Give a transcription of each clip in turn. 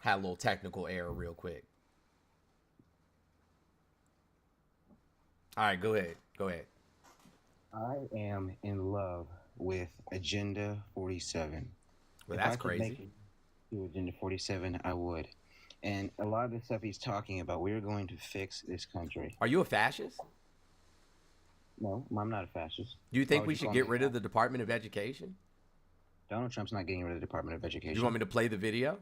Had a little technical error real quick. All right, go ahead. Go ahead. I am in love with Agenda 47. Well, If that's I could crazy. make it to Agenda 47, I would. And a lot of the stuff he's talking about, we're going to fix this country. Are you a fascist? No, I'm not a fascist. Do you think we should get rid of the Department of Education? Donald Trump's not getting rid of the Department of Education. Do you want me to play the video?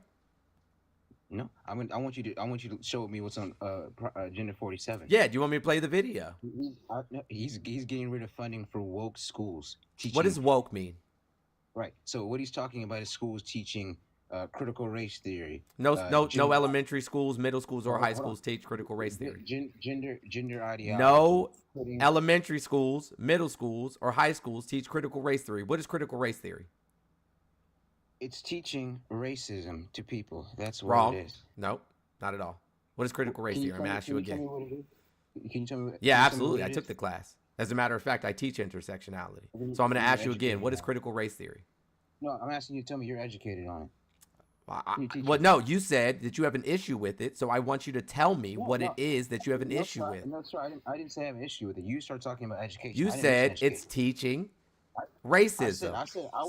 No, I want you to show me what's on Agenda 47. Yeah, do you want me to play the video? He's getting rid of funding for woke schools. What does woke mean? Right. So what he's talking about is schools teaching critical race theory. No elementary schools, middle schools, or high schools teach critical race theory. Gender ideology. No elementary schools, middle schools, or high schools teach critical race theory. What is critical race theory? It's teaching racism to people. That's what Wrong. it is. No, not at all. What is critical race theory? I'm going to ask you again. Can you tell me what Yeah, absolutely. I took the class. As a matter of fact, I teach intersectionality. So I'm going to ask you again. What is critical race theory? No, I'm asking you to tell me you're educated on it. Well, no, you said that you have an issue with it, so I want you to tell me what it is that you have an issue with. No, sir, I didn't say I have an issue with it. You start talking about education. You said it's teaching racism.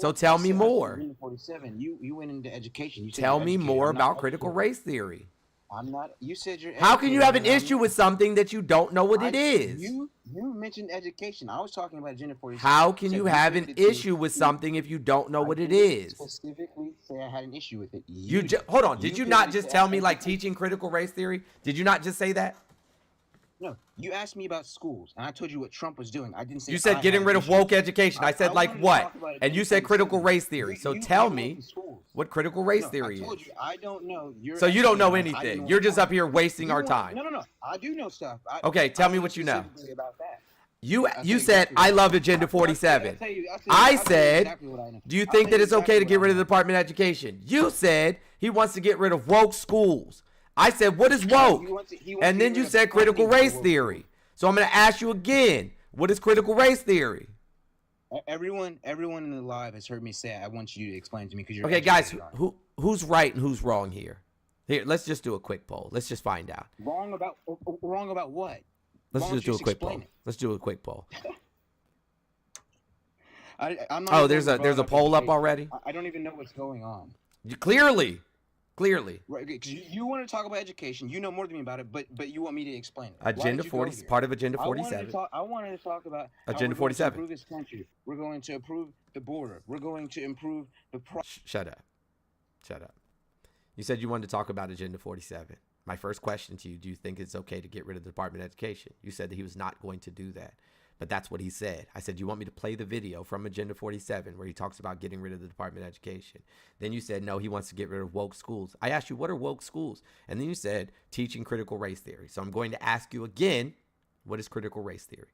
So tell tell me more. 47. You went into education. You said Tell you're me educated. more I'm not about critical educated. race theory. I'm not. You said you're. How can you have an educated, issue with something that you don't know what it is? You mentioned education. I was talking about Agenda 47. How can you have an related to- issue with something if you don't know what it didn't is? Specifically say I had an issue with it. Hold on. Did you not just tell me like teaching? teaching critical race theory? Did you not just say that? No, you asked me about schools, and I told you what Trump was doing. I didn't say You said getting rid of woke education. I said like what? And you said critical race theory. So tell me what critical race theory I told is. you I don't know. So you don't know anything. You're just up here wasting our time. No. I do know stuff. Okay, tell me what you know. Specifically about that. You said I love Agenda 47. I said, do you think that it's okay to get rid of the Department of Education? You said he wants to get rid of woke schools. I said, what is woke? And then you said critical race theory. So I'm going to ask you again, what is critical race theory? Everyone in the live has heard me say it. I want you to explain to me because you're Okay, guys, who's right and who's wrong here? Here, let's just do a quick poll. Let's just find out. Wrong about what? Let's just do a quick poll. Let's do a quick poll. I'm not Oh, there's a poll up already? I don't even know what's going on. Clearly. Right, because you want to talk about education. You know more than me about it, but you want me to explain it. Agenda 40, part of Agenda 47. I wanted to talk about Agenda how we're going 47. to improve this country. We're going to improve the border. We're going to improve the. Shut up. You said you wanted to talk about Agenda 47. My first question to you, do you think it's okay to get rid of the Department of Education? You said that he was not going to do that. But that's what he said. I said, do you want me to play the video from Agenda 47 where he talks about getting rid of the Department of Education? Then you said, no, he wants to get rid of woke schools. I asked you, what are woke schools? And then you said, teaching critical race theory. So I'm going to ask you again, what is critical race theory?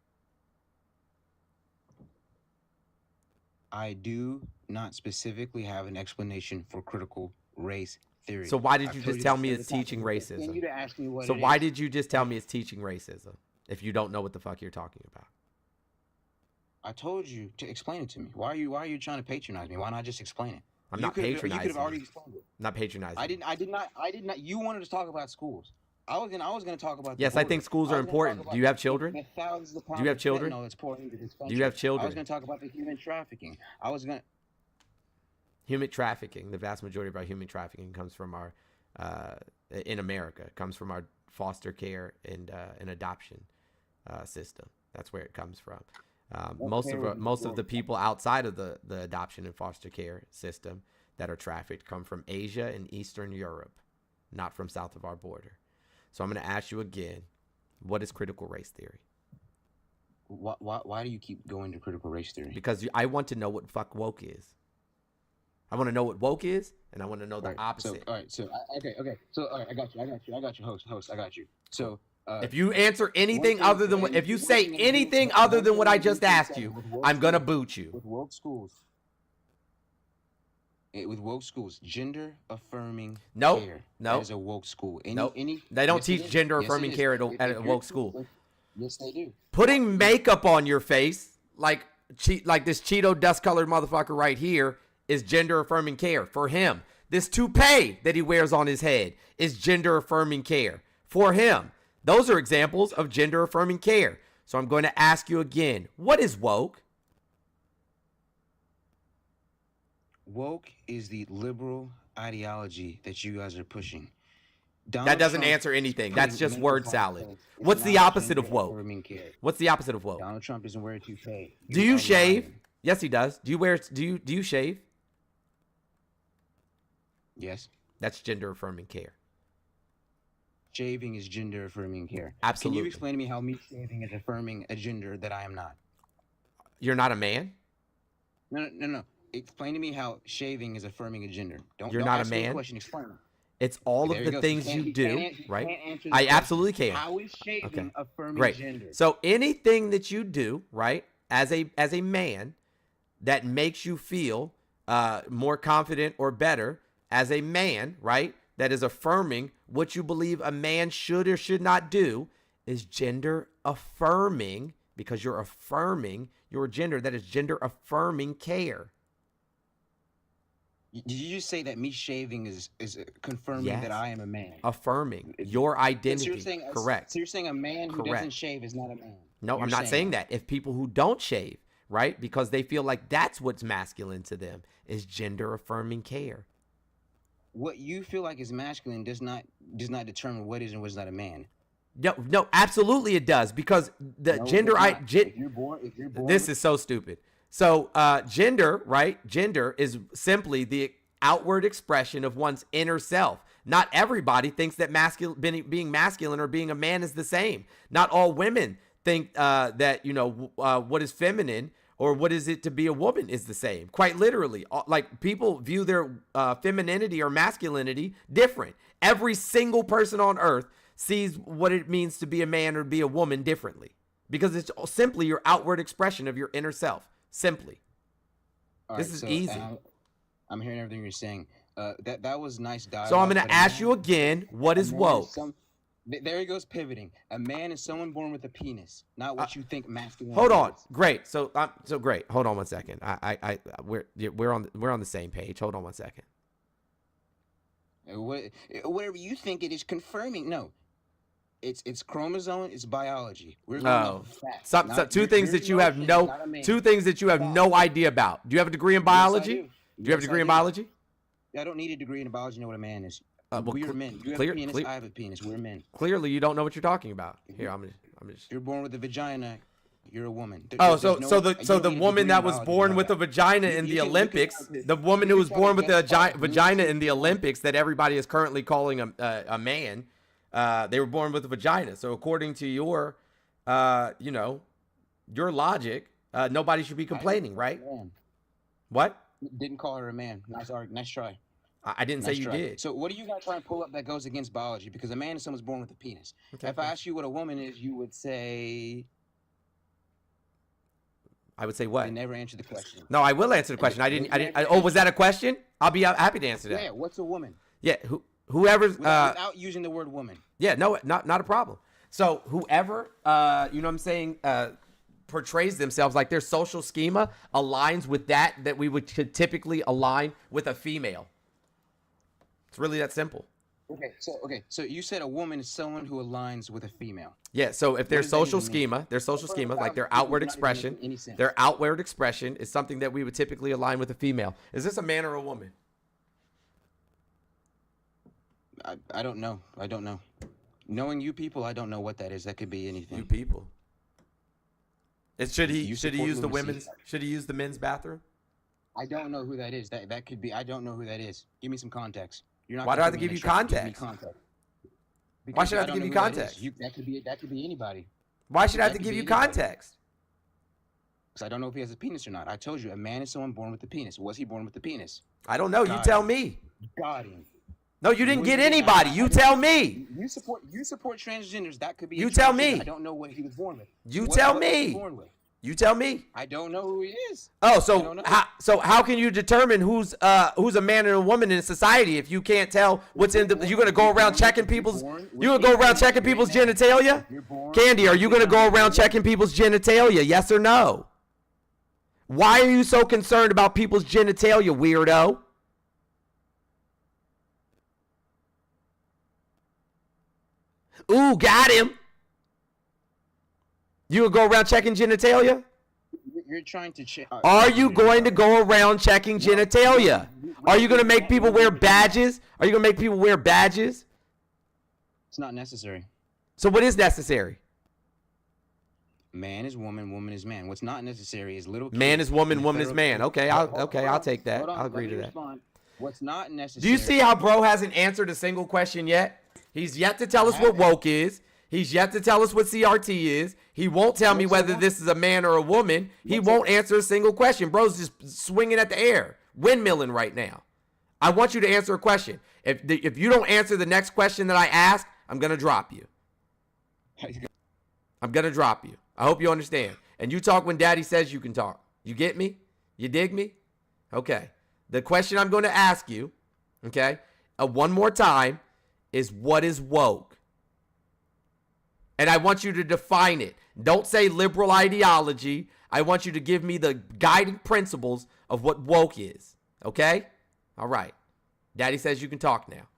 I do not specifically have an explanation for critical race theory. So why did you just tell me it's teaching racism? So why did you just tell me it's teaching racism if you don't know what the fuck you're talking about? I told you to explain it to me. Why are you trying to patronize me? Why not just explain it? I'm not patronizing. You could have already explained it. Not patronizing. I did not. You wanted to talk about schools. I was gonna talk about. Yes, I think schools are important. Do you have children? Do you have children? Do you have children? I was gonna talk about the human trafficking. Human trafficking. The vast majority of our human trafficking comes from our, in America, comes from our foster care and adoption system. That's where it comes from. Most of the people outside of the adoption and foster care system that are trafficked come from Asia and Eastern Europe, not from south of our border. So I'm going to ask you again, what is critical race theory? Why do you keep going to critical race theory? Because I want to know what fuck woke is. I want to know what woke is, and I want to know the opposite. Okay. So I got you. Host, I got you. So. If you answer anything other than if you say anything other than what I just asked you, I'm gonna boot you. With woke schools, gender affirming care. No, is a woke school. They don't teach gender affirming care at a woke school. Yes, they do. Putting makeup on your face, like this Cheeto dust colored motherfucker right here, is gender affirming care for him. This toupee that he wears on his head is gender affirming care for him. Those are examples of gender affirming care. So I'm going to ask you again, what is woke? Woke is the liberal ideology that you guys are pushing. That doesn't answer anything. That's just word salad. What's the opposite of woke? What's the opposite of woke? Donald Trump isn't wearing a toupee. Do you shave? Yes, he does. Do you shave? Yes. That's gender affirming care. Shaving is gender affirming care. Absolutely. Can you explain to me how me shaving is affirming a gender that I am not? You're not a man? No. Explain to me how shaving is affirming a gender. You're not a man? Question. Explain. It's all of the things you do, right? I absolutely can. How is shaving affirming Great. gender? So anything that you do, right, as a man that makes you feel more confident or better as a man, right, that is affirming what you believe a man should or should not do is gender affirming, because you're affirming your gender. That is gender affirming care. Did you just say that me shaving is confirming that I am a man? Affirming your identity. So you're saying, correct. So you're saying a man who doesn't shave is not a man? No, I'm not saying that. If people who don't shave, right, because they feel like that's what's masculine to them, is gender affirming care. What you feel like is masculine does not determine what is and what is not a man. No, absolutely it does, because the gender if you're born this is so stupid. So gender, right? Gender is simply the outward expression of one's inner self. Not everybody thinks that being masculine or being a man is the same. Not all women think that, what is feminine or what is it to be a woman is the same. Quite literally, like people view their femininity or masculinity different. Every single person on earth sees what it means to be a man or be a woman differently, because it's simply your outward expression of your inner self. Simply. This is easy. I'm hearing everything you're saying. That was nice dialogue. So I'm going to ask you again, what is woke? There he goes pivoting. A man is someone born with a penis, not what you think masculine. Hold on. Great. So great. Hold on one second. We're on the same page. Hold on one second. Whatever you think it is confirming. No. It's chromosome, it's biology. We're going facts. Two things that you have no idea about. Do you have a degree in biology? Do you have a degree in biology? I don't need a degree in biology to know what a man is. We are men. You have a penis, I have a penis. We're men. Clearly, you don't know what you're talking about. Here, I'm just. You're born with a vagina. You're a woman. So the woman that was born with a vagina in the Olympics, the woman who was born with a vagina in the Olympics that everybody is currently calling a man, they were born with a vagina. So according to your logic, nobody should be complaining, right? What? Didn't call her a man. Nice try. I didn't say you did. So what are you guys trying to pull up that goes against biology? Because a man is someone's born with a penis. Okay, if I ask you what a woman is, you would say... I would say what? I never answered the question. No, I will answer the question. I didn't. Oh, was that a question? I'll be happy to answer that. Yeah. What's a woman? Yeah. Whoever's without using the word woman. Yeah. No. Not a problem. So whoever portrays themselves like their social schema aligns with that we would typically align with a female. It's really that simple. So you said a woman is someone who aligns with a female. Yeah, so if their social schema, like their outward expression is something that we would typically align with a female. Is this a man or a woman? I don't know. Knowing you people, I don't know what that is. That could be anything. You people. Should he use the men's bathroom? I don't know who that is. That could be. I don't know who that is. Give me some context. Why do I have to give you context? Why should I have to give you context? That could be anybody. Why should I have to give you context? Because I don't know if he has a penis or not. I told you, a man is someone born with a penis. Was he born with a penis? I don't know. You tell me. Got him. No, you didn't get anybody. You tell me. You support transgenders. That could be. You tell me. I don't know what he was born with. You tell me. You tell me. I don't know who he is. Oh, so how can you determine who's a man and a woman in society if you can't tell what's in the? You're gonna go around checking people's. You're gonna go around checking people's genitalia. Candy, are you gonna go around checking people's genitalia? Yes or no? Why are you so concerned about people's genitalia, weirdo? Ooh, got him. You would go around checking genitalia? You're trying to change. Are you going to go around checking genitalia? Are you going to make people wear badges? Are you going to make people wear badges? It's not necessary. So what is necessary? Man is woman, woman is man. What's not necessary is little kids. Man is woman, in woman is federal man. schools. Okay, I'll take that. Hold on, I'll agree let to me that. respond. What's not necessary? Do you see how bro hasn't answered a single question yet? He's yet to tell us what woke is. He's yet to tell us what CRT is. He won't tell me whether this is a man or a woman. He won't answer a single question. Bro's just swinging at the air, windmilling right now. I want you to answer a question. If you don't answer the next question that I ask, I'm going to drop you. I'm going to drop you. I hope you understand. And you talk when daddy says you can talk. You get me? You dig me? Okay. The question I'm going to ask you, okay, one more time, is what is woke? And I want you to define it. Don't say liberal ideology. I want you to give me the guiding principles of what woke is. Okay? All right. Daddy says you can talk now.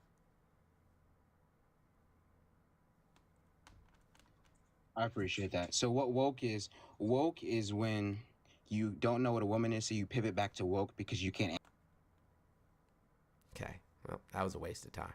I appreciate that. So what woke is when you don't know what a woman is, so you pivot back to woke because you can't. Okay. Well, that was a waste of time.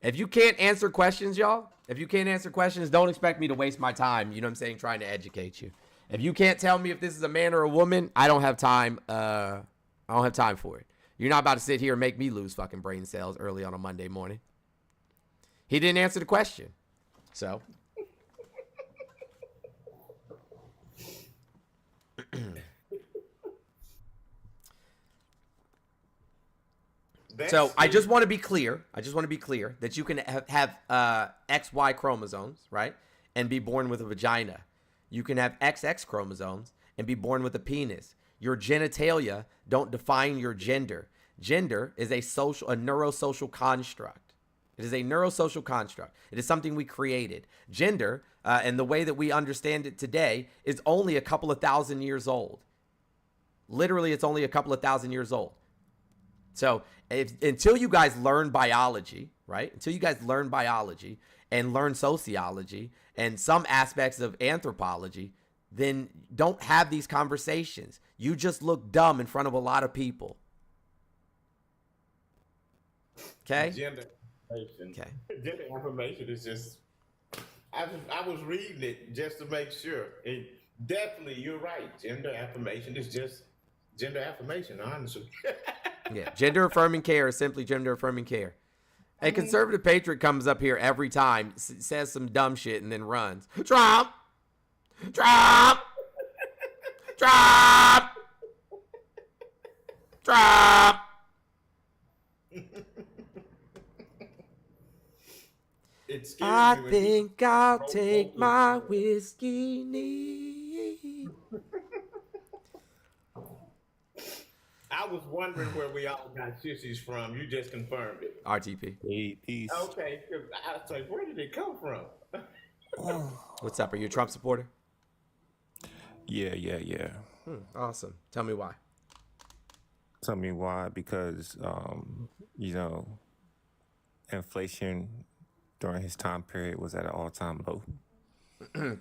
If you can't answer questions, y'all, if you can't answer questions, don't expect me to waste my time, you know what I'm saying, trying to educate you. If you can't tell me if this is a man or a woman, I don't have time. I don't have time for it. You're not about to sit here and make me lose fucking brain cells early on a Monday morning. He didn't answer the question. So. So I just want to be clear. That you can have XY chromosomes, right? And be born with a vagina. You can have XX chromosomes and be born with a penis. Your genitalia don't define your gender. Gender is a neurosocial construct. It is a neurosocial construct. It is something we created. Gender, and the way that we understand it today, is only a couple of thousand years old. Literally, it's only a couple of thousand years old. So until you guys learn biology, right? Until you guys learn biology and learn sociology and some aspects of anthropology, then don't have these conversations. You just look dumb in front of a lot of people. Okay? Gender affirmation is just, I was reading it just to make sure. And definitely, you're right. Gender affirmation is just gender affirmation, honestly. Yeah, gender affirming care is simply gender affirming care. A conservative patriot comes up here every time, says some dumb shit, and then runs. Trump! Trump! Trump! Trump! I think I'll take my whiskey neat. I was wondering where we all got sissies from. You just confirmed it. RTP. Hey, peace. Okay, because I was like, where did it come from? What's up? Are you a Trump supporter? Yeah. Awesome. Tell me why. Tell me why? Because, inflation during his time period was at an all-time low.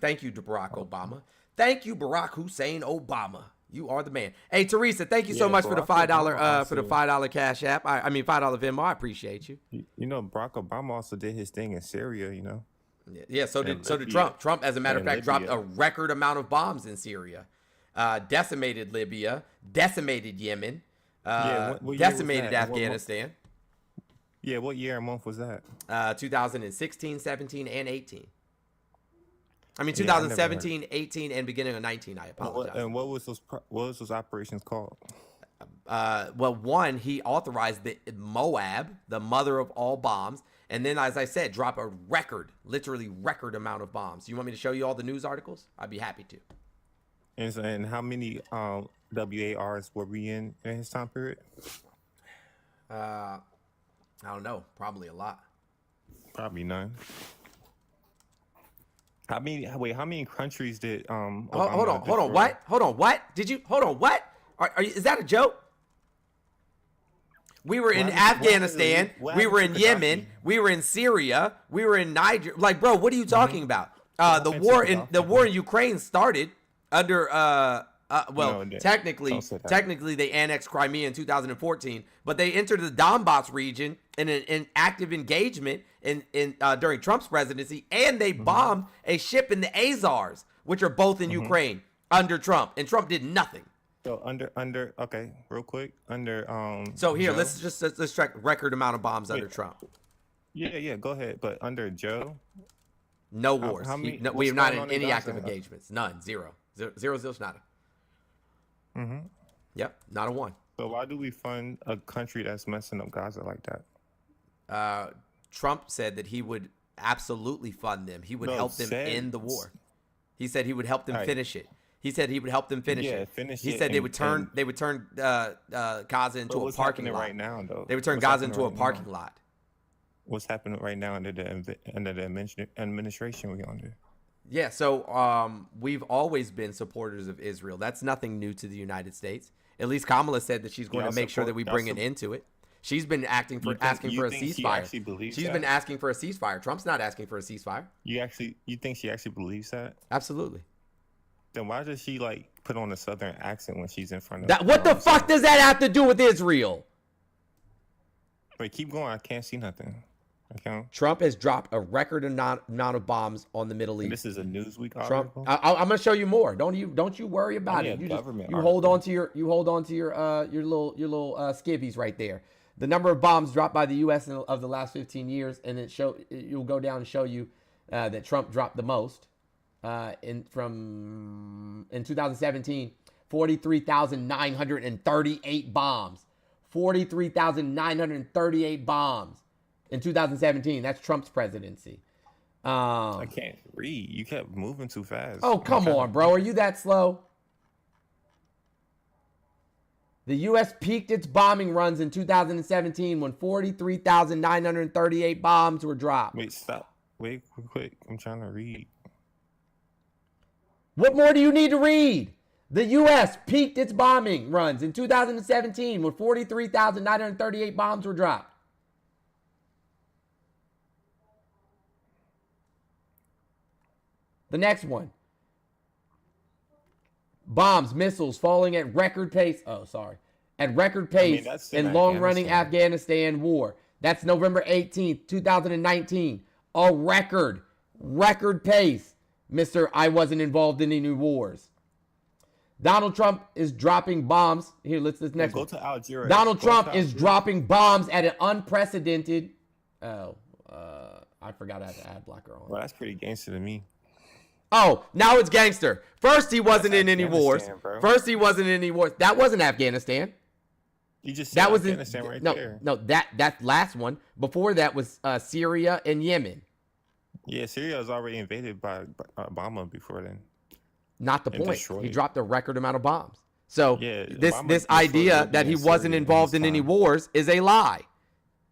Thank you to Barack Obama. Thank you, Barack Hussein Obama. You are the man. Hey, Teresa, thank you so much for the $5 Cash App. I mean $5 Venmo. I appreciate you. You know, Barack Obama also did his thing in Syria. You know. Yeah. So did Trump. Trump, as a matter of fact, dropped a record amount of bombs in Syria. Decimated Libya. Decimated Yemen. What decimated Afghanistan. Yeah. What year and month was that? 2016, 17, and 18. I mean, 2017, 18, and beginning of 19. I apologize. And what was those operations called? Well, one, he authorized the Moab, the mother of all bombs, and then, as I said, drop a literally record amount of bombs. You want me to show you all the news articles? I'd be happy to. And how many WARs were we in his time period? I don't know. Probably a lot. Probably none. How many countries did hold on, what? Hold on, what? Is that a joke? We were in Afghanistan. We were in Yemen. We were in Syria. We were in Niger. Like, bro, what are you talking about? The war in Ukraine started under technically they annexed Crimea in 2014, but they entered the Donbass region in an active engagement during Trump's presidency, and they bombed a ship in the Azores, which are both in Ukraine under Trump, and Trump did nothing. So under okay, real quick So here, Joe? let's check record amount of bombs under Trump. Yeah, go ahead. But under Joe, no wars. We have not in any active Gaza? engagements. None. Zero. Nada. Yep, not a one. So why do we fund a country that's messing up Gaza like that? Trump said that he would absolutely fund them. He would help them end the war. He said he would help them finish it. He said he would help them finish it. He said they would turn Gaza into a parking lot. Right now, though? They would turn Gaza into a parking lot. What's happening right now under the administration we under? Yeah, so we've always been supporters of Israel. That's nothing new to the United States. At least Kamala said that she's going to make sure that we bring an end to it. She's been asking for a ceasefire. She's been asking for a ceasefire. Trump's not asking for a ceasefire. You think she actually believes that? Absolutely. Then why does she like put on a southern accent when she's in front of that? What the fuck does that have to do with Israel? Wait, keep going. I can't see nothing. Okay. Trump has dropped a record amount of bombs on the Middle East. And this is a Newsweek article. Trump. I'm gonna show you more. Don't you worry about it. You hold on to your little skivvies right there. The number of bombs dropped by the U.S. of the last 15 years, and you'll go down and show you that Trump dropped the most. In 2017, 43,938 bombs. 43,938 bombs in 2017. That's Trump's presidency. I can't read. You kept moving too fast. Oh, come on, bro. Are you that slow? The U.S. peaked its bombing runs in 2017 when 43,938 bombs were dropped. Wait, stop. Wait, quick. I'm trying to read. What more do you need to read? The U.S. peaked its bombing runs in 2017 when 43,938 bombs were dropped. The next one. Bombs, missiles falling at record pace. At record pace in long-running Afghanistan war. That's November 18th, 2019. A record pace. Mr. I wasn't involved in any wars. Donald Trump is dropping bombs. Here, let's this next one. Go to Algeria. Donald Trump is dropping bombs at an unprecedented. I forgot I had the ad blocker on. Well, that's pretty gangster to me. Oh, now it's gangster. First, he wasn't in any wars. Bro. That wasn't Afghanistan. You just said that was Afghanistan right there. No, that last one. Before that was Syria and Yemen. Yeah, Syria was already invaded by Obama before then. Not the point. He dropped a record amount of bombs. So this idea that he wasn't involved in any wars is a lie.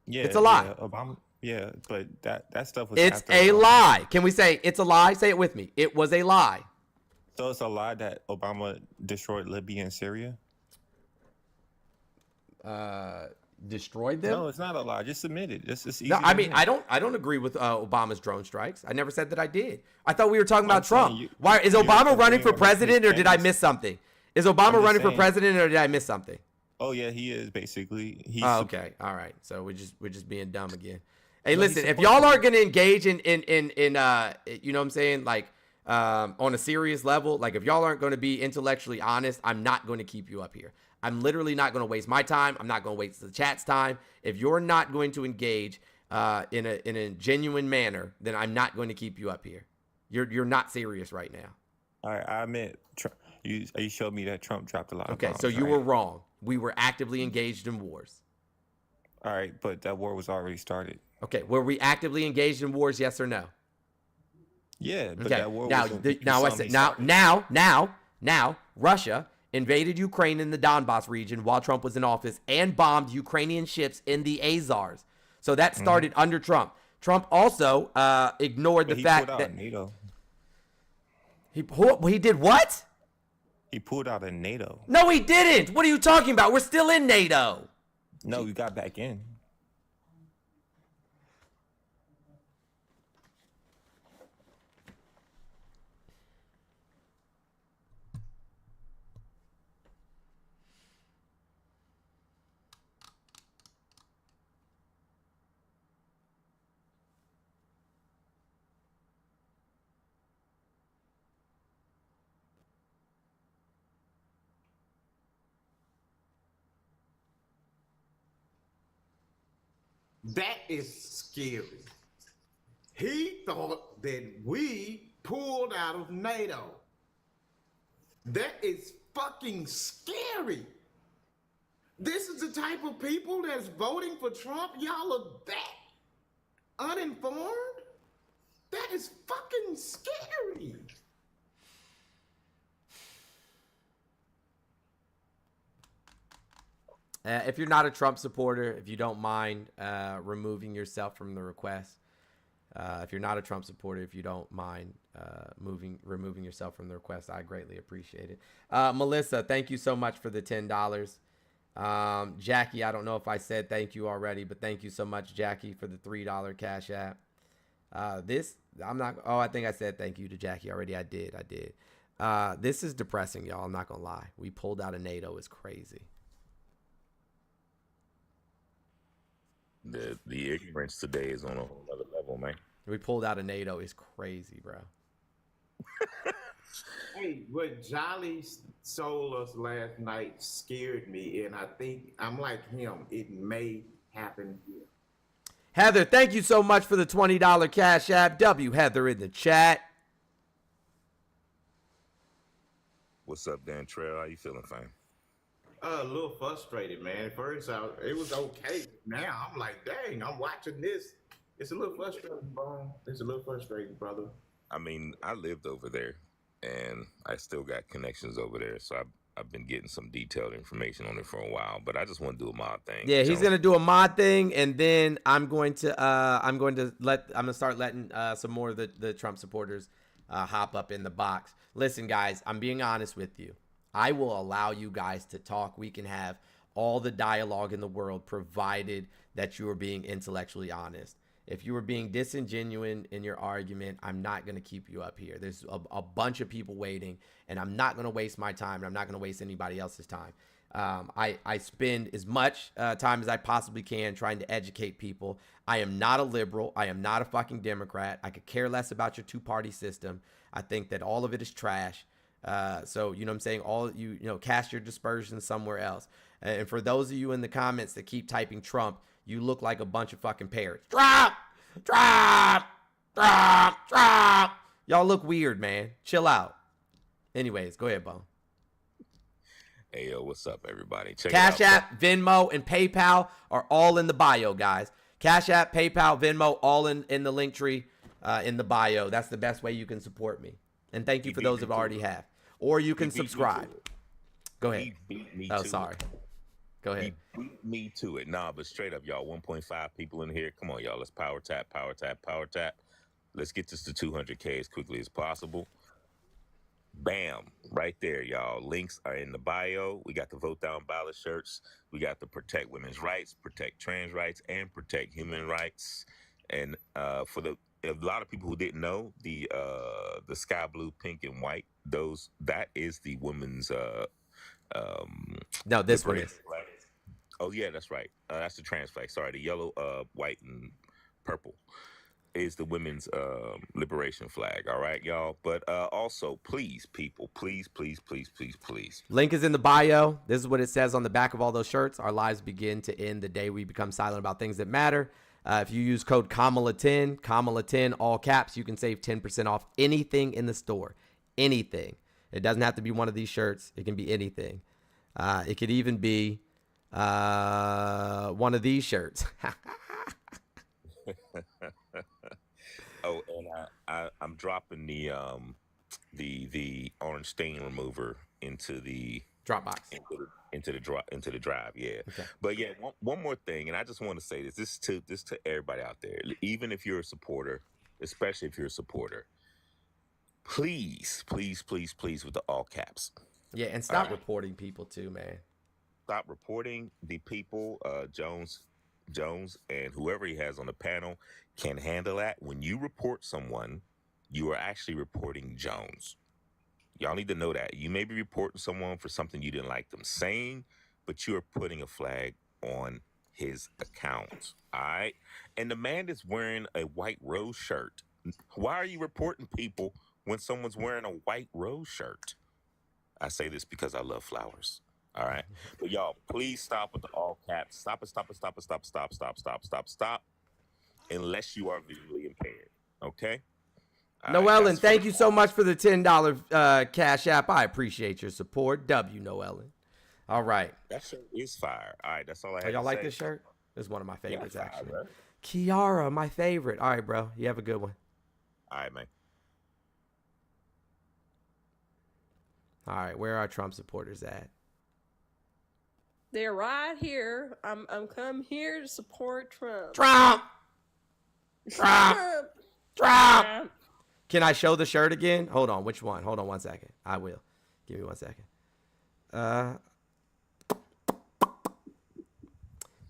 Yeah, it's a lie. Yeah, Obama. Yeah, but that stuff was. It's a lie. Can we say it's a lie? Say it with me. It was a lie. So it's a lie that Obama destroyed Libya and Syria. Destroyed them? No, it's not a lie. Just admit it. It's easy. No, I mean, I don't agree with Obama's drone strikes. I never said that I did. I thought we were talking about Trump. Why is Obama running for president, or did I miss something? Is Obama running for president, or did I miss something? Oh yeah, he is basically. Okay, all right. So we're just being dumb again. Hey, listen, if y'all aren't going to engage in you know what I'm saying, like on a serious level, like if y'all aren't going to be intellectually honest, I'm not going to keep you up here. I'm literally not going to waste my time. I'm not going to waste the chat's time. If you're not going to engage in a genuine manner, then I'm not going to keep you up here. You're not serious right now. All right, I admit, you showed me that Trump dropped a lot of bombs. Okay, so you were wrong. We were actively engaged in wars. All right, but that war was already started. Okay, were we actively engaged in wars? Yes or no? Yeah, but okay. that war Now Russia invaded Ukraine in the Donbass region while Trump was in office and bombed Ukrainian ships in the Azores. So that started under Trump. Trump also ignored the fact that NATO. He did what? He pulled out of NATO. No, he didn't. What are you talking about? We're still in NATO. No, you got back in. That is scary. He thought that we pulled out of NATO. That is fucking scary. This is the type of people that's voting for Trump. Y'all are that uninformed? That is fucking scary. If you're not a Trump supporter, if you don't mind removing yourself from the request, if you're not a Trump supporter, if you don't mind removing yourself from the request, I greatly appreciate it. Melissa, thank you so much for the $10. Jackie, I don't know if I said thank you already, but thank you so much, Jackie, for the $3 Cash App. I think I said thank you to Jackie already. I did. This is depressing, y'all. I'm not gonna lie. We pulled out of NATO is crazy. The ignorance today is on a whole other level, man. We pulled out of NATO is crazy, bro. Hey, what Jolly sold us last night scared me, and I think I'm like him. It may happen here. Heather, thank you so much for the $20 Cash App. W Heather in the chat. What's up, Dan Trail? How you feeling, fam? A little frustrated, man. At first, it was okay. Now I'm like, dang, I'm watching this. It's a little frustrating, bro. It's a little frustrating, brother. I mean, I lived over there, and I still got connections over there, so I've been getting some detailed information on it for a while. But I just want to do a mod thing. Yeah, he's gonna do a mod thing, and then I'm going to start letting some more of the Trump supporters hop up in the box. Listen, guys, I'm being honest with you. I will allow you guys to talk. We can have all the dialogue in the world, provided that you are being intellectually honest. If you are being disingenuous in your argument, I'm not going to keep you up here. There's a bunch of people waiting, and I'm not going to waste my time, and I'm not going to waste anybody else's time. I spend as much time as I possibly can trying to educate people. I am not a liberal. I am not a fucking Democrat. I could care less about your two-party system. I think that all of it is trash. So, you know what I'm saying? All you know, cast your dispersion somewhere else. And for those of you in the comments that keep typing Trump, you look like a bunch of fucking parrots. Trump! Trump! Trump! Trump! Y'all look weird, man. Chill out. Anyways, go ahead, Bo. Hey, yo, what's up, everybody? Check Cash it out. App, Venmo, and PayPal are all in the bio, guys. Cash App, PayPal, Venmo, all in the link tree in the bio. That's the best way you can support me. And thank you for those that already have. Or you can subscribe. Go ahead. He beat me Oh, to sorry. it. Go ahead. He beat me to it. Nah, but straight up, y'all, 1.5 people in here. Come on, y'all. Let's power tap, power tap, power tap. Let's get this to 200K as quickly as possible. Bam. Right there, y'all. Links are in the bio. We got the Vote Down Ballot shirts. We got the Protect Women's Rights, Protect Trans Rights, and Protect Human Rights. And for a lot of people who didn't know, the sky blue, pink, and white, that is the women's No, this one is. flag. Oh yeah, that's right. That's the trans flag. Sorry, the yellow, white, and purple is the women's liberation flag. All right, y'all. But also, please, people, please. Link is in the bio. This is what it says on the back of all those shirts. Our lives begin to end the day we become silent about things that matter. If you use code Kamala10, all caps, you can save 10% off anything in the store. Anything. It doesn't have to be one of these shirts. It can be anything. It could even be one of these shirts. Oh, and I'm dropping the orange stain remover into the Dropbox. into the drive, yeah. Okay. But yeah, one more thing, and I just want to say this to everybody out there. Even if you're a supporter, especially if you're a supporter, please with the all caps. Yeah, and stop reporting people too, man. stop reporting the people. Jones, and whoever he has on the panel can handle that. When you report someone, you are actually reporting Jones. Y'all need to know that. You may be reporting someone for something you didn't like them saying, but you are putting a flag on his account. All right. And the man is wearing a white rose shirt. Why are you reporting people when someone's wearing a white rose shirt? I say this because I love flowers. All right. But y'all, please stop with the all caps. Stop it, stop it, stop it, stop it, stop, stop, stop, stop, stop. Unless you are visually impaired. Okay? All right, Noellen, that's for thank the you so call. much for the $10 Cash App. I appreciate your support. W, Noellen. All right. That shirt is fire. All right, that's all I Oh, had y'all to like say. this shirt? It's one of my Yeah, favorites, fire, actually. bro. Kiara, my favorite. All right, bro. You have a good one. All right, man. All right, where are our Trump supporters at? They're right here. I'm come here to support Trump. Trump! Trump! Trump. Trump! Can I show the shirt again? Hold on. Which one? Hold on 1 second. I will. Give me 1 second.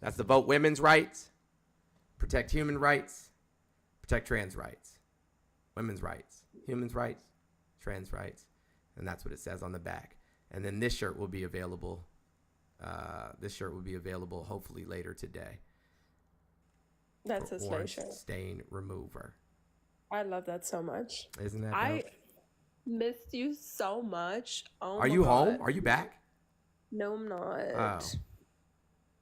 That's the vote women's rights, protect human rights, protect trans rights, women's rights, human's rights, trans rights. And that's what it says on the back. And then this shirt will be available. Hopefully later today. That's for a slay orange shirt. stain remover. I love that so much. Isn't that I dope? missed you so much. Oh, Are my you God. home? Are you back? No, I'm not. Oh.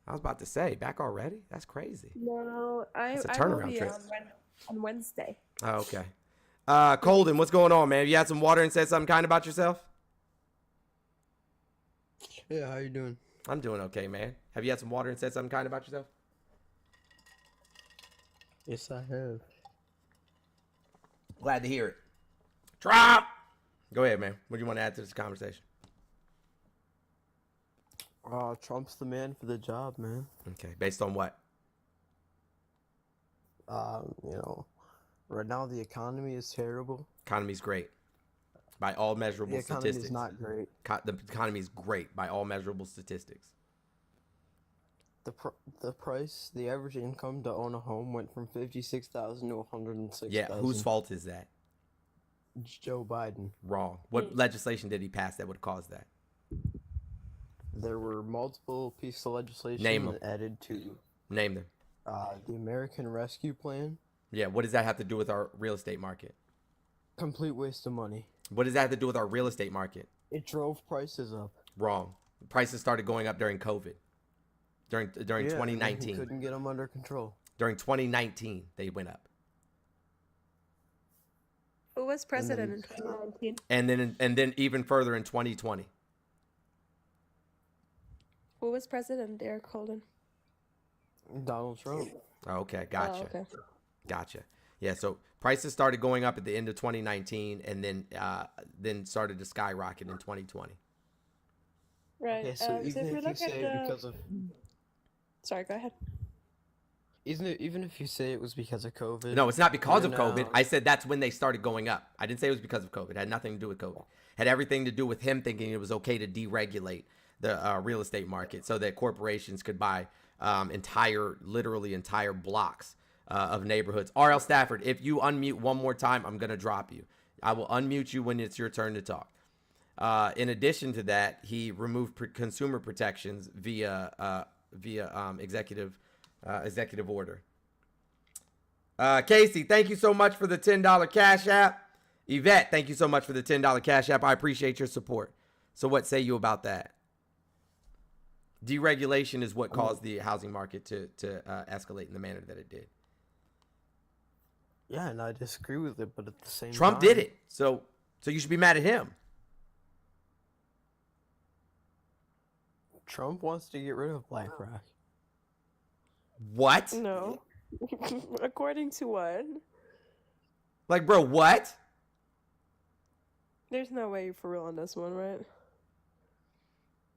I was about to say, back already? That's crazy. No, I It's a will turnaround be trip. on Wednesday. Oh, okay. Colden, what's going on, man? You had some water and said something kind about yourself? Yeah, how you doing? I'm doing okay, man. Have you had some water and said something kind about yourself? Yes, I have. Glad to hear it. Trump! Go ahead, man. What do you want to add to this conversation? Trump's the man for the job, man. Okay, based on what? You know, right now the economy is terrible. Economy's great. By all measurable The economy statistics. is not great. The economy is great by all measurable statistics. The price, the average income to own a home went from 56,000 to 106,000. Yeah, whose fault is that? Joe Biden. Wrong. What legislation did he pass that would cause that? There were multiple pieces of legislation Name 'em. that added to Name them. the American Rescue Plan. Yeah, what does that have to do with our real estate market? Complete waste of money. What does that have to do with our real estate market? It drove prices up. Wrong. Prices started going up during COVID. During Yeah, 2019. He couldn't get them under control. During 2019, they went up. Who was president in 2019? And then even further in 2020. Who was president, Derek Holden? Donald Trump. Oh, okay, gotcha. Oh, okay. Gotcha. Yeah, so prices started going up at the end of 2019 and then started to skyrocket in 2020. Right. Okay, so so even if we if you look say at it because of Sorry, go ahead. even if you say it was because of COVID. No, it's not because of we're COVID. now- I said that's when they started going up. I didn't say it was because of COVID. It had nothing to do with COVID. It had everything to do with him thinking it was okay to deregulate the real estate market so that corporations could buy literally entire blocks of neighborhoods. R.L. Stafford, if you unmute one more time, I'm going to drop you. I will unmute you when it's your turn to talk. In addition to that, he removed consumer protections via executive order. Casey, thank you so much for the $10 Cash App. Yvette, thank you so much for the $10 Cash App. I appreciate your support. So what say you about that? Deregulation is what caused the housing market to escalate in the manner that it did. Yeah, and I disagree with it, but at the same Trump time, did it. So you should be mad at him. Trump wants to get rid of BlackRock. What? No. According to what? Like, bro, what? There's no way you're for real on this one, right?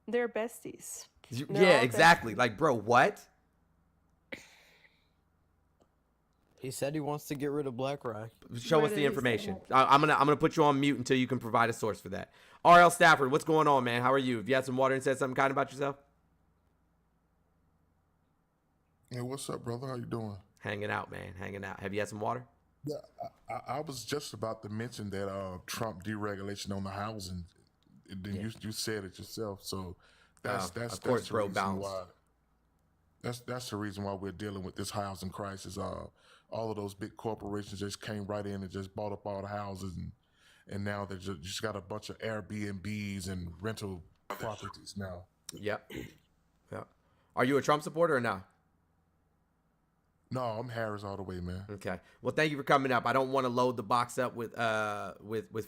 They're besties. They're Yeah, all exactly. Like, bro, what? He said he wants to get rid of BlackRock. Show Where us did the he say information. I'm gonna put you on mute until you can provide a source for that. R.L. Stafford, what's going on, man? How are you? Have you had some water and said something kind about yourself? Hey, what's up, brother? How you doing? Hanging out, man. Hanging out. Have you had some water? Yeah, I was just about to mention that Trump deregulation on the housing. And then Yeah. you said it yourself. So that's Of course, the bro, reason bounced. why. That's the reason why we're dealing with this housing crisis. All of those big corporations just came right in and just bought up all the houses, and now they just got a bunch of Airbnbs and rental properties now. Yep. Yep. Are you a Trump supporter or no? No, I'm Harris all the way, man. Okay. Well, thank you for coming up. I don't want to load the box up with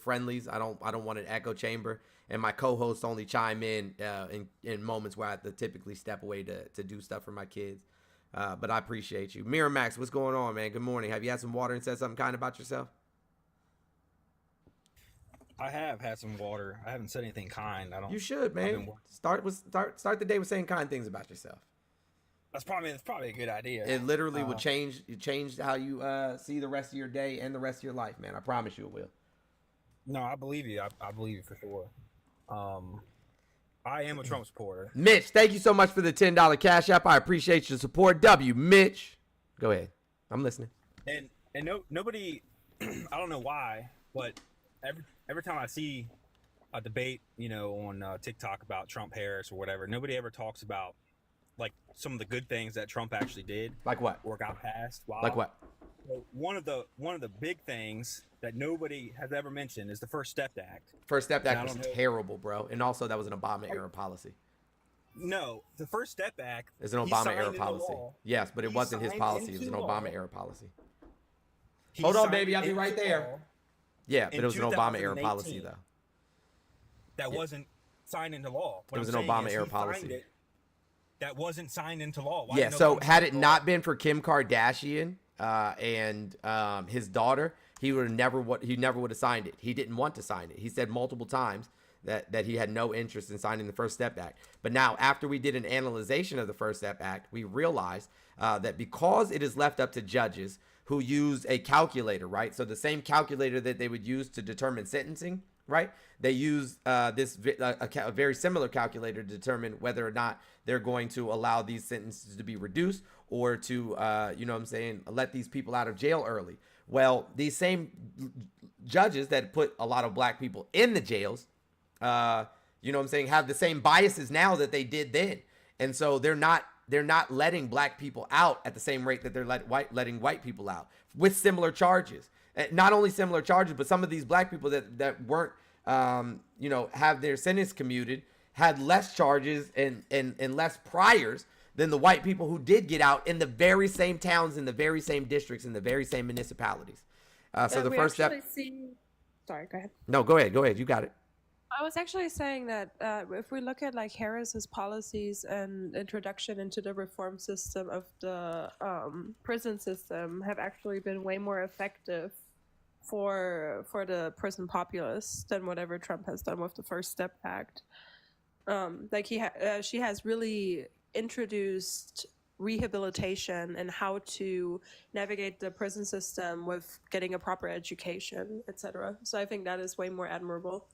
friendlies. I don't want an echo chamber. And my co-hosts only chime in moments where I have to typically step away to do stuff for my kids. But I appreciate you. Miramax, what's going on, man? Good morning. Have you had some water and said something kind about yourself? I have had some water. I haven't said anything kind. I don't. You should, man. Start the day with saying kind things about yourself. That's probably a good idea. It literally will change how you see the rest of your day and the rest of your life, man. I promise you it will. No, I believe you. I believe you for sure. I am a Trump supporter. Mitch, thank you so much for the $10 Cash App. I appreciate your support. Mitch. Go ahead. I'm listening. And nobody, I don't know why, but every time I see a debate, on TikTok about Trump Harris or whatever, nobody ever talks about like some of the good things that Trump actually did. Like what? Or got passed. Wow. Like what? So one of the big things that nobody has ever mentioned is the First Step Act. First Step Act was terrible, bro. And also that was an Obama era policy. No, the First Step Act is an Obama era policy. Yes, but it wasn't his policy. It was an Obama era policy. Hold on, baby. I'll be right there. Yeah, but it was an Obama era policy, though. That wasn't signed into law. It was an Obama era policy. That wasn't signed into law. Yeah, so had it not been for Kim Kardashian and his daughter, he never would have signed it. He didn't want to sign it. He said multiple times that he had no interest in signing the First Step Act. But now, after we did an analyzation of the First Step Act, we realized that because it is left up to judges who use a calculator, right? So the same calculator that they would use to determine sentencing, right? They use a very similar calculator to determine whether or not they're going to allow these sentences to be reduced or to, let these people out of jail early. Well, these same judges that put a lot of black people in the jails, have the same biases now that they did then. And so they're not letting black people out at the same rate that they're letting white people out with similar charges. Not only similar charges, but some of these black people that weren't, have their sentence commuted had less charges and less priors than the white people who did get out in the very same towns, in the very same districts, in the very same municipalities. So the first step. Sorry, go ahead. No, go ahead. You got it. I was actually saying that if we look at like Harris's policies and introduction into the reform system of the prison system have actually been way more effective for the prison populace than whatever Trump has done with the First Step Act. She has really introduced rehabilitation and how to navigate the prison system with getting a proper education, etc. So I think that is way more admirable.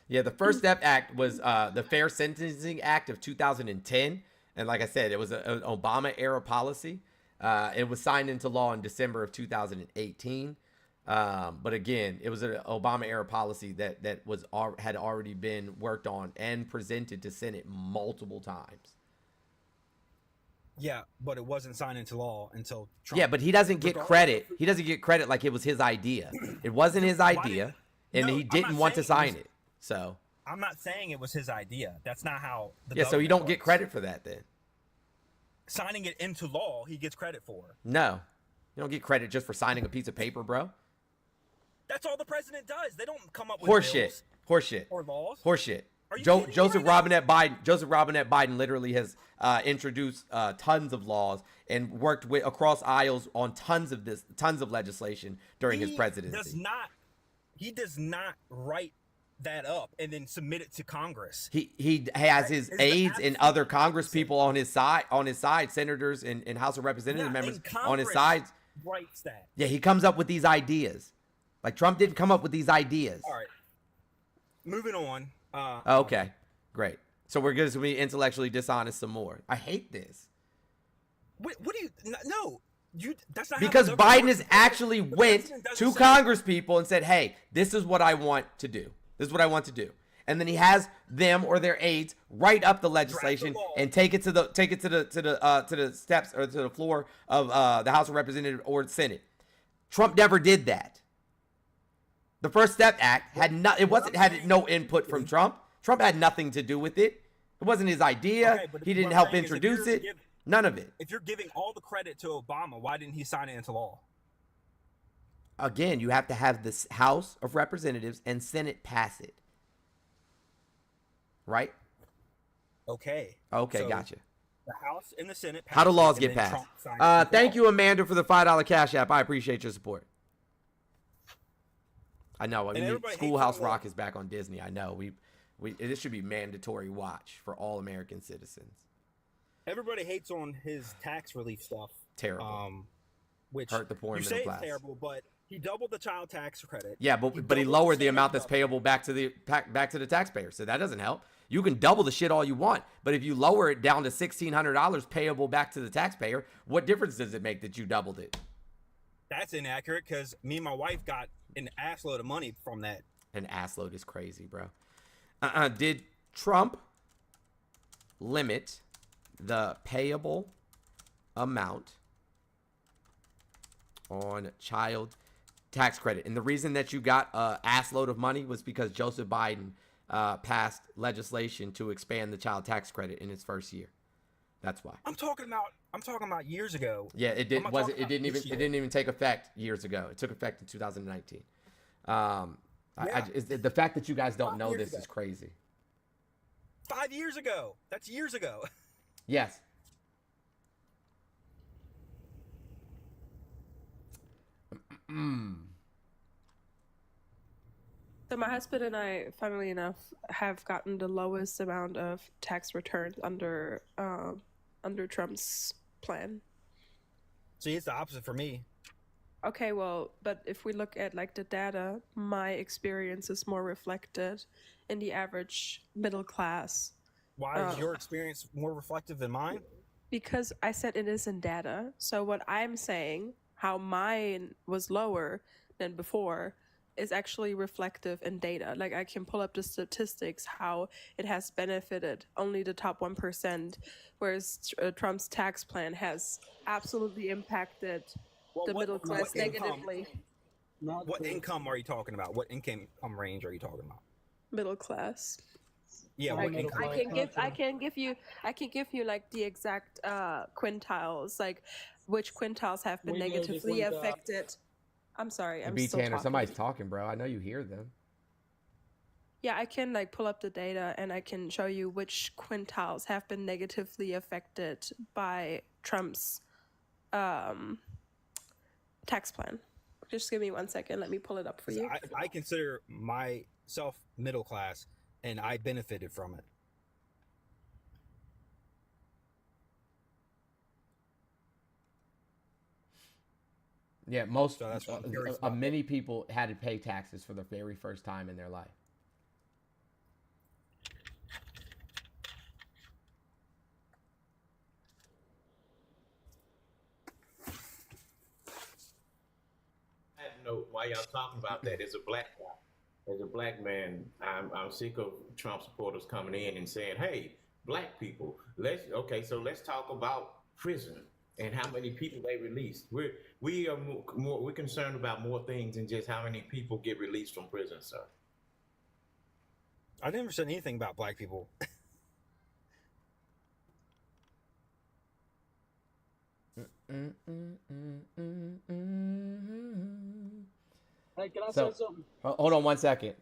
Yeah. The First Step Act was the Fair Sentencing Act of 2010, and like I said, it was an Obama era policy. It was signed into law in December of 2018. But again, it was an Obama era policy that had already been worked on and presented to Senate multiple times. Yeah, but it wasn't signed into law until Trump. Yeah, but he doesn't get credit. He doesn't get credit like it was his idea. It wasn't his idea, and he didn't want to sign it. So I'm not saying it was his idea. That's not how. So you don't get credit for that then. Signing it into law, he gets credit for. No, you don't get credit just for signing a piece of paper, bro. That's all the president does. They don't come up with horseshit or laws. Horseshit. Joseph Robinette Biden literally has introduced tons of laws and worked across aisles on tons of legislation during his presidency. He does not write that up and then submit it to Congress. He has his aides and other Congress people on his side, senators and House of Representative members on his sides. Writes that. Yeah, he comes up with these ideas. Like Trump didn't come up with these ideas. All right. Moving on. Okay, great. So we're going to be intellectually dishonest some more. I hate this. What do you? No, that's not Because how the Biden works. has actually went to Congress people and said, hey, this is what I want to do. This is what I want to do. And then he has them or their aides write up the legislation and take it to the steps or to the floor of the House of Representatives or the Senate. Trump never did that. The First Step Act had no input from Trump. Trump had nothing to do with it. It wasn't his idea. Okay, but he didn't what I'm help saying is introduce it. None of it. If you're giving all the credit to Obama, why didn't he sign it into law? Again, you have to have the House of Representatives and Senate pass it. Right? Okay. Okay, So gotcha. The House and the Senate. How do laws and get then passed? Trump signed it into Thank law. you, Amanda, for the $5 Cash App. I appreciate your support. I know. everybody hates Schoolhouse on law. Rock is back on Disney. I know. This should be mandatory watch for all American citizens. Everybody hates on his tax relief stuff. Terrible. Which Hurt the poor and you middle say class. it's terrible, but he doubled the child tax credit. Yeah, but he doubled lowered the standard amount that's of- payable back to the taxpayer. So that doesn't help. You can double the shit all you want, but if you lower it down to $1,600 payable back to the taxpayer, what difference does it make that you doubled it? That's inaccurate because me and my wife got an assload of money from that. An assload is crazy, bro. Did Trump limit the payable amount on child tax credit? And the reason that you got an assload of money was because Joseph Biden passed legislation to expand the child tax credit in his first year. That's why. I'm talking about years ago. Yeah, it didn't. It didn't even take effect years ago. It took effect in 2019. The fact that you guys don't know this is crazy. 5 years ago. That's years ago. Yes. So my husband and I, funnily enough, have gotten the lowest amount of tax returns under Trump's plan. See, it's the opposite for me. Okay, well, but if we look at like the data, my experience is more reflected in the average middle class. Why is your experience more reflective than mine? Because I said it is in data. So what I'm saying, how mine was lower than before, is actually reflective in data. Like I can pull up the statistics, how it has benefited only the top 1%, whereas Trump's tax plan has absolutely impacted the middle class negatively. What income are you talking about? What income range are you talking about? Middle class. Yeah, Like, what income? I can give you like the exact quintiles, like which quintiles have been negatively affected. I'm sorry, I'm still Tanner, talking. somebody's talking, bro. I know you hear them. Yeah, I can like pull up the data and I can show you which quintiles have been negatively affected by Trump's tax plan. Just give me 1 second. Let me pull it up for you. I consider myself middle class, and I benefited from it. Yeah, many people had to pay taxes for the very first time in their life. While y'all talking about that, as a black man, I'm sick of Trump supporters coming in and saying, "Hey, black people, let's talk about prison and how many people they released." We're concerned about more things than just how many people get released from prison, sir. I never said anything about black people. Hey, can I say something? Hold on 1 second.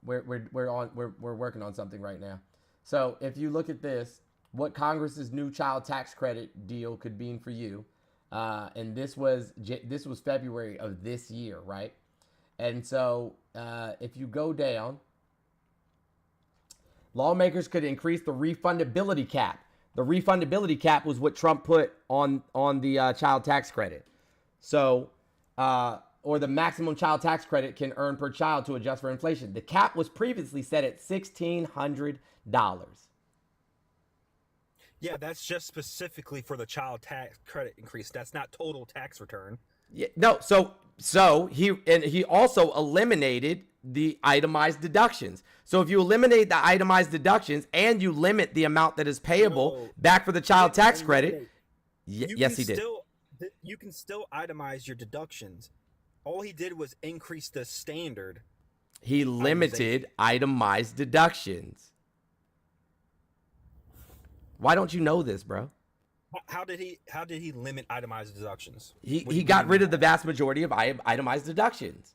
We're working on something right now. So if you look at this, what Congress's new child tax credit deal could mean for you, and this was February of this year, right? And so if you go down, lawmakers could increase the refundability cap. The refundability cap was what Trump put on the child tax credit. So, or the maximum child tax credit can earn per child to adjust for inflation. The cap was previously set at $1,600. Yeah, that's just specifically for the child tax credit increase. That's not total tax return. Yeah, no, so he also eliminated the itemized deductions. So if you eliminate the itemized deductions and you limit the amount that is payable No, back for the child tax credit, eliminate. yes, he did. You can still itemize your deductions. All he did was increase the standard. He limited itemized deductions. Why don't you know this, bro? How did he limit itemized deductions? He got rid of the vast majority of itemized deductions.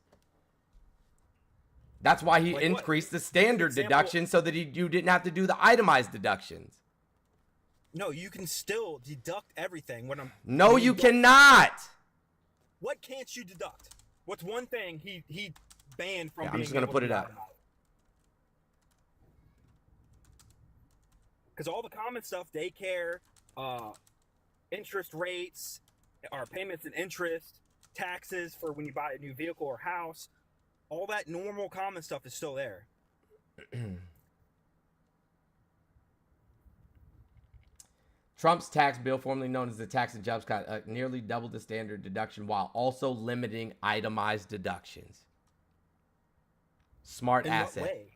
That's why he increased the standard deduction so that you didn't have to do the itemized deductions. No, you can still deduct everything when I'm. No, you cannot. What can't you deduct? What's one thing he banned from? Yeah, being I'm just gonna able put to it up. Because all the common stuff, daycare, interest rates, or payments and interest, taxes for when you buy a new vehicle or house, all that normal common stuff is still there. Trump's tax bill, formerly known as the Tax and Jobs Cut, nearly doubled the standard deduction while also limiting itemized deductions. Smart asset.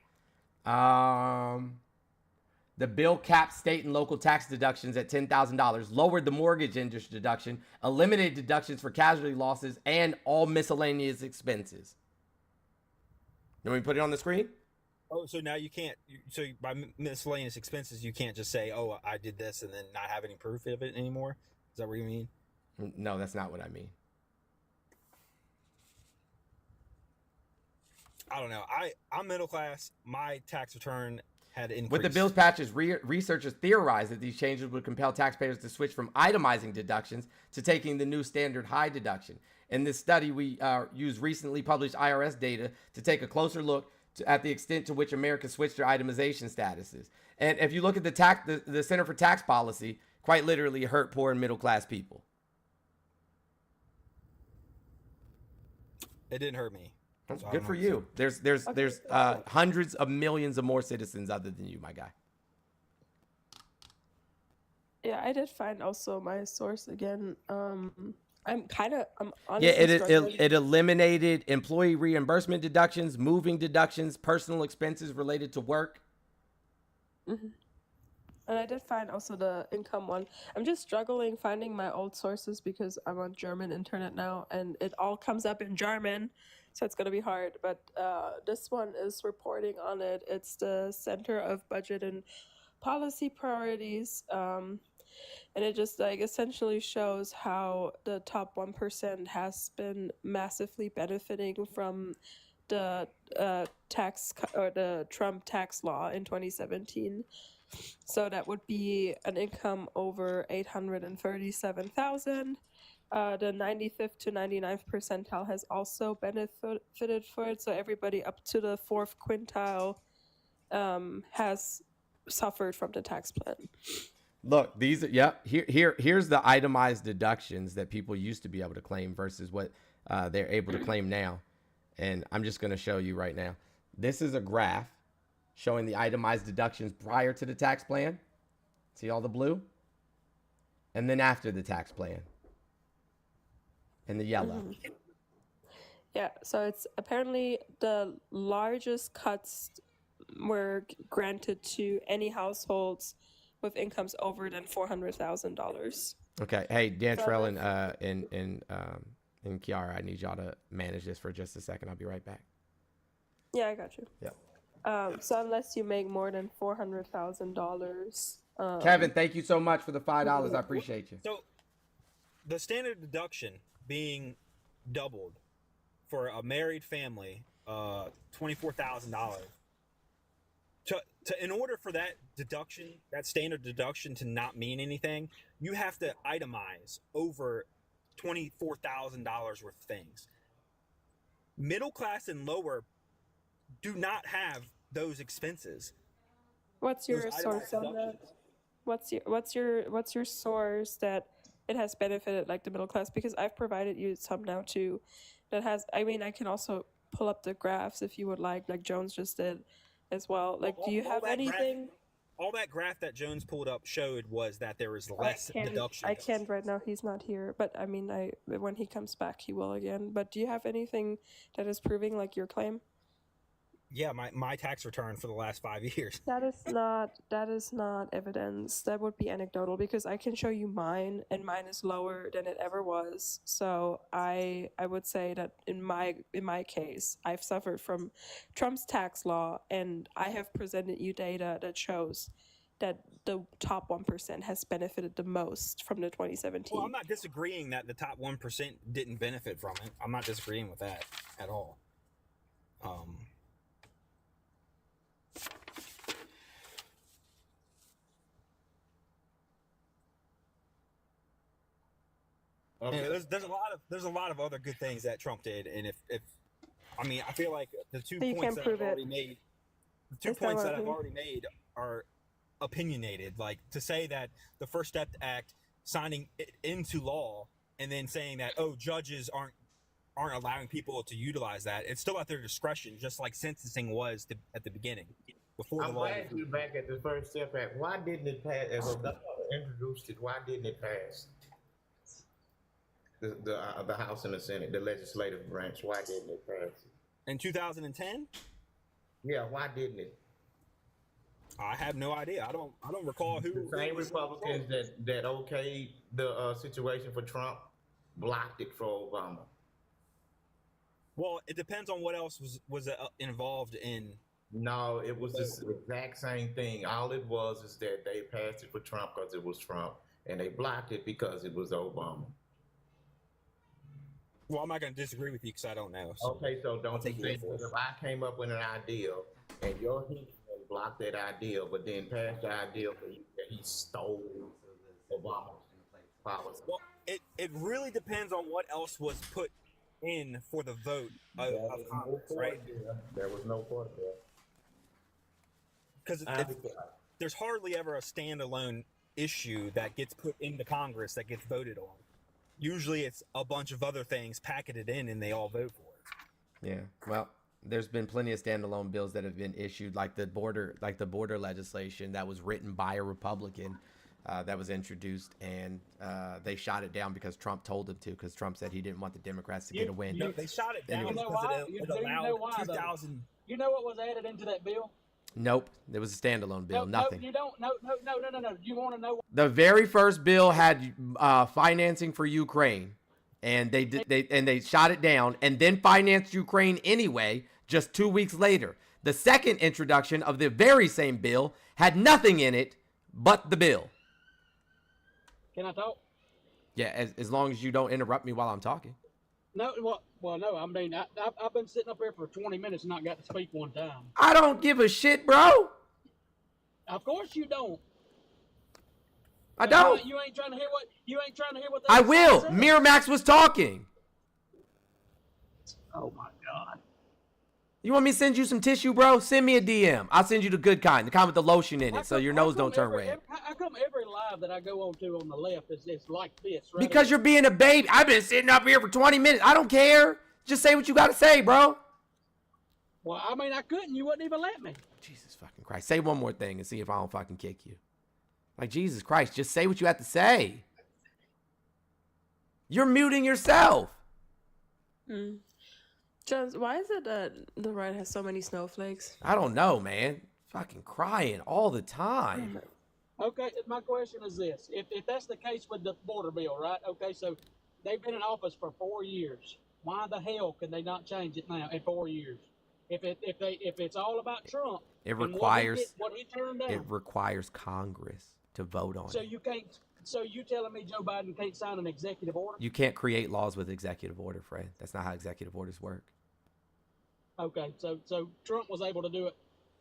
What way? The bill capped state and local tax deductions at $10,000, lowered the mortgage interest deduction, eliminated deductions for casualty losses, and all miscellaneous expenses. You want me to put it on the screen? Oh, so now you can't. So by miscellaneous expenses, you can't just say, "Oh, I did this," and then not have any proof of it anymore. Is that what you mean? No, that's not what I mean. I don't know. I'm middle class. My tax return had increased. With the bill's patches, researchers theorized that these changes would compel taxpayers to switch from itemizing deductions to taking the new standard high deduction. In this study, we used recently published IRS data to take a closer look at the extent to which America switched their itemization statuses. And if you look at the Center for Tax Policy, quite literally hurt poor and middle class people. It didn't hurt me. So good for you. There's hundreds of millions of more citizens other than you, my guy. Yeah, I did find also my source again. I'm honestly it eliminated employee reimbursement deductions, moving deductions, personal expenses related to work. Mm-hmm. And I did find also the income one. I'm just struggling finding my old sources because I'm on German internet now, and it all comes up in German, so it's gonna be hard. But this one is reporting on it. It's the Center of Budget and Policy Priorities. And it just essentially shows how the top 1% has been massively benefiting from the tax or the Trump tax law in 2017. So that would be an income over 837,000. The 95th to 99th percentile has also benefited for it. So everybody up to the fourth quintile has suffered from the tax plan. Look, these are, here's the itemized deductions that people used to be able to claim versus what they're able to claim now. And I'm just going to show you right now. This is a graph showing the itemized deductions prior to the tax plan. See all the blue? And then after the tax plan. And the yellow. Mm-hmm. Yeah, so it's apparently the largest cuts were granted to any households with incomes over than $400,000. Okay. Hey, Dan Trell and Kiara, I need y'all to manage this for just a second. I'll be right back. Yeah, I got you. Yep. So unless you make more than $400,000. Kevin, thank you so much for the $5. I appreciate you. So the standard deduction being doubled for a married family, $24,000. In order for that deduction, that standard deduction to not mean anything, you have to itemize over $24,000 worth of things. Middle class and lower do not have those expenses. What's your source on that? What's your source that it has benefited like the middle class? Because I've provided you some now too. That has. I mean, I can also pull up the graphs if you would like Jones just did. As well, like, do you have anything? all that graph that Jones pulled up showed was that there was less deduction. I can't right now. He's not here. But I mean, when he comes back, he will again. But do you have anything that is proving like your claim? Yeah, my tax return for the last 5 years. That is not evidence. That would be anecdotal because I can show you mine, and mine is lower than it ever was. So I would say that in my case, I've suffered from Trump's tax law, and I have presented you data that shows that the top 1% has benefited the most from the 2017. Well, I'm not disagreeing that the top 1% didn't benefit from it. I'm not disagreeing with that at all. Okay. Yeah, there's a lot of other good things that Trump did, and if I mean, I feel like the 2 points that I've already made, are opinionated. Like to say that the First Step Act, signing it into law, and then saying that judges aren't allowing people to utilize that. It's still at their discretion, just like sentencing was at the beginning before the law. I'm glad you're back at the First Step Act. Why didn't it pass? As Obama introduced it, why didn't it pass? The House and the Senate, the legislative branch, why didn't it pass? In 2010? Yeah, why didn't it? I have no idea. I don't recall who. The same Republicans that okayed the situation for Trump blocked it for Obama. Well, it depends on what else was involved in. No, it was the exact same thing. All it was is that they passed it for Trump because it was Trump, and they blocked it because it was Obama. Well, I'm not going to disagree with you because I don't know. So okay, so don't you think that if I came up with an idea and your henchmen blocked that idea, but then passed the idea for you, that he stole Obama's policy? Well, it really depends on what else was put in for the vote of Congress, right? There was no part there. Because there's hardly ever a standalone issue that gets put into Congress that gets voted on. Usually it's a bunch of other things packeted in and they all vote for it. Yeah. Well, there's been plenty of standalone bills that have been issued, like the border legislation that was written by a Republican that was introduced, and they shot it down because Trump told them to, because Trump said he didn't want the Democrats to get a win. No, they shot it down because it allowed 2,000. You know what was added into that bill? Nope, it was a standalday bill. Nothing. No, you don't. No. You want to know? The very first bill had financing for Ukraine, and they shot it down, and then financed Ukraine anyway. Just 2 weeks later, the second introduction of the very same bill had nothing in it but the bill. Can I talk? Yeah, as long as you don't interrupt me while I'm talking. No, well, no. I mean, I've been sitting up here for 20 minutes and not got to speak one time. I don't give a shit, bro. Of course you don't. I don't. You ain't trying to hear what. I will. Miramax was talking. Oh my God. You want me to send you some tissue, bro? Send me a DM. I'll send you the good kind, the kind with the lotion in it, so your nose don't turn red. How come every live that I go on to on the left is like this? Right? Because you're being a baby. I've been sitting up here for 20 minutes. I don't care. Just say what you got to say, bro. Well, I mean, I couldn't. You wouldn't even let me. Jesus fucking Christ. Say one more thing and see if I don't fucking kick you. Like, Jesus Christ, just say what you have to say. You're muting yourself. Jones, why is it that the right has so many snowflakes? I don't know, man. Fucking crying all the time. Okay, my question is this. If that's the case with the border bill, right? Okay, so they've been in office for 4 years. Why the hell can they not change it now in 4 years? If it's all about Trump, it requires what he turned down. It requires Congress to vote on it. You can't. So you telling me Joe Biden can't sign an executive order? You can't create laws with executive order, Fred. That's not how executive orders work. Okay, so Trump was able to do it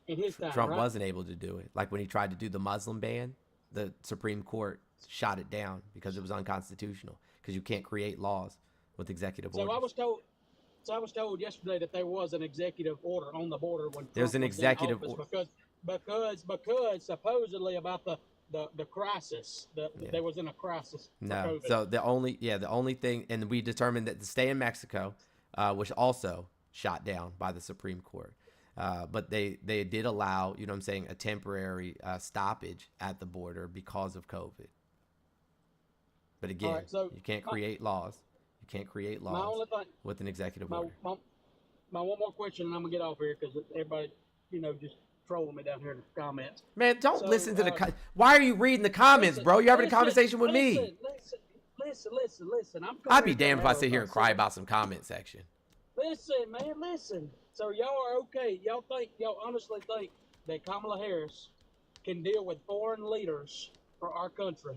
in his time, Trump right? wasn't able to do it. Like when he tried to do the Muslim ban, the Supreme Court shot it down because it was unconstitutional, because you can't create laws with executive orders. I was told yesterday that there was an executive order on the border when there's Trump an executive order because supposedly about the crisis there was in a crisis. No, so the only thing, and we determined that to stay in Mexico was also shot down by the Supreme Court. But they did allow, you know what I'm saying, a temporary stoppage at the border because of COVID. But again, right, so you can't create laws. You can't create my laws only thing, with an executive my, order. my one more question, and I'm gonna get off here because everybody, just trolling me down here in the comments. Man, don't So, listen to why are you reading the comments, bro? You're having a conversation with me. Listen. I'd be damned if I sit here and cry about some comment section. Listen, man, listen. So y'all are okay. Y'all honestly think that Kamala Harris can deal with foreign leaders for our country?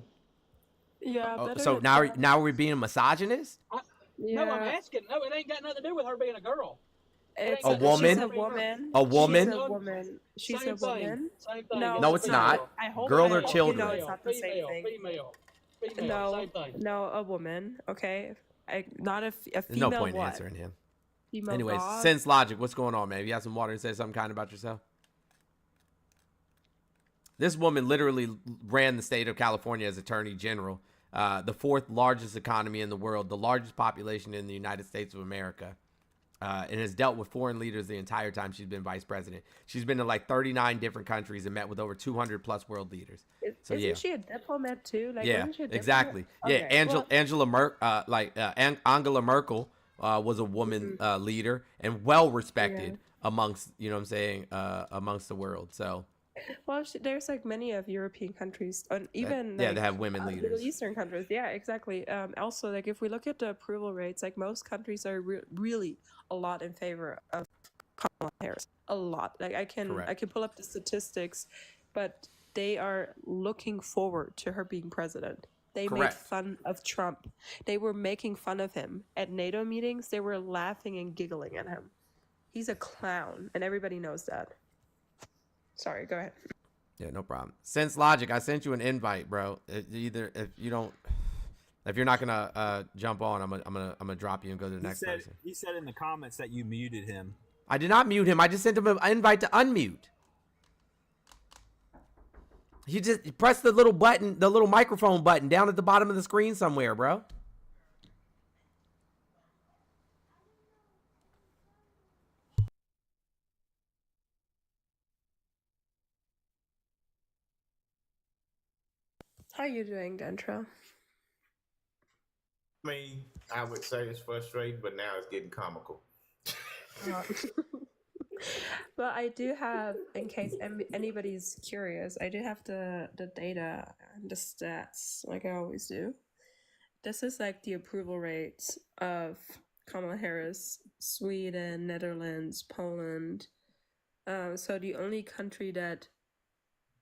Yeah. Oh, Better so than now we're being misogynist? No, I'm asking. No, it ain't got nothing to do with her being a girl. It's A woman? She's a woman. A woman? She's a woman. She's Same a woman. Same thing. No, it's not. I hope Girl I or hope children? You know it's not the same thing. Female. No, Same thing. no, a woman. Okay, not a There's female. no point in what? answering him. Female Anyways, God? Sense Logic, what's going on, man? You have some water and say something kind about yourself? This woman literally ran the state of California as Attorney General, the fourth largest economy in the world, the largest population in the United States of America, and has dealt with foreign leaders the entire time she's been vice president. She's been to like 39 different countries and met with over 200 plus world leaders. Isn't she a diplomat too? Like, Yeah, wasn't she a diplomat? exactly. Okay, Yeah, well, Angela Merkel was a woman leader and well respected amongst, you know what I'm saying, amongst the world. So, well, there's like many of European countries, and even they have women leaders. Middle Eastern countries. Yeah, exactly. Also, like if we look at the approval rates, like most countries are really a lot in favor of Kamala Harris. A lot. Like I can pull up the statistics, but they are looking forward to her being president. They made fun of Trump. They were making fun of him at NATO meetings. They were laughing and giggling at him. He's a clown, and everybody knows that. Sorry, go ahead. Yeah, no problem. Sense Logic, I sent you an invite, bro. If you're not gonna jump on, I'm gonna drop you and go to the next person. He said in the comments that you muted him. I did not mute him. I just sent him an invite to unmute. You just press the little button, the little microphone button down at the bottom of the screen somewhere, bro. How you doing, Dentra? I mean, I would say it's frustrating, but now it's getting comical. But I do have, in case anybody's curious, I do have the data and the stats, like I always do. This is like the approval rates of Kamala Harris, Sweden, Netherlands, Poland. So the only country that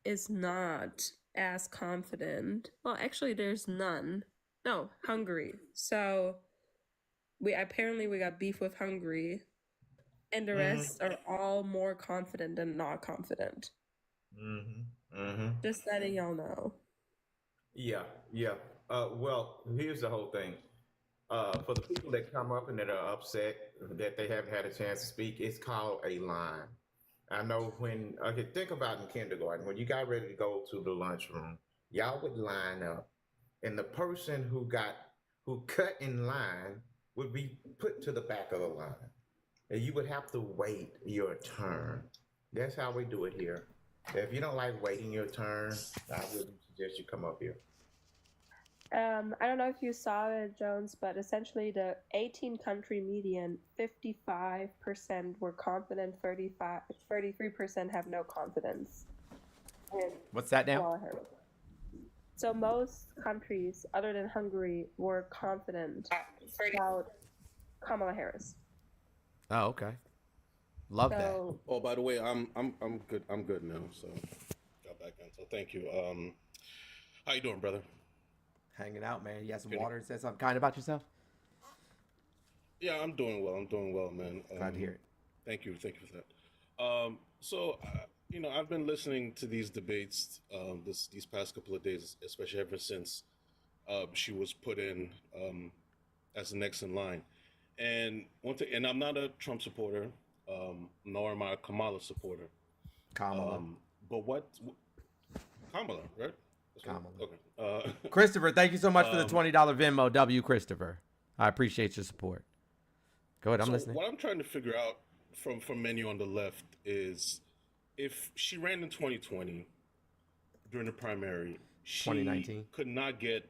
is not as confident, well, actually there's none. No, Hungary. So we got beef with Hungary. And the rest are all more confident than not confident. Just letting y'all know. Yeah. Well, here's the whole thing. For the people that come up and that are upset that they haven't had a chance to speak, it's called a line. I know think about in kindergarten, when you got ready to go to the lunchroom, y'all would line up, and the person who cut in line would be put to the back of the line. And you would have to wait your turn. That's how we do it here. If you don't like waiting your turn, I would suggest you come up here. I don't know if you saw it, Jones, but essentially the 18-country median, 55% were confident, 33% have no confidence. And what's that now? So most countries, other than Hungary, were confident about Kamala Harris. Oh, okay. Love that. Oh, by the way, I'm good. I'm good now. So got back in. So thank you. How you doing, brother? Hanging out, man. You got some water and said something kind about yourself? Yeah, I'm doing well, man. Glad to hear it. Thank you for that. So I've been listening to these debates these past couple of days, especially ever since she was put in as the next in line. And one thing, and I'm not a Trump supporter, nor am I a Kamala supporter. Kamala. But Kamala, right? Kamala. Okay. Christopher, thank you so much for the $20 Venmo. Christopher. I appreciate your support. Go ahead, I'm listening. What I'm trying to figure out from many on the left is, if she ran in 2020 during the primary, she 2019? could not get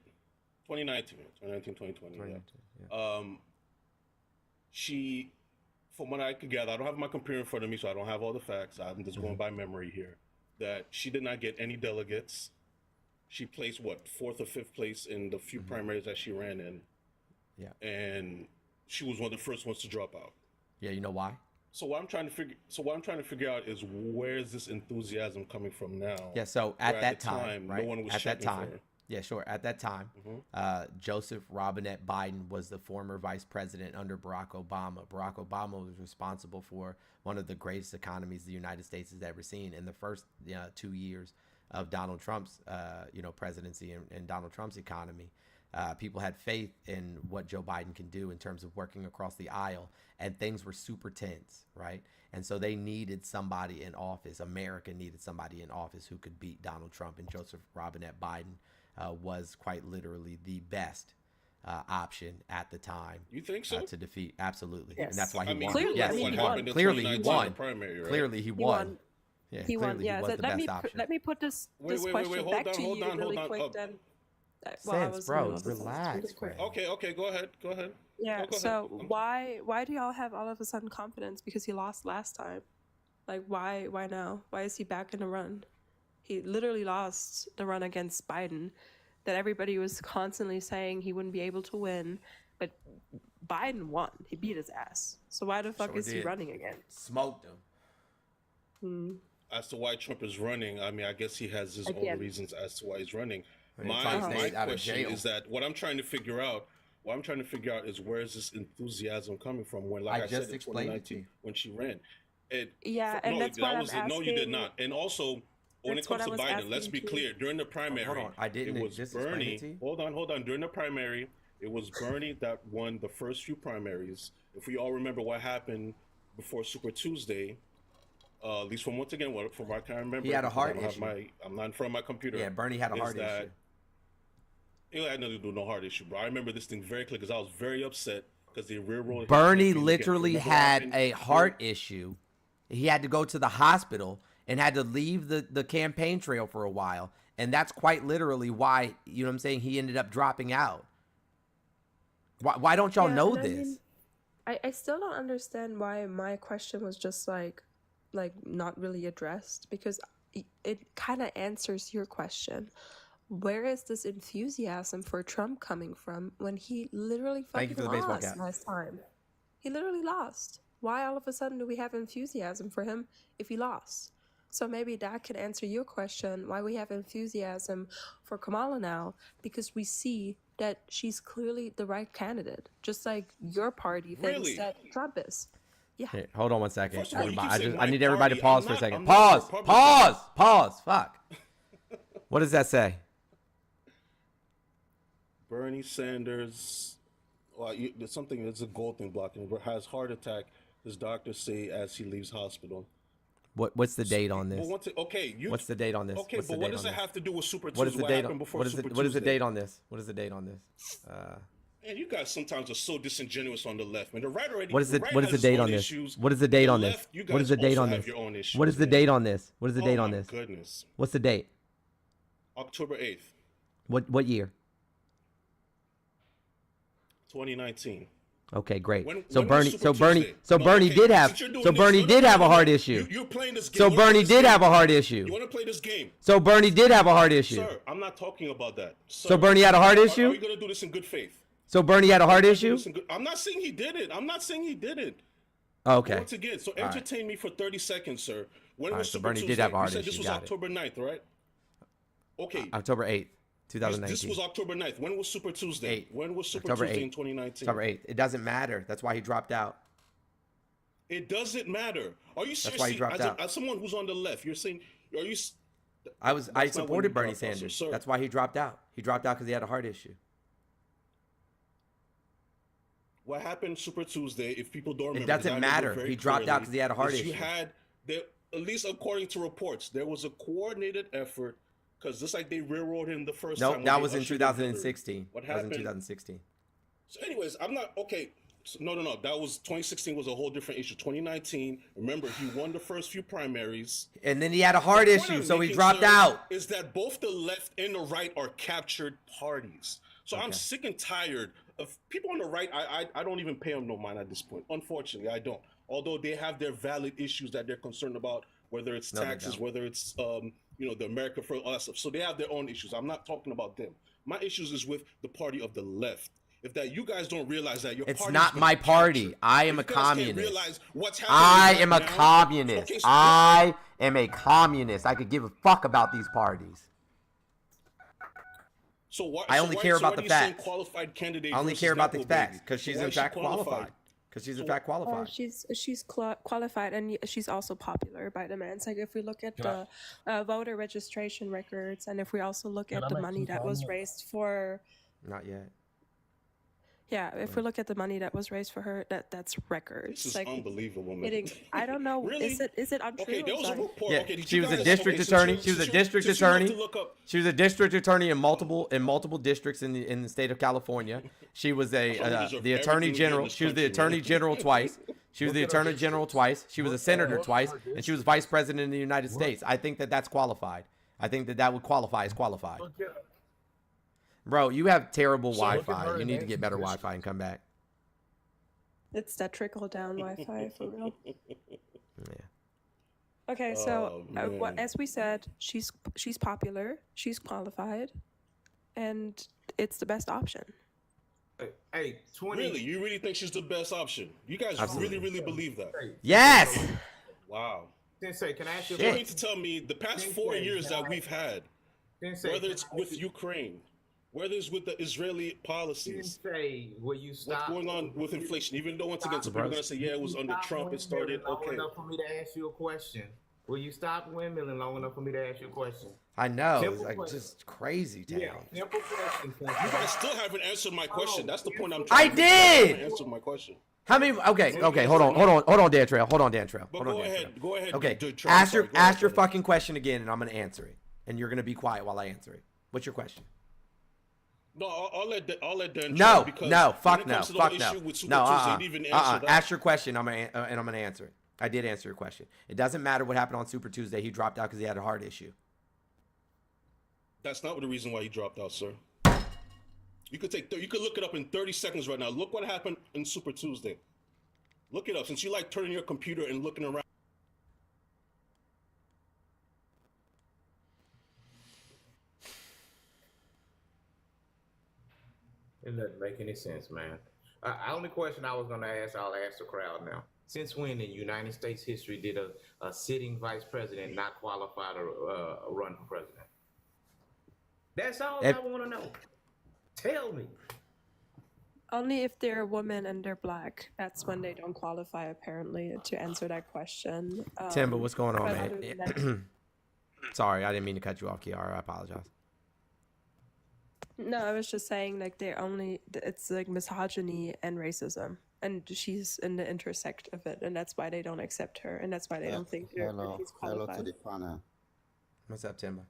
2020. Yeah. She, from what I could gather, I don't have my computer in front of me, so I don't have all the facts. I'm just going by memory here. That she did not get any delegates. She placed what, 4th or 5th place in the few primaries that she ran in. Yeah. And she was one of the first ones to drop out. Yeah, you know why? So what I'm trying to figure out is, where is this enthusiasm coming from now? Yeah, so at Where that the time, right? no one was At that checking for time. her. Yeah, sure. At that time, Joseph Robinette Biden was the former vice president under Barack Obama. Barack Obama was responsible for one of the greatest economies the United States has ever seen. In the first 2 years of Donald Trump's, presidency and Donald Trump's economy, people had faith in what Joe Biden can do in terms of working across the aisle, and things were super tense, right? And so they needed somebody in office. America needed somebody in office who could beat Donald Trump, and Joseph Robinette Biden was quite literally the best option at the time. You think so? To defeat, absolutely. Yes. And that's why he won. Clearly, yes, I mean, he he won. won. Clearly he won. Primary, right? Clearly he won. Yeah, He won. clearly Yeah. he was So the let me best option. let me put this Wait, question hold back on, to hold you on, really hold on. quick. Then, Sense, bro, relax, bro. Okay, go ahead. Yeah. Go So ahead. why do y'all have all of a sudden confidence because he lost last time? Like why now? Why is he back in the run? He literally lost the run against Biden, that everybody was constantly saying he wouldn't be able to win, but Biden won. He beat his ass. So why the fuck Sure is he did. running again? Smoked him. As to why Trump is running, I mean, I guess he has his own Again. reasons as to why he's running. When My he stayed out of question jail. is that what I'm trying to figure out is, where is this enthusiasm coming from? When, like I just said, in explained it to 2019, you. when she ran, And that's what I'm asking. No, you did not. And also, when it That's what comes to I was Biden, let's asking be too. clear. During the primary, Hold on. I didn't it was just explain Bernie. it to you? Hold on. During the primary, it was Bernie that won the first few primaries. If we all remember what happened before Super Tuesday, at least from what I can remember, He had a because heart I don't have issue. I'm not in front of my computer. Yeah, Bernie had a heart issue. It had nothing to do with no heart issue, bro. I remember this thing very clear because I was very upset because they railroaded. Bernie literally had a heart issue. He had to go to the hospital and had to leave the campaign trail for a while. And that's quite literally why, you know what I'm saying, he ended up dropping out. Why don't y'all know and I this? mean, I still don't understand why my question was just like not really addressed, because it kind of answers your question. Where is this enthusiasm for Trump coming from when he literally Thank you fucking for the baseball lost cap. last time? He literally lost. Why all of a sudden do we have enthusiasm for him if he lost? So maybe that could answer your question, why we have enthusiasm for Kamala now, because we see that she's clearly the right candidate, just like your party thinks Really? that Trump is. Yeah. Here, hold on one second. First of all, you Everybody, keep saying I my need everybody to party. pause for a second. I'm not a Republican. Pause. Fuck. What does that say? Bernie Sanders, there's something, there's a gold thing blocking him. Has heart attack, his doctors say, as he leaves hospital. What's the date on this? What's the date on this? Okay, What's the but what date does on it this? have to do with Super Tuesday? What is the date happened on before what is Super the what is the Tuesday? date on this? What is the date on this? Man, you guys sometimes are so disingenuous on the left. Man, the right already. What is the right what is the has date its on own this? issues. What is the date The on this? left, you What is guys the date also on have this? your own issues, What is the man. date on this? What is the date Oh on my this? goodness. What's the date? October 8th, What year? 2019. Okay, great. When So was Bernie, Super so Bernie, Tuesday? so No, Bernie okay, did have, since you're doing so this- Bernie no, did no, have no, a no. heart issue. You're playing this game. So You wanna play Bernie this did game? have a heart issue. You want to play this game? So Bernie did have a heart issue. Sir, I'm not talking about that. Sir, So Bernie had a heart Are issue? we going to do this in good faith? So Bernie had a heart Are we gonna do issue? this in good- I'm not saying he did it. I'm not saying he did it. Okay. Once again, so All right. entertain me for 30 seconds, sir. When All was right, so Super Bernie did Tuesday? have a heart You said issue, this was got it. October 9th, right? Okay. October 8th, This 2019. was October 9th. When was Super Tuesday? 8. When was Super October Tuesday 8th. in 2019? October 8th. It doesn't matter. That's why he dropped out. It doesn't matter. Are you That's why he seriously, dropped out. as someone who's on the left, you're saying, are you... I That's not when supported you Bernie dropped out, Sanders. sir. That's why he dropped out. He dropped out because he had a heart issue. What happened Super Tuesday, if people don't remember... It doesn't 'cause I remember matter. very He dropped out clearly, 'cause he had a heart is issue. You had, at least according to reports, there was a coordinated effort, because just like they railroaded him the first time... Nope, when that they was in ushered in Hillary. 2016. What That was in happened? 2016. So anyways, I'm not... Okay, No. That was 2016 was a whole different issue. 2019, remember, he won the first few primaries. And then he had a heart issue, so he dropped out. Is that both the left and the right are captured parties. So I'm sick and tired of people on the right. I don't even pay them no mind at this point. Unfortunately, I don't. Although they have their valid issues that they're concerned about, whether it's taxes, whether it's the America for all that stuff. So they have their own issues. I'm not talking about them. My issues is with the party of the left. If that you guys don't realize that it's not my party. I am a communist. I am a communist. Okay, I am a communist. I could give a fuck about these parties. So why, I only care about the facts. Qualified candidate I only care about the facts because she's in fact qualified. Because she's in fact qualified. She's qualified, and she's also popular by the man. Like if we look at the voter registration records, and if we also look at the money that was raised for. Not yet. Yeah, if we look at the money that was raised for her, that's records. This is unbelievable, man. I don't know. Really? Is it untrue? Okay, there was a report. Yeah, Okay, she was a district attorney. She was a district attorney. She was a district attorney in multiple districts in the state of California. She was the attorney general. She was the attorney general twice. She was the attorney general twice. She was a senator twice, and she was vice president of the United States. I think that's qualified. I think that would qualify as qualified. Bro, you have terrible Wi-Fi. You need to get better Wi-Fi and come back. It's that trickle down Wi-Fi for real. Yeah. Okay, so as we said, she's popular, she's qualified, and it's the best option. Hey, 20. Really? You really think she's the best option? You guys really believe that? Yes. Wow. Sensei, can I ask you? You mean to tell me the past 4 years that we've had, whether it's with Ukraine, whether it's with the Israeli policies, will you stop? What's going on with inflation? Even though once again, some people are gonna say, yeah, it was under Trump, it started. Long Okay. enough for me to ask you a question. Will you stop windmilling long enough for me to ask you a question? I know, Simple it's like question. just crazy town. Yeah, simple question. You guys still haven't answered my question. That's the point I'm trying to I did. answer my question. How many? Okay, hold on, Dan Trail. Hold on, Dan Trail. But go ahead. Okay, Detroit, ask sorry, your fucking question again, and I'm gonna answer it, and you're gonna be quiet while I answer it. What's your question? No, I'll let Dan. No, because fuck when it no, comes to the fuck whole no, issue with Super no, Tuesday, they didn't even answer that. Ask your question. I'm gonna answer it. I did answer your question. It doesn't matter what happened on Super Tuesday. He dropped out because he had a heart issue. That's not the reason why he dropped out, sir. You could look it up in 30 seconds right now. Look what happened in Super Tuesday. Look it up since you like turning your computer and looking around. It doesn't make any sense, man. Only question I was going to ask, I'll ask the crowd now. Since when in United States history did a sitting vice president not qualify to run for president? That's all I want to know. Tell me. Only if they're a woman and they're black. That's when they don't qualify, apparently, to answer that question. Timba, what's going on, man? Sorry, I didn't mean to cut you off, Kiara. I apologize. No, I was just saying, like, it's like misogyny and racism. And she's in the intersect of it, and that's why they don't accept her, and that's why they don't think she's qualified. Hello to the panel. What's up, Timba?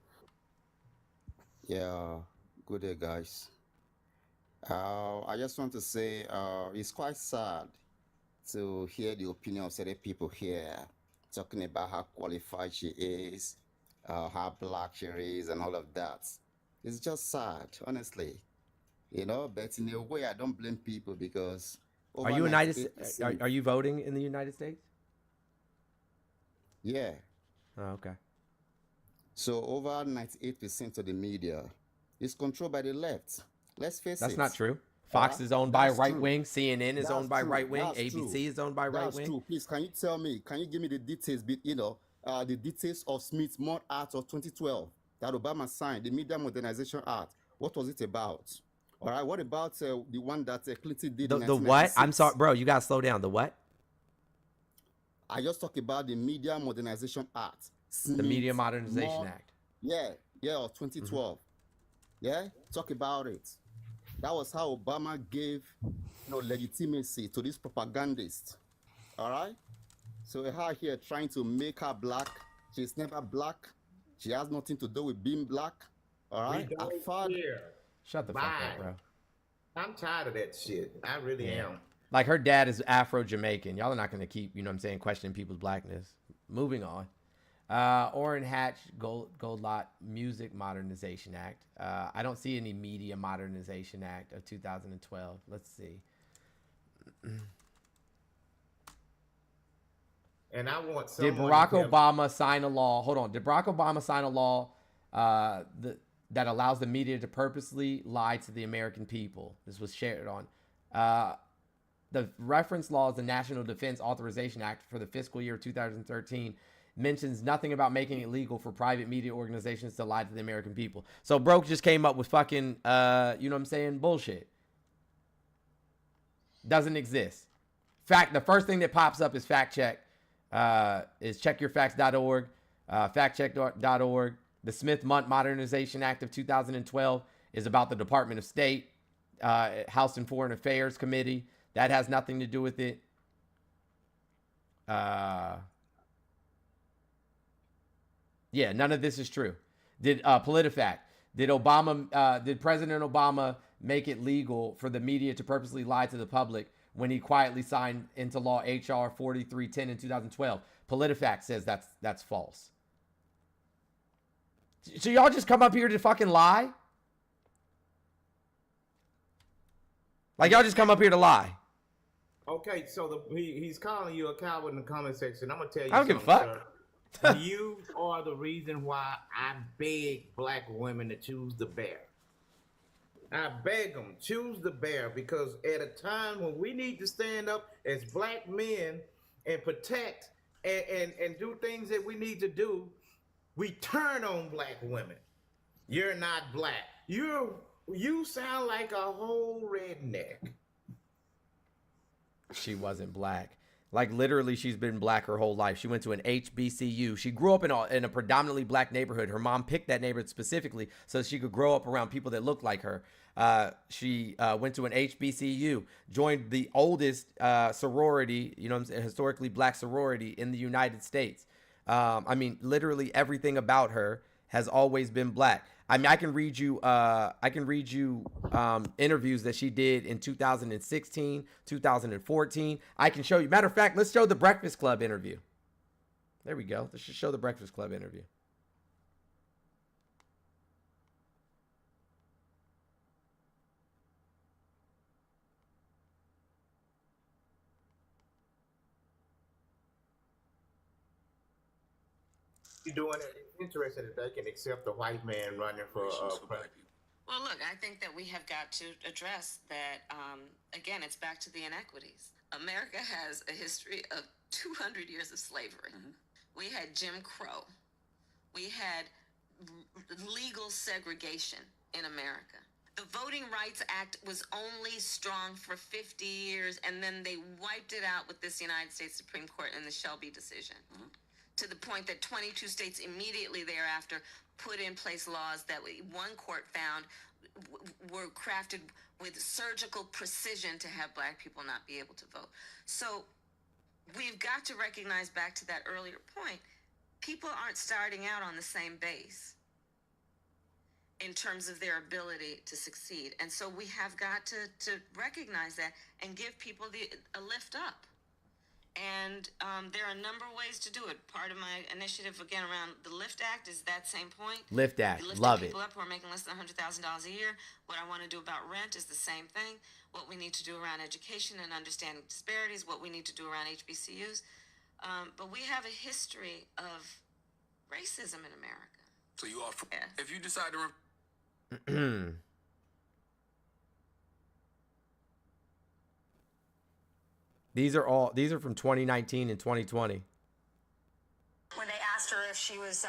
Yeah, good day, guys. I just want to say it's quite sad to hear the opinion of certain people here talking about how qualified she is, how black she is, and all of that. It's just sad, honestly. You know, but in a way, I don't blame people because... Are you voting in the United States? Yeah. Oh, okay. So over 98% of the media is controlled by the left. Let's face it. That's not true. Fox is owned by right wing. CNN is owned by right wing. ABC is owned by right wing. That's true. Please, can you give me the details, the details of Smith's Mod Act of 2012 that Obama signed, the Media Modernization Act? What was it about? All right, what about the one that Clinton did in the what? I'm sorry, bro, you got to slow down. The what? I just talked about the Media Modernization Act. The Media Modernization Act. Yeah, of 2012. Yeah, talk about it. That was how Obama gave legitimacy to this propagandist. All right? So her here trying to make her black. She's never black. She has nothing to do with being black. All right? Shut the fuck up, bro. I'm tired of that shit. I really am. Like her dad is Afro-Jamaican. Y'all are not going to keep, you know what I'm saying, questioning people's blackness. Moving on. Orrin Hatch, Gold Lot Music Modernization Act. I don't see any Media Modernization Act of 2012. Let's see. And I want Did someone Barack to tell me- Obama sign a law? Hold on. Did Barack Obama sign a law that allows the media to purposely lie to the American people? This was shared on. The reference law is the National Defense Authorization Act for the fiscal year 2013. Mentions nothing about making it legal for private media organizations to lie to the American people. So Broke just came up with fucking, you know what I'm saying, bullshit. Doesn't exist. Fact, the first thing that pops up is fact check. Is checkyourfacts.org, factcheck.org. The Smith-Mundt Modernization Act of 2012 is about the Department of State, House and Foreign Affairs Committee. That has nothing to do with it. Yeah, none of this is true. Did PolitiFact? Did President Obama make it legal for the media to purposely lie to the public when he quietly signed into law HR 4310 in 2012? PolitiFact says that's false. So y'all just come up here to fucking lie? Like y'all just come up here to lie? Okay, so he's calling you a coward in the comment section. I'm gonna tell you I don't give a something, fuck. sir. You are the reason why I beg black women to choose the bear. I beg them, choose the bear, because at a time when we need to stand up as black men and protect and do things that we need to do, we turn on black women. You're not black. You sound like a whole redneck. She wasn't black. Like literally, she's been black her whole life. She went to an HBCU. She grew up in a predominantly black neighborhood. Her mom picked that neighborhood specifically so she could grow up around people that looked like her. She went to an HBCU, joined the oldest sorority, you know what I'm saying, historically black sorority in the United States. I mean, literally everything about her has always been black. I mean, I can read you interviews that she did in 2016, 2014. I can show you. Matter of fact, let's show the Breakfast Club interview. There we go. Let's just show the Breakfast Club interview. You doing it? It's interesting that they can accept a white man running for president. Well, look, I think that we have got to address that. Again, it's back to the inequities. America has a history of 200 years of slavery. Mm-hmm. We had Jim Crow. We had legal segregation in America. The Voting Rights Act was only strong for 50 years, and then they wiped it out with this United States Supreme Court in the Shelby decision. Mm-hmm. To the point that 22 states immediately thereafter put in place laws that one court found were crafted with surgical precision to have black people not be able to vote. So we've got to recognize, back to that earlier point, people aren't starting out on the same base in terms of their ability to succeed. And so we have got to recognize that and give people a lift up. And there are a number of ways to do it. Part of my initiative, again, around the LIFT Act is that same point. LIFT Act, Lifting love it. people up who are making less than $100,000 a year. What I want to do about rent is the same thing. What we need to do around education and understanding disparities. What we need to do around HBCUs. But we have a history of racism in America. So you offer, yes. If you decide to... These are from 2019 and 2020. When they asked her if she was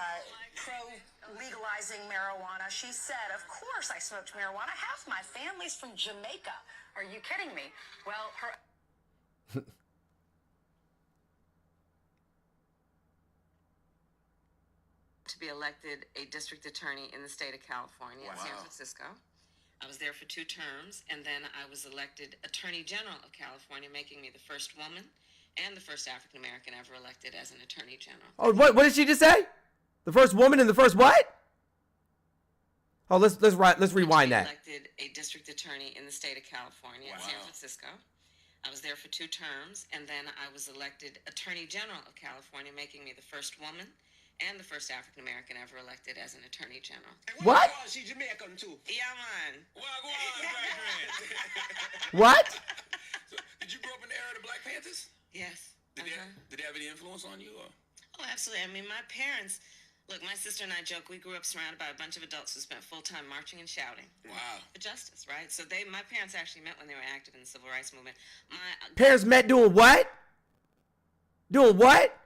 pro-legalizing marijuana, she said, "Of course I smoked marijuana. Half my family's from Jamaica. Are you kidding me?" Well, her... To be elected a district attorney in the state of California, in San Francisco. I was there for 2 terms, and then I was elected Attorney General of California, making me the first woman and the first African American ever elected as an Attorney General. Oh, what did she just say? The first woman and the first what? Oh, let's rewind that. Elected a district attorney in the state of California, in San Francisco. I was there for 2 terms, and then I was elected Attorney General of California, making me the first woman and the first African American ever elected as an Attorney General. What? She Jamaican too. Yeah, man. What? So, did you grow up in the era of the Black Panthers? Yes. Did they have any influence on you? Or? Oh, absolutely. I mean, my parents, look, my sister and I joke, we grew up surrounded by a bunch of adults who spent full time marching and shouting. Wow. For justice, right? So my parents actually met when they were active in the civil rights movement. Parents met doing what? Doing what?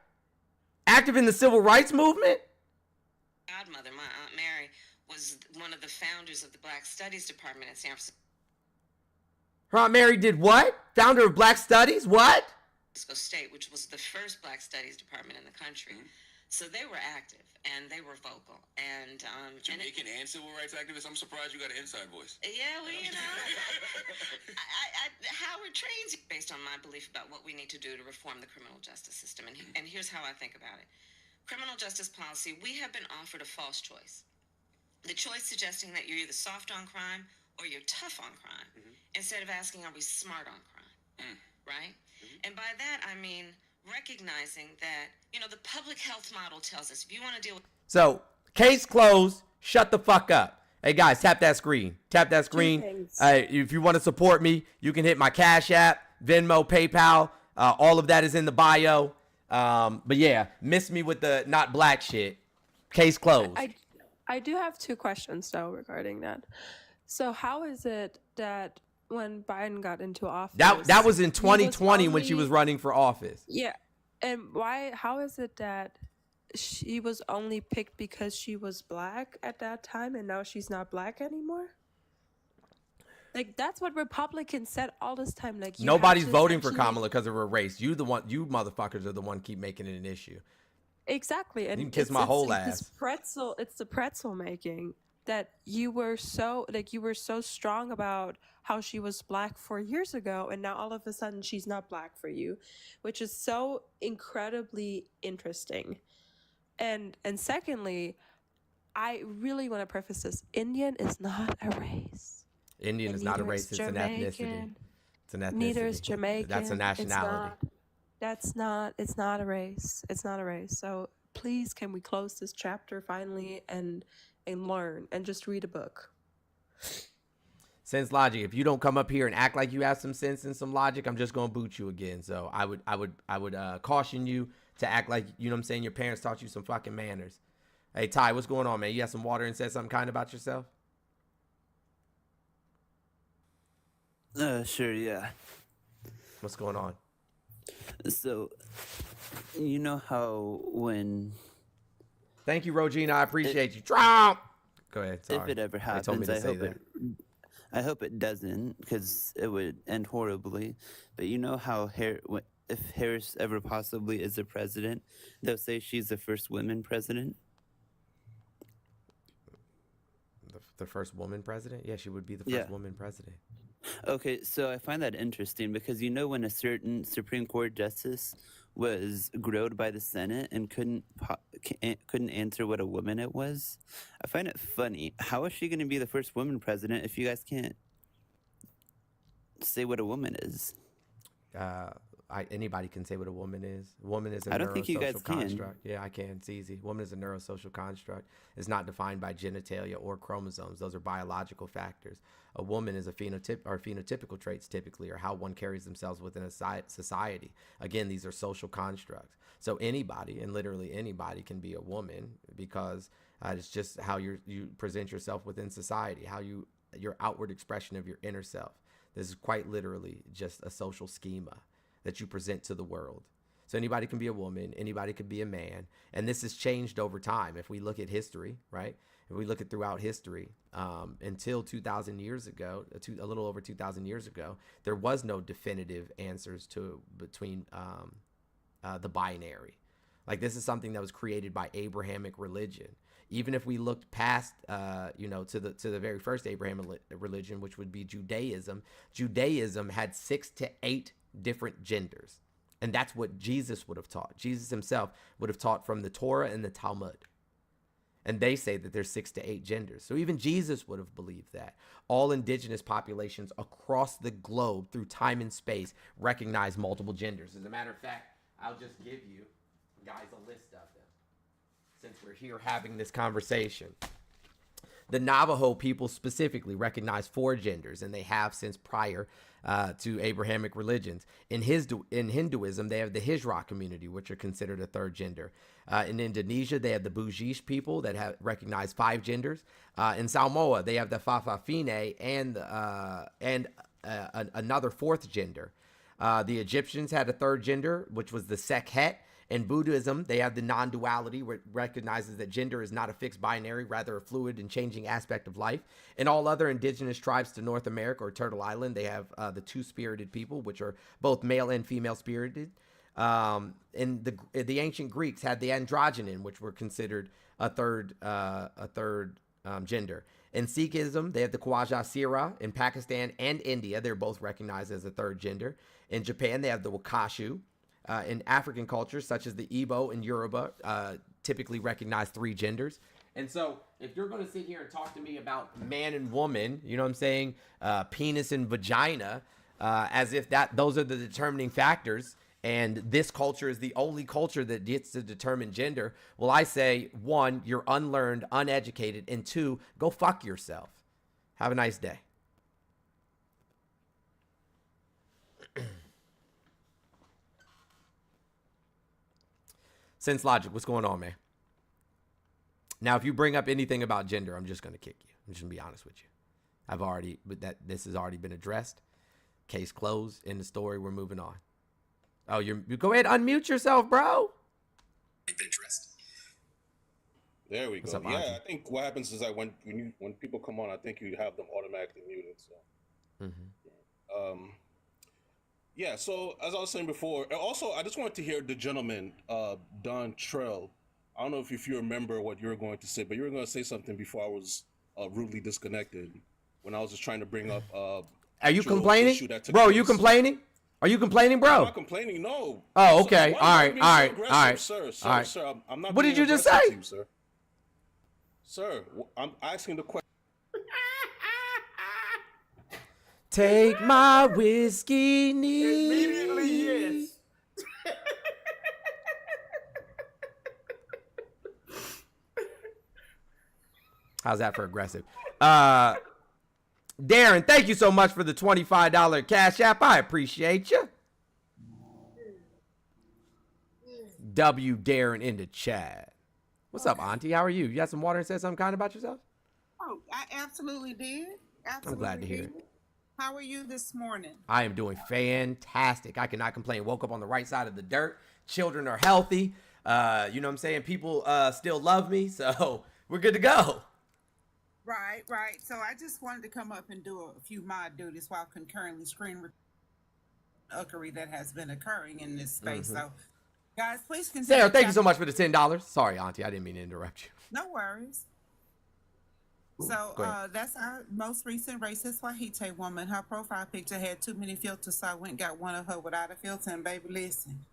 Active in the civil rights movement? Godmother, my Aunt Mary, was one of the founders of the Black Studies Department at San Francisco Her Aunt Mary did what? Founder of Black Studies? What? State, which was the first Black Studies department in the country. So they were active and they were vocal. And Jamaican and civil rights activists. I'm surprised you got an inside voice. Yeah, well, you know, Howard trains based on my belief about what we need to do to reform the criminal justice system. And here's how I think about it. Criminal justice policy, we have been offered a false choice. The choice suggesting that you're either soft on crime or you're tough on crime, instead of asking, are we smart on crime, right? And by that, I mean recognizing that, you know, the public health model tells us if you want to deal with... So, case closed. Shut the fuck up. Hey, guys, tap that screen. Tap that screen. If you want to support me, you can hit my Cash App, Venmo, PayPal. All of that is in the bio. But yeah, miss me with the not black shit. Case closed. I do have 2 questions, though, regarding that. So how is it that when Biden got into office... That was in 2020 when she was running for office. Yeah. And how is it that she was only picked because she was black at that time and now she's not black anymore? Like, that's what Republicans said all this time. Like, nobody's voting for Kamala because of her race. You motherfuckers are the one keep making it an issue. Exactly. And you can kiss my whole ass. It's the pretzel making that you were so strong about how she was black 4 years ago, and now all of a sudden she's not black for you, which is so incredibly interesting. And secondly, I really want to preface this: Indian is not a race. Indian is not a race; it's an ethnicity. It's an ethnicity. Neither is Jamaican. That's a nationality. It's not a race. It's not a race. So please, can we close this chapter finally and learn and just read a book? Sense logic. If you don't come up here and act like you have some sense and some logic, I'm just gonna boot you again. So I would caution you to act like, you know what I'm saying, your parents taught you some fucking manners. Hey Ty, what's going on, man? You have some water and said something kind about yourself? Sure, yeah. What's going on? So, you know how when... Thank you, Rogina. I appreciate you. Trump! Go ahead. Sorry. If it ever happens, I hope it doesn't, because it would end horribly. But you know how if Harris ever possibly is the president, they'll say she's the first woman president? The first woman president? Yeah, she would be the first woman president. Okay, so I find that interesting because you know when a certain Supreme Court justice was grilled by the Senate and couldn't answer what a woman it was, I find it funny. How is she going to be the first woman president if you guys can't say what a woman is? Anybody can say what a woman is. A woman is a I don't think you guys construct. can. Yeah, I can. It's easy. Woman is a neurosocial construct. It's not defined by genitalia or chromosomes. Those are biological factors. A woman is a phenotypical traits typically, or how one carries themselves within a society. Again, these are social constructs. So anybody, and literally anybody, can be a woman because it's just how you present yourself within society, how your outward expression of your inner self. This is quite literally just a social schema that you present to the world. So anybody can be a woman, anybody could be a man, and this has changed over time. If we look at history, right? If we look at throughout history, until 2,000 years ago, a little over 2,000 years ago, there was no definitive answers between the binary. Like, this is something that was created by Abrahamic religion. Even if we looked past, to the very first Abrahamic religion, which would be Judaism. Judaism had 6 to 8 different genders, and that's what Jesus would have taught. Jesus himself would have taught from the Torah and the Talmud. And they say that there's 6 to 8 genders. So even Jesus would have believed that. All indigenous populations across the globe through time and space recognize multiple genders. As a matter of fact, I'll just give you guys a list of them since we're here having this conversation. The Navajo people specifically recognize 4 genders, and they have since prior to Abrahamic religions. In Hinduism, they have the Hijra community, which are considered a 3rd gender. In Indonesia, they have the Bugis people that have recognized 5 genders. In Samoa, they have the Fa'afafine and another 4th gender. The Egyptians had a 3rd gender, which was the Sekhet. In Buddhism, they have the non-duality, which recognizes that gender is not a fixed binary, rather a fluid and changing aspect of life. In all other indigenous tribes to North America or Turtle Island, they have the 2-spirited people, which are both male and female spirited. And the ancient Greeks had the androgynon, which were considered a third gender. In Sikhism, they have the Khwaja Sira. In Pakistan and India, they're both recognized as a 3rd gender. In Japan, they have the Wakashu. In African cultures, such as the Igbo and Yoruba, typically recognize 3 genders. And so if you're going to sit here and talk to me about man and woman, you know what I'm saying, penis and vagina, as if those are the determining factors, and this culture is the only culture that gets to determine gender, well, I say, 1, you're unlearned, uneducated, and 2, go fuck yourself. Have a nice day. Sense Logic, what's going on, man? Now, if you bring up anything about gender, I'm just going to kick you. I'm just going to be honest with you. This has already been addressed. Case closed. In the story, we're moving on. Oh, you go ahead, unmute yourself, bro. There we What's go. up, Yeah, Auntie? I think what happens is that when people come on, I think you have them automatically muted. So. Yeah, so as I was saying before, and also I just wanted to hear the gentleman, Don Trell. I don't know if you remember what you were going to say, but you were going to say something before I was rudely disconnected when I was just trying to bring up. Are you complaining, bro? Are you complaining? Are you complaining, bro? I'm not complaining. No. Oh, okay. Sir, all right. Sir. All right. Sir, I'm not. What being did you just aggressive say, to you, sir? Sir, I'm asking the question. Take my whiskey knee. Immediately, yes. How's that for aggressive? Darren, thank you so much for the $25 Cash App. I appreciate you. W Darren in the chat. What's up, Auntie? How are you? You got some water and said something kind about yourself? Oh, I absolutely did. Absolutely. I'm glad to hear it. How are you this morning? I am doing fantastic. I cannot complain. Woke up on the right side of the dirt. Children are healthy. You know what I'm saying? People still love me, so we're good to go. Right. So I just wanted to come up and do a few mod duties while concurrently screen recording that has been occurring in this space. So, guys, please consider. Sarah, thank you so much for the $10. Sorry, Auntie. I didn't mean to interrupt you. No worries. So that's our most recent racist Wahite woman. Her profile picture had too many filters, so I went and got one of her without a filter. And baby, listen.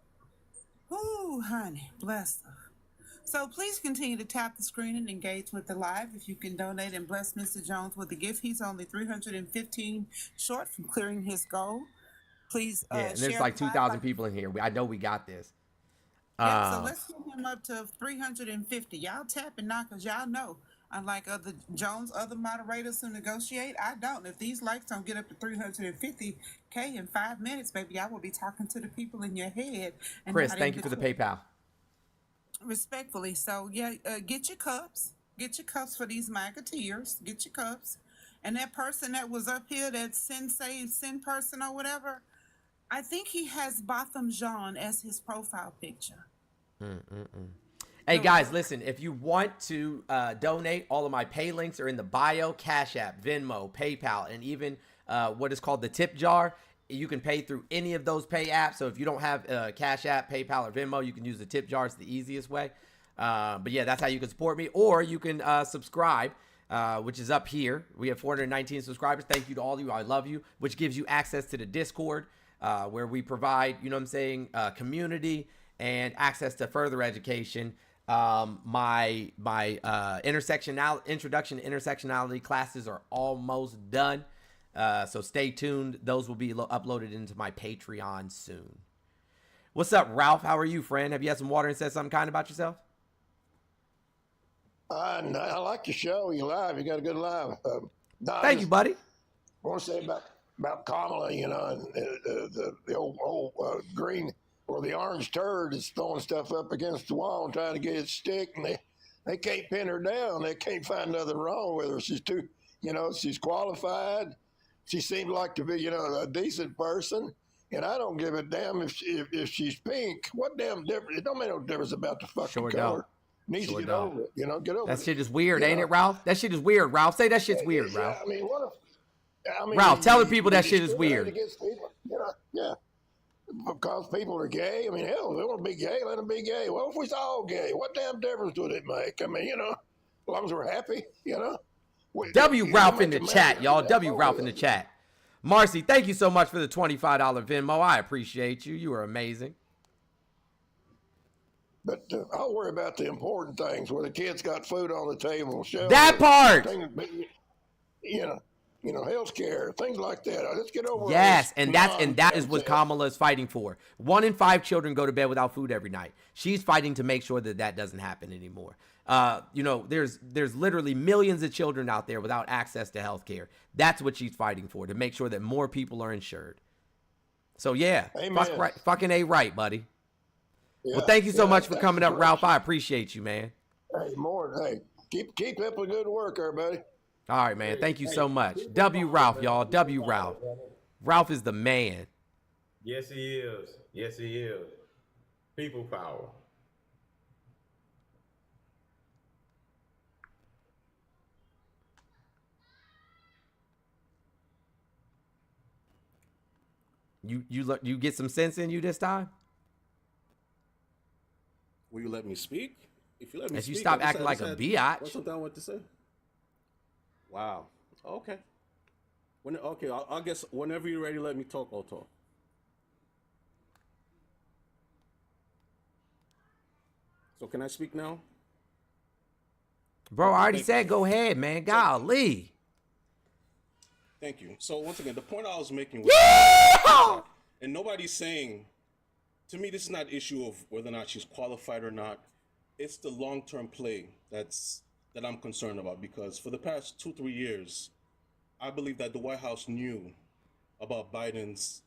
Ooh, honey, bless her. So please continue to tap the screen and engage with the live. If you can donate and bless Mr. Jones with a gift, he's only 315 short from clearing his goal. Please and there's like 2,000 people in here. I know we got this. Yeah, so let's get him up to 350. Y'all tap and knock, because y'all know, unlike other moderators who negotiate, I don't. If these likes don't get up to 350K in 5 minutes, baby, I will be talking to the people in your head. And Chris, thank you for the PayPal. Respectfully. So, yeah, get your cups. Get your cups for these MAGAteers. Get your cups. And that person that was up here, that sin person or whatever, I think he has Botham Jean as his profile picture. Hey, guys, listen, if you want to donate, all of my pay links are in the bio. Cash App, Venmo, PayPal, and even what is called the tip jar. You can pay through any of those pay apps. So if you don't have Cash App, PayPal, or Venmo, you can use the tip jar. It's the easiest way. But yeah, that's how you can support me. Or you can subscribe, which is up here. We have 419 subscribers. Thank you to all of you. I love you, which gives you access to the Discord, where we provide, you know what I'm saying, community and access to further education. My introduction to intersectionality classes are almost done. So stay tuned. Those will be uploaded into my Patreon soon. What's up, Ralph? How are you, friend? Have you had some water and said something kind about yourself? I like your show. You live. You got a good live. Thank you, buddy. I want to say about Kamala, you know, and the old green or the orange turd is throwing stuff up against the wall and trying to get it stick, and they can't pin her down. They can't find nothing wrong with her. She's too, you know, she's qualified. She seems like to be, you know, a decent person. And I don't give a damn if she's pink. What damn difference? It don't make no difference about the fucking color. Needs to get over it, you know. Get over it. That shit is weird, ain't it, Ralph? That shit is weird, Ralph. Say that shit's weird, Ralph. I mean, what if? Ralph, tell the people that shit is weird. Against people, you know, yeah. Because people are gay. I mean, hell, they want to be gay, let them be gay. Well, if we're all gay, what damn difference would it make? I mean, you know, as long as we're happy, you know. Ralph in the chat, y'all. Ralph in the chat. Marcy, thank you so much for the $25 Venmo. I appreciate you. You are amazing. But I'll worry about the important things where the kids got food on the table. That part! You know, health care, things like that. Let's get over Yes, and that is what Kamala is fighting for. 1 in 5 children go to bed without food every night. She's fighting to make sure that doesn't happen anymore. You know, there's literally millions of children out there without access to health care. That's what she's fighting for, to make sure that more people are insured. So yeah, fucking A right, buddy. Yeah, well, thank you so much for coming up, Ralph. I appreciate you, man. Hey, keep up the good work, everybody. All right, man. Thank you so much. W Ralph, y'all. W Ralph. Ralph is the man. Yes, he is. Yes, he is. People power. You get some sense in you this time? Will you let me speak? If you let me As speak, you stop acting like a biatch. What's something I want to say? Wow. Okay. I guess whenever you're ready, let me talk. I'll talk. So can I speak now? Bro, I already said go ahead, man. Golly. Thank you. So once again, the point I was making was, and nobody's saying, to me, this is not an issue of whether or not she's qualified or not. It's the long-term play that I'm concerned about, because for the past 2-3 years, I believe that the White House knew about Biden's.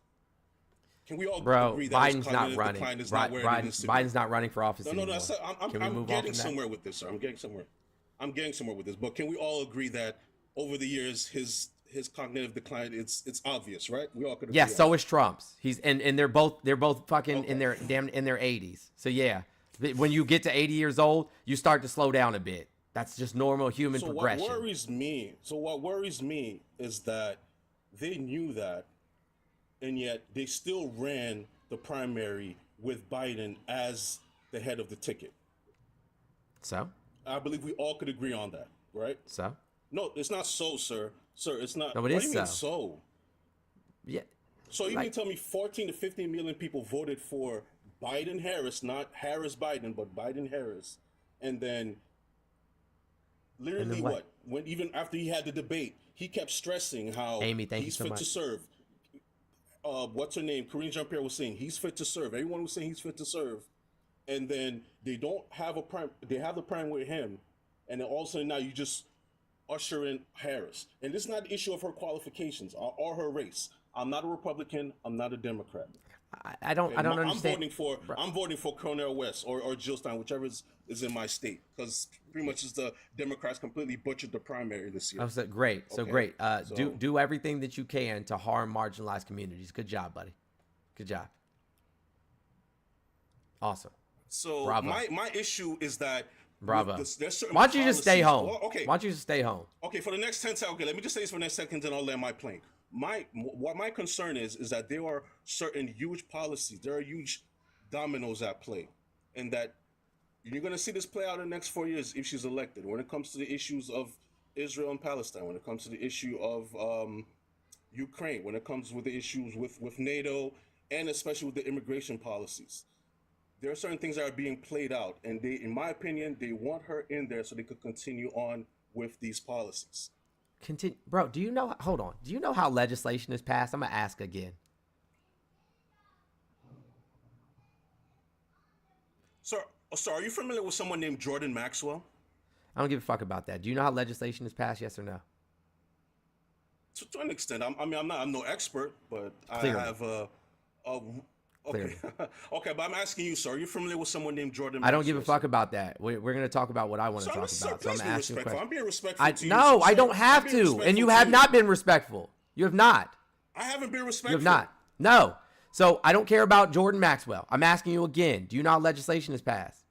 Can we all agree that Biden's not running? Biden's not running for office anymore. I'm getting somewhere with this, sir. I'm getting somewhere with this. But can we all agree that over the years, his cognitive decline, it's obvious, right? We all could agree. Yeah, so is Trump's. And they're both fucking in their 80s. So yeah, when you get to 80 years old, you start to slow down a bit. That's just normal human progression. What worries me is that they knew that, and yet they still ran the primary with Biden as the head of the ticket. So? I believe we all could agree on that, right? So? No, it's not so, sir. Sir, it's not. No, it is what do you mean so? Yeah. So you mean tell me 14 to 15 million people voted for Biden-Harris, not Harris-Biden, but Biden-Harris, and then literally when even after he had the debate, he kept stressing how he's fit to serve. What's her name? Karine Jean-Pierre was saying he's fit to serve. Everyone was saying he's fit to serve, and then they don't have a prime. They have the prime with him, and then all of a sudden now you just usher in Harris. And this is not the issue of her qualifications or her race. I'm not a Republican. I'm not a Democrat. I don't understand. I'm voting for Cornel West or Jill Stein, whichever is in my state, because pretty much the Democrats completely butchered the primary this year. Oh, great. Do everything that you can to harm marginalized communities. Good job, buddy. Good job. Awesome. So Bravo. my issue is that Bravo. There's certain Why don't you just stay home? Well, okay. Why don't you just stay home? Okay, for the next 10 seconds. Okay, let me just say this for the next seconds, and I'll land my plane. What my concern is that there are certain huge policies, there are huge dominoes at play, and that you're going to see this play out in the next 4 years if she's elected. When it comes to the issues of Israel and Palestine, when it comes to the issue of Ukraine, when it comes with the issues with NATO, and especially with the immigration policies. there are certain things that are being played out, and they, in my opinion, they want her in there so they could continue on with these policies. Continue, bro. Do you know? Hold on. Do you know how legislation is passed? I'm gonna ask again. Sir, are you familiar with someone named Jordan Maxwell? I don't give a fuck about that. Do you know how legislation is passed? Yes or no? To an extent, I'm no expert, but Clearly. I have okay, okay. But I'm asking you, sir. Are you familiar with someone named Jordan Maxwell? I don't give a fuck about that. We're going to talk about what I want to talk about. Sir, So I'm please be asking respectful. I'm being respectful to you. No, sir. I don't have I'm being to. And respectful you to have not been respectful. You have not. I haven't been respectful. You have not. No. So I don't care about Jordan Maxwell. I'm asking you again. Do you know how legislation is passed?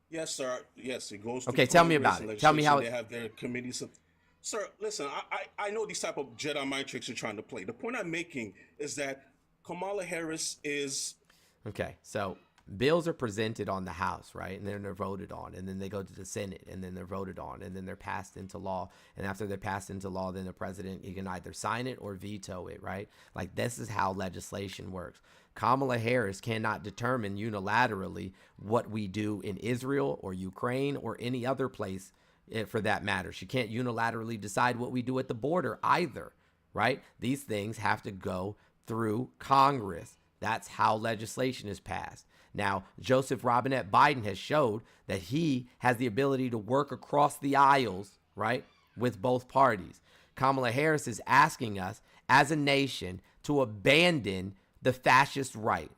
Yes, sir. Yes, it goes. Okay, tell me about it. Tell me how they have their committees. Sir, listen. I know these type of Jedi mind tricks you're trying to play. The point I'm making is that Kamala Harris is. Okay, so bills are presented on the House, right? And then they're voted on, and then they go to the Senate, and then they're voted on, and then they're passed into law. And after they're passed into law, then the president, he can either sign it or veto it, right? Like, this is how legislation works. Kamala Harris cannot determine unilaterally what we do in Israel or Ukraine or any other place for that matter. She can't unilaterally decide what we do at the border either, right? These things have to go through Congress. That's how legislation is passed. Now, Joseph Robinette Biden has showed that he has the ability to work across the aisles, right, with both parties. Kamala Harris is asking us as a nation to abandon the fascist right,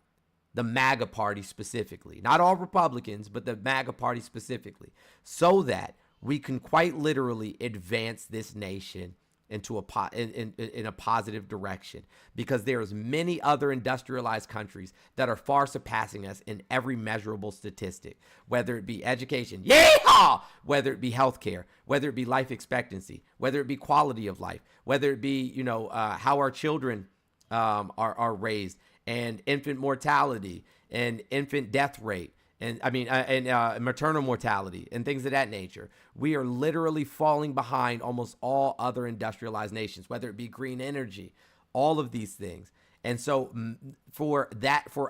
the MAGA party specifically, not all Republicans, but the MAGA party specifically, so that we can quite literally advance this nation into in a positive direction, because there's many other industrialized countries that are far surpassing us in every measurable statistic, whether it be education, yeehaw, whether it be healthcare, whether it be life expectancy, whether it be quality of life, whether it be, how our children are raised, and infant mortality and infant death rate, and maternal mortality and things of that nature. We are literally falling behind almost all other industrialized nations, whether it be green energy, all of these things. And so for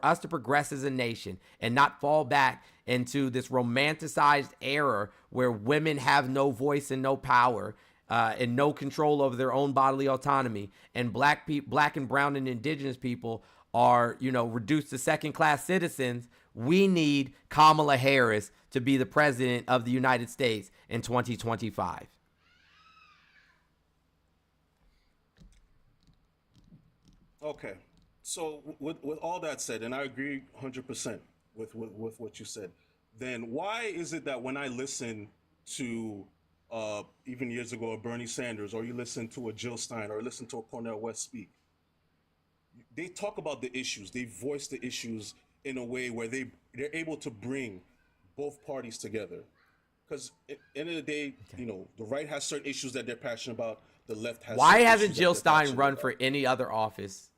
us to progress as a nation and not fall back into this romanticized era where women have no voice and no power, and no control over their own bodily autonomy, and black and brown and indigenous people are, reduced to second-class citizens, we need Kamala Harris to be the president of the United States in 2025. Okay, so with all that said, and I agree 100% with what you said, then why is it that when I listen to even years ago, a Bernie Sanders, or you listen to a Jill Stein, or listen to a Cornel West speak, they talk about the issues, they voice the issues in a way where they're able to bring both parties together. Because at the end of the day, the right has certain issues that they're passionate about, the left has. Why hasn't Jill Stein run for any other office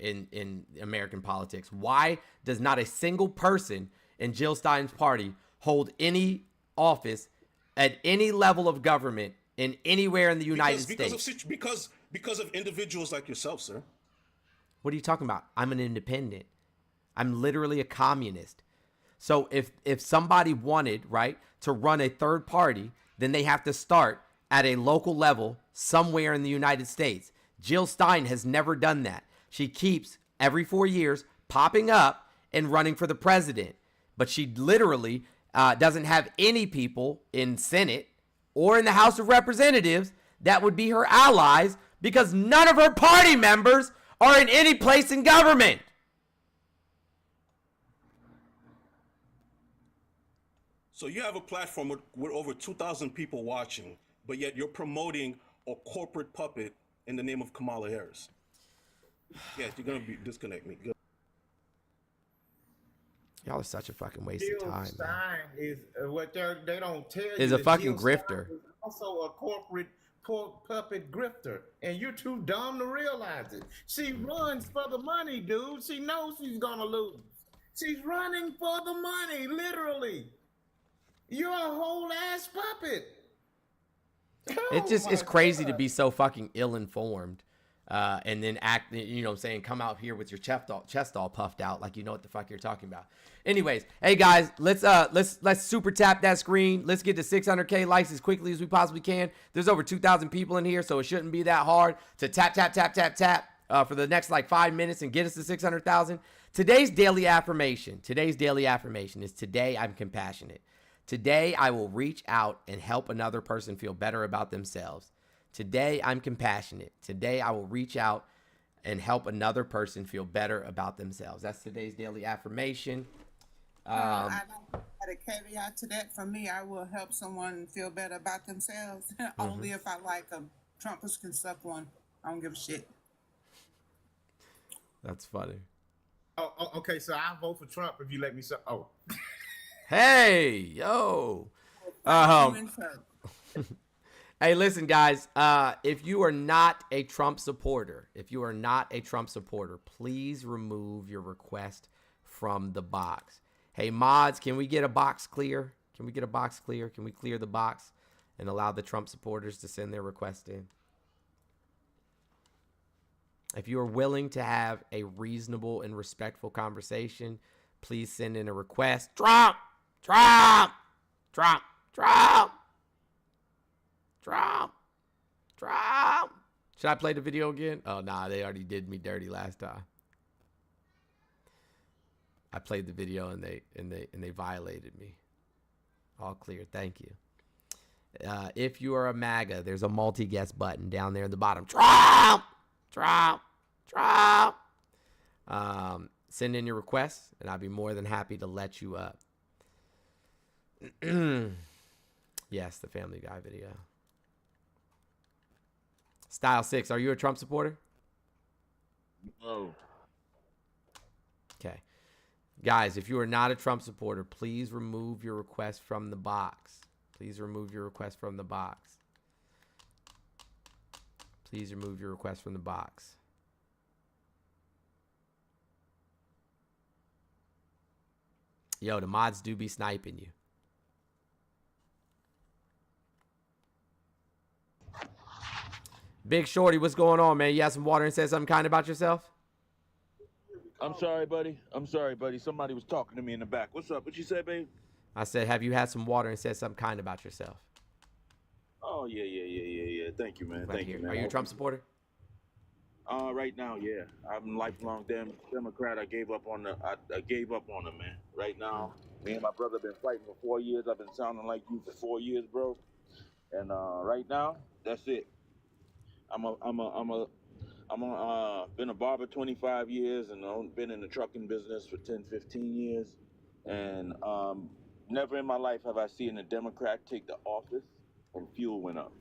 in American politics? Why does not a single person in Jill Stein's party hold any office at any level of government in anywhere in the United States? Because of individuals like yourself, sir. What are you talking about? I'm an independent. I'm literally a communist. So if somebody wanted, right, to run a third party, then they have to start at a local level somewhere in the United States. Jill Stein has never done that. She keeps every 4 years popping up and running for the president, but she literally doesn't have any people in Senate or in the House of Representatives that would be her allies, because none of her party members are in any place in government. So you have a platform with over 2,000 people watching, but yet you're promoting a corporate puppet in the name of Kamala Harris. Yeah, you're going to disconnect me. Good. Y'all are such a fucking waste Jill of time. Stein Man. is what they don't tell you. Is a fucking Jill Stein grifter. is also a corporate puppet grifter, and you're too dumb to realize it. She runs for the money, dude. She knows she's gonna lose. She's running for the money, literally. You're a whole ass puppet. It's crazy to be so fucking ill-informed and then act, you know what I'm saying, come out here with your chest all puffed out like you know what the fuck you're talking about. Anyways, hey guys, let's super tap that screen. Let's get to 600K likes as quickly as we possibly can. There's over 2,000 people in here, so it shouldn't be that hard to tap for the next like 5 minutes and get us to 600,000. Today's daily affirmation is today I'm compassionate. Today I will reach out and help another person feel better about themselves. Today I'm compassionate. Today I will reach out and help another person feel better about themselves. That's today's daily affirmation. I add a caveat to that. For me, I will help someone feel better about themselves only if I like them. Trumpers can suck one. I don't give a shit. That's funny. Oh, okay. So I'll vote for Trump if you let me suck. Oh. Hey, yo. Hey, listen, guys. If you are not a Trump supporter, please remove your request from the box. Hey, mods, can we get a box clear? Can we clear the box and allow the Trump supporters to send their request in? If you are willing to have a reasonable and respectful conversation, please send in a request. Trump. Should I play the video again? Oh, nah, they already did me dirty last time. I played the video and they violated me. All clear. Thank you. If you are a MAGA, there's a multi-guest button down there in the bottom. Trump. Send in your requests, and I'll be more than happy to let you up. Yes, the Family Guy video. Style 6, are you a Trump supporter? No. Okay. Guys, if you are not a Trump supporter, please remove your request from the box. Yo, the mods do be sniping you. Big Shorty, what's going on, man? You had some water and said something kind about yourself? I'm sorry, buddy. Somebody was talking to me in the back. What's up? What you say, babe? I said, have you had some water and said something kind about yourself? Oh, yeah. Thank you, man. Thank you, man. Are you a Trump supporter? Right now, yeah. I'm a lifelong Democrat. I gave up on them, man. Right now, me and my brother been fighting for 4 years. I've been sounding like you for 4 years, bro. And right now, that's it. Been a barber 25 years and I've been in the trucking business for 10, 15 years. And never in my life have I seen a Democrat take the office and fuel went up.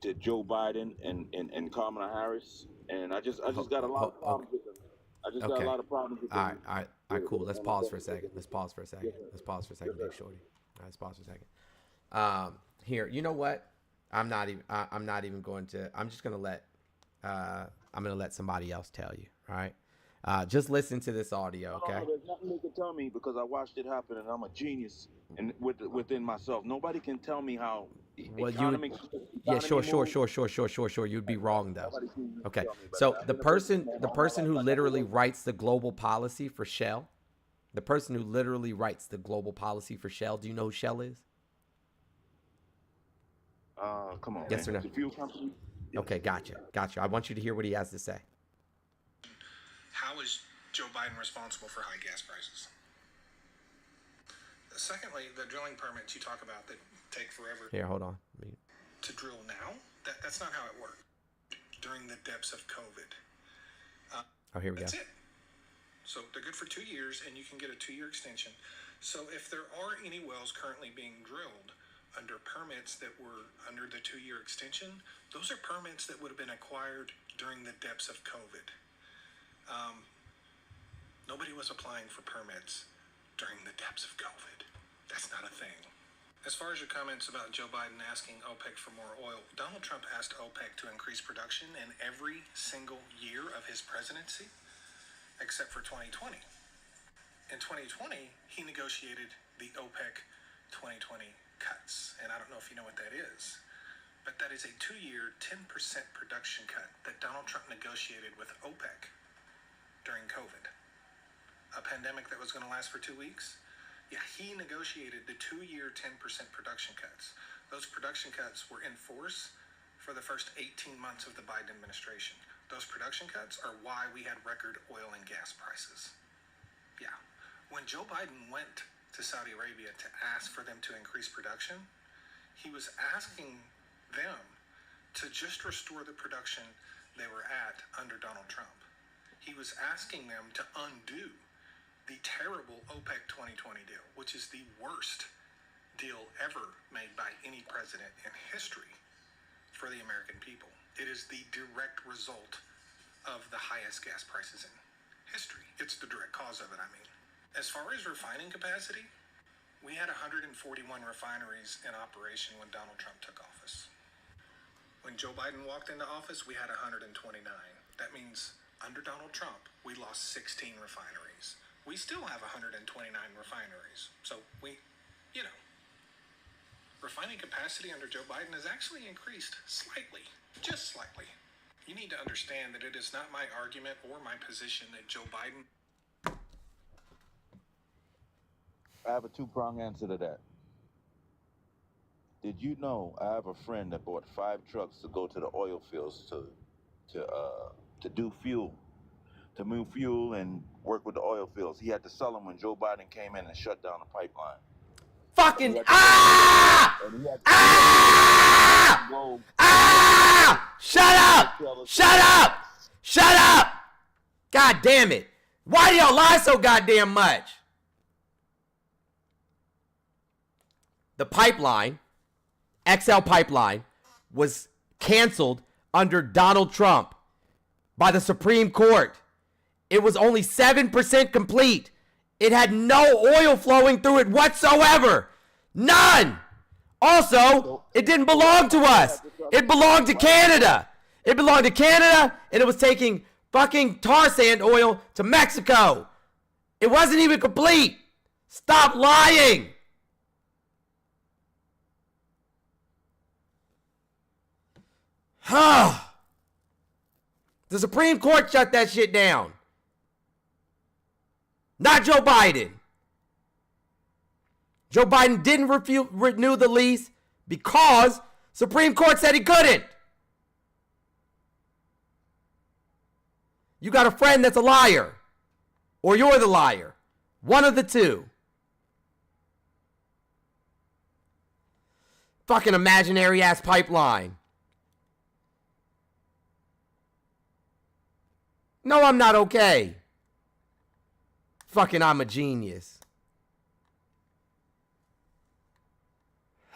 To Joe Biden and Kamala Harris. And I just got a lot of problems with them. Got a lot of problems with them. All right, cool. Let's pause for a second. Big Shorty. All right, let's pause for a second. Here, you know what? I'm just gonna let somebody else tell you. All right. Just listen to this audio, okay? There's nothing they can tell me because I watched it happen and I'm a genius within myself. Nobody can tell me how. Well, sure. You'd be wrong though. Okay. So the person who literally writes the global policy for Shell, do you know who Shell is? Come on. Yes or no? It's a fuel company. Okay, gotcha. I want you to hear what he has to say. How is Joe Biden responsible for high gas prices? Secondly, the drilling permits you talk about that take forever. Here, hold on. To drill now? That's not how it worked. During the depths of COVID. Here we go. That's it. So they're good for 2 years, and you can get a 2-year extension. So if there are any wells currently being drilled under permits that were under the 2-year extension, those are permits that would have been acquired during the depths of COVID. Nobody was applying for permits during the depths of COVID. That's not a thing. As far as your comments about Joe Biden asking OPEC for more oil, Donald Trump asked OPEC to increase production in every single year of his presidency, except for 2020. In 2020, he negotiated the OPEC 2020 cuts, and I don't know if you know what that is. but that is a 2-year, 10% production cut that Donald Trump negotiated with OPEC during COVID. A pandemic that was going to last for 2 weeks? Yeah, he negotiated the 2-year, 10% production cuts. Those production cuts were in force for the first 18 months of the Biden administration. Those production cuts are why we had record oil and gas prices. Yeah. When Joe Biden went to Saudi Arabia to ask for them to increase production, he was asking them to just restore the production they were at under Donald Trump. He was asking them to undo the terrible OPEC 2020 deal, which is the worst deal ever made by any president in history for the American people. It is the direct result of the highest gas prices in history. It's the direct cause of it, I mean. As far as refining capacity, we had 141 refineries in operation when Donald Trump took office. When Joe Biden walked into office, we had 129. That means under Donald Trump, we lost 16 refineries. We still have 129 refineries. So refining capacity under Joe Biden has actually increased slightly, just slightly. You need to understand that it is not my argument or my position that Joe Biden... I have a two-prong answer to that. Did you know I have a friend that bought 5 trucks to go to the oil fields to do fuel, to move fuel and work with the oil fields? He had to sell them when Joe Biden came in and shut down the pipeline. Fucking Shut up! Shut up! Shut up! God damn it! Why do y'all lie so goddamn much? The pipeline, XL pipeline, was canceled under Donald Trump by the Supreme Court. It was only 7% complete. It had no oil flowing through it whatsoever. None. Also, it didn't belong to us. It belonged to Canada. It belonged to Canada, and it was taking fucking tar sand oil to Mexico. It wasn't even complete. Stop lying. The Supreme Court shut that shit down. Not Joe Biden. Joe Biden didn't renew the lease because Supreme Court said he couldn't. You got a friend that's a liar. Or you're the liar. One of the two. Fucking imaginary ass pipeline. No, I'm not okay. Fucking I'm a genius.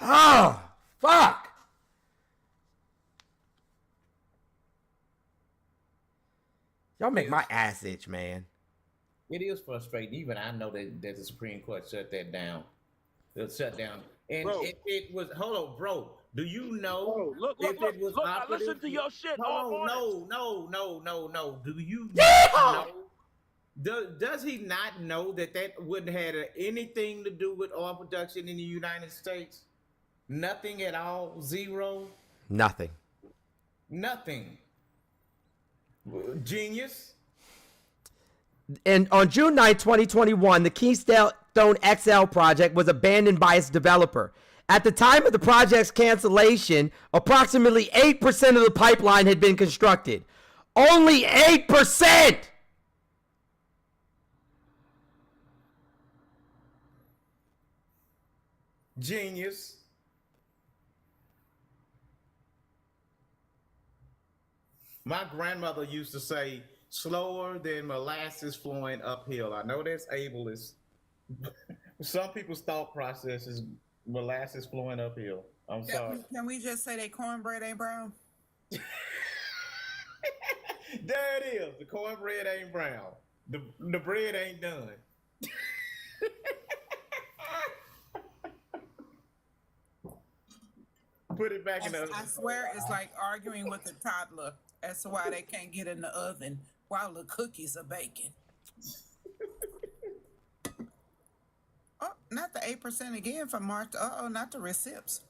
Oh, fuck. Y'all make my ass itch, man. It is frustrating. Even I know that the Supreme Court shut that down. They'll shut down. And it was, hold on, bro. Do you know if it was operative? I listen to your shit all morning. No. Do you know? Does he not know that wouldn't have anything to do with oil production in the United States? Nothing at all? Zero? Nothing. Genius. And on June 9, 2021, the Keystone XL project was abandoned by its developer. At the time of the project's cancellation, approximately 8% of the pipeline had been constructed. Only 8%! Genius. My grandmother used to say, slower than molasses flowing uphill. I know that's ableist. Some people's thought process is molasses flowing uphill. I'm sorry. Can we just say that cornbread ain't brown? There it is. The cornbread ain't brown. The bread ain't done. Put it back in the oven. I swear it's like arguing with a toddler as to why they can't get in the oven while the cookies are baking. Oh, not the 8% again from March. Uh-oh, not the receipts.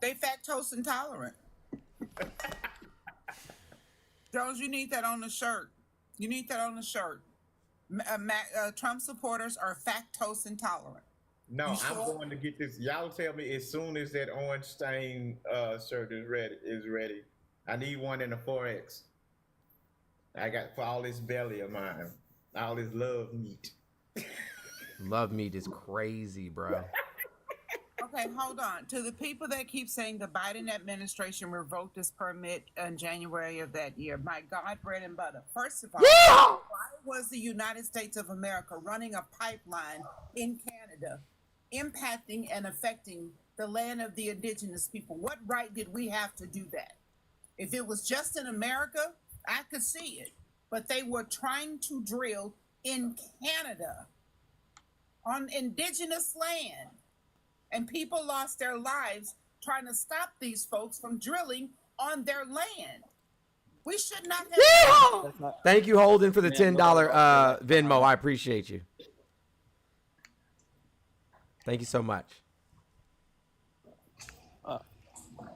They lactose intolerant. Jones, you need that on the shirt. You need that on the shirt. Trump supporters are lactose intolerant. No, You sure? I'm going to get this. Y'all tell me as soon as that orange stain shirt is ready. I need one in the 4X. I got for all this belly of mine, all this love meat. Love meat is crazy, bro. Okay, hold on. To the people that keep saying the Biden administration revoked this permit in January of that year, my God, bread and butter. First of all, why was the United States of America running a pipeline in Canada, impacting and affecting the land of the indigenous people? What right did we have to do that? If it was just in America, I could see it. But they were trying to drill in Canada on indigenous land. And people lost their lives trying to stop these folks from drilling on their land. We should not have. Thank you, Holden, for the $10 Venmo. I appreciate you. Thank you so much.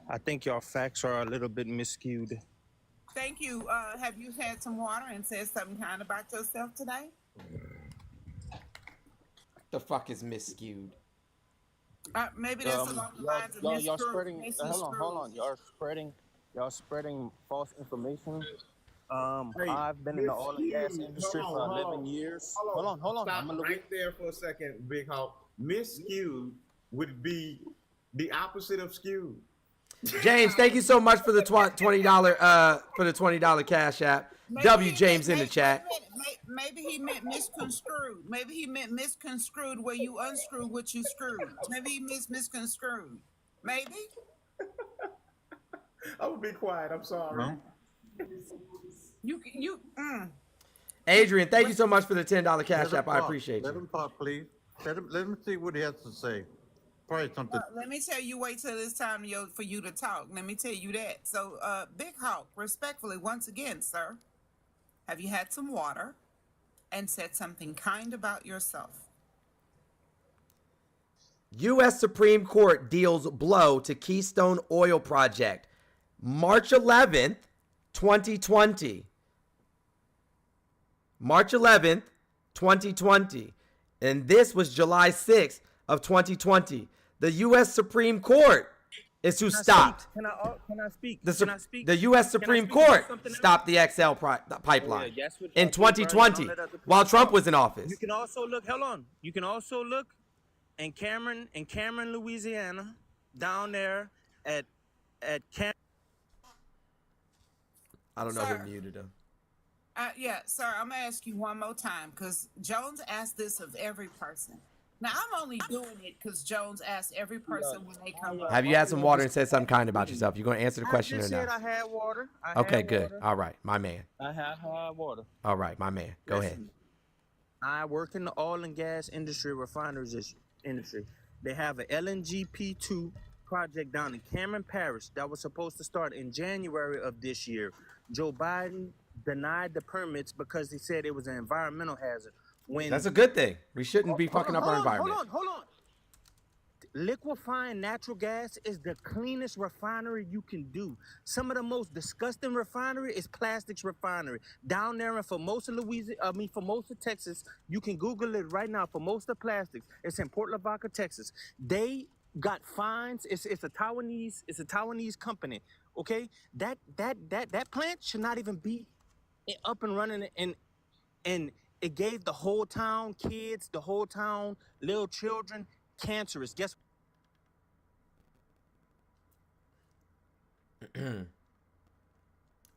I think your facts are a little bit miscued. Thank you. Have you had some water and said something kind about yourself today? The fuck is miscued? Maybe that's along the lines of y'all spreading. Hold on. Y'all spreading false information. I've been in the oil and gas industry for 11 years. Hold on. Stop right there for a second, Big Hawk. Miscued would be the opposite of skewed. James, thank you so much for the $20 Cash App. W James in the chat. Maybe he meant misconstrued. Maybe he meant misconstrued where you unscrew what you screwed. Maybe he misconstrued. Maybe. I will be quiet. I'm sorry. Adrian, thank you so much for the $10 Cash App. I appreciate Let you. him talk, please. Let him see what he has to say. Probably something. Let me tell you, wait till it's time for you to talk. Let me tell you that. So, Big Hawk, respectfully, once again, sir, have you had some water and said something kind about yourself? U.S. Supreme Court deals blow to Keystone Oil Project. March 11th, 2020. March 11th, 2020. And this was July 6th of 2020. The U.S. Supreme Court is who stopped. Can I speak? The U.S. Supreme Court stopped the XL pipeline in 2020 while Trump was in office. You can also look. Hold on. You can also look in Cameron, Louisiana, down there at Cameron. I don't know who muted him. Yeah, sir, I'm going to ask you one more time because Jones asked this of every person. Now, I'm only doing it because Jones asked every person when they come up. Have you had some water and said something kind about yourself? You going to answer the question or I just not? said I had water. Okay, good. All right, my man. I have had water. All right, my man. Go ahead. I work in the oil and gas industry, refineries industry. They have an LNG P2 project down in Cameron Parish that was supposed to start in January of this year. Joe Biden denied the permits because he said it was an environmental hazard. That's a good thing. We shouldn't be fucking up our environment. Hold on. Liquefying natural gas is the cleanest refinery you can do. Some of the most disgusting refinery is Plastics Refinery. Down there in Formosa, Texas, you can Google it right now, Formosa Plastics. It's in Port Lavaca, Texas. They got fines. It's a Taiwanese company. Okay? That plant should not even be up and running, and it gave the whole town, kids, the whole town, little children, cancerous. Guess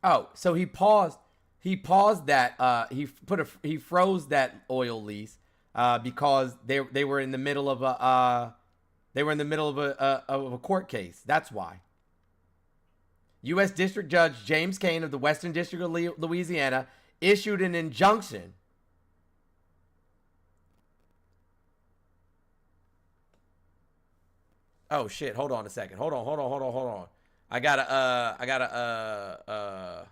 Oh, so he paused that he froze that oil lease because they were in the middle of a court case. That's why. U.S. District Judge James Kane of the Western District of Louisiana issued an injunction Oh shit! Hold on a second. Hold on. I gotta.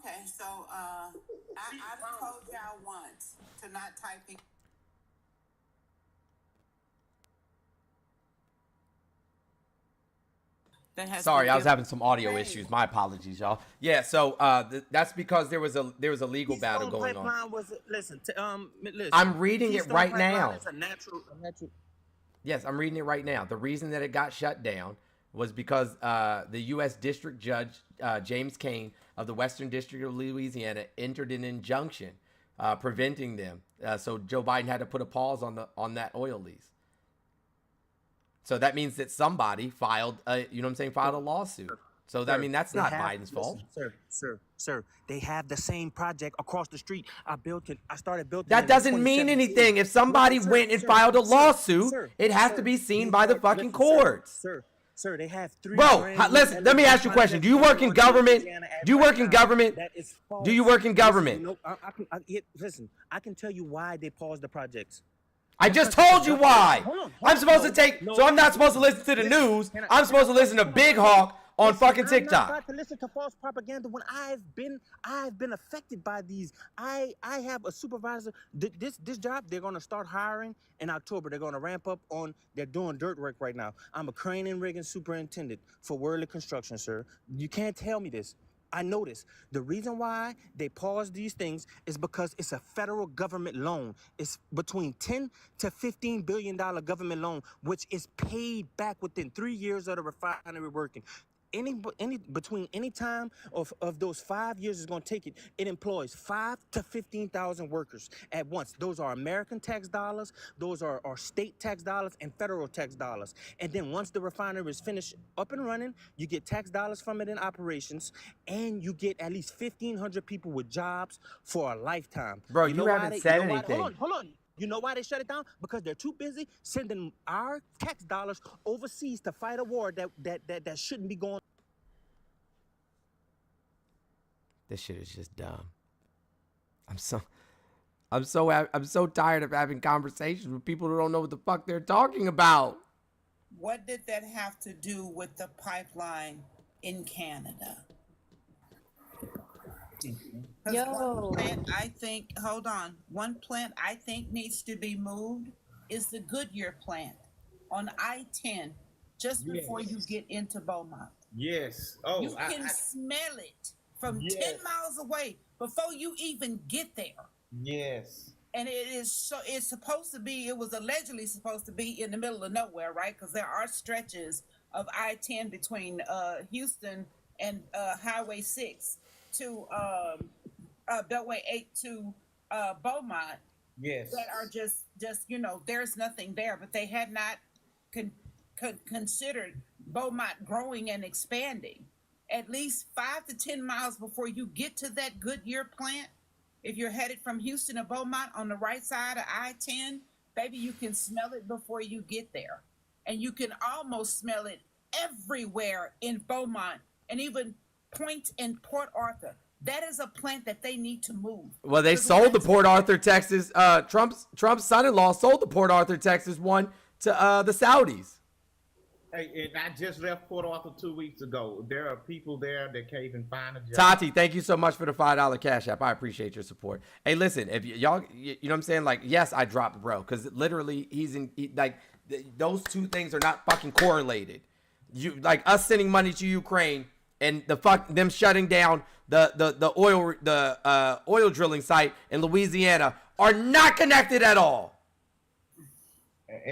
Okay, so I've told y'all once to not type in. Sorry, I was having some audio issues. My apologies, y'all. Yeah, so that's because there was a legal battle going on. Listen. I'm reading it right now. Is a natural. Yes, I'm reading it right now. The reason that it got shut down was because the U.S. District Judge James Kane of the Western District of Louisiana entered an injunction preventing them. So Joe Biden had to put a pause on that oil lease. So that means that somebody filed a lawsuit. So that, I mean, that's not Biden's fault. Sir, they have the same project across the street. I started building. That doesn't mean anything. If somebody went and filed a lawsuit, it has to be seen by the fucking courts. Sir, they have 3. Bro, listen, let me ask you a question. Do you work in government? Do you work in government? Do you work in government? Listen, I can tell you why they paused the projects. I just told you why. I'm supposed to take, so I'm not supposed to listen to the news. I'm supposed to listen to Big Hawk on fucking TikTok. I'm not about to listen to false propaganda when I've been affected by these. I have a supervisor. This job, they're gonna start hiring in October. They're gonna ramp up on. They're doing dirt work right now. I'm a crane and rigging superintendent for Worley Construction, sir. You can't tell me this. I know this. The reason why they paused these things is because it's a federal government loan. It's between $10 to $15 billion government loan, which is paid back within 3 years of the refinery working. Between any time of those 5 years is going to take it. It employs 5,000 to 15,000 workers at once. Those are American tax dollars. Those are state tax dollars and federal tax dollars. And then once the refinery is finished up and running, you get tax dollars from it in operations, and you get at least 1,500 people with jobs for a lifetime. Bro, you haven't said anything. Hold on. You know why they shut it down? Because they're too busy sending our tax dollars overseas to fight a war that shouldn't be going. This shit is just dumb. I'm so tired of having conversations with people who don't know what the fuck they're talking about. What did that have to do with the pipeline in Canada? One plant one plant I think needs to be moved is the Goodyear plant on I-10, just before you get into Beaumont. Yes. You can smell it from 10 miles away before you even get there. Yes. And it was allegedly supposed to be in the middle of nowhere, right? Because there are stretches of I-10 between Houston and Highway 6 to Beltway 8 to Beaumont. Yes. That are just there's nothing there, but they had not considered Beaumont growing and expanding. At least 5 to 10 miles before you get to that Goodyear plant, if you're headed from Houston to Beaumont on the right side of I-10, baby, you can smell it before you get there. And you can almost smell it everywhere in Beaumont and even Point in Port Arthur. That is a plant that they need to move. Well, they sold the Port Arthur, Texas. Trump's son-in-law sold the Port Arthur, Texas one to the Saudis. Hey, and I just left Port Arthur 2 weeks ago. There are people there that can't even find a job. Tati, thank you so much for the $5 Cash App. I appreciate your support. Hey, listen, if y'all, you know what I'm saying? Like, yes, I dropped bro, because literally those two things are not fucking correlated. Like us sending money to Ukraine and them shutting down the oil drilling site in Louisiana are not connected at all.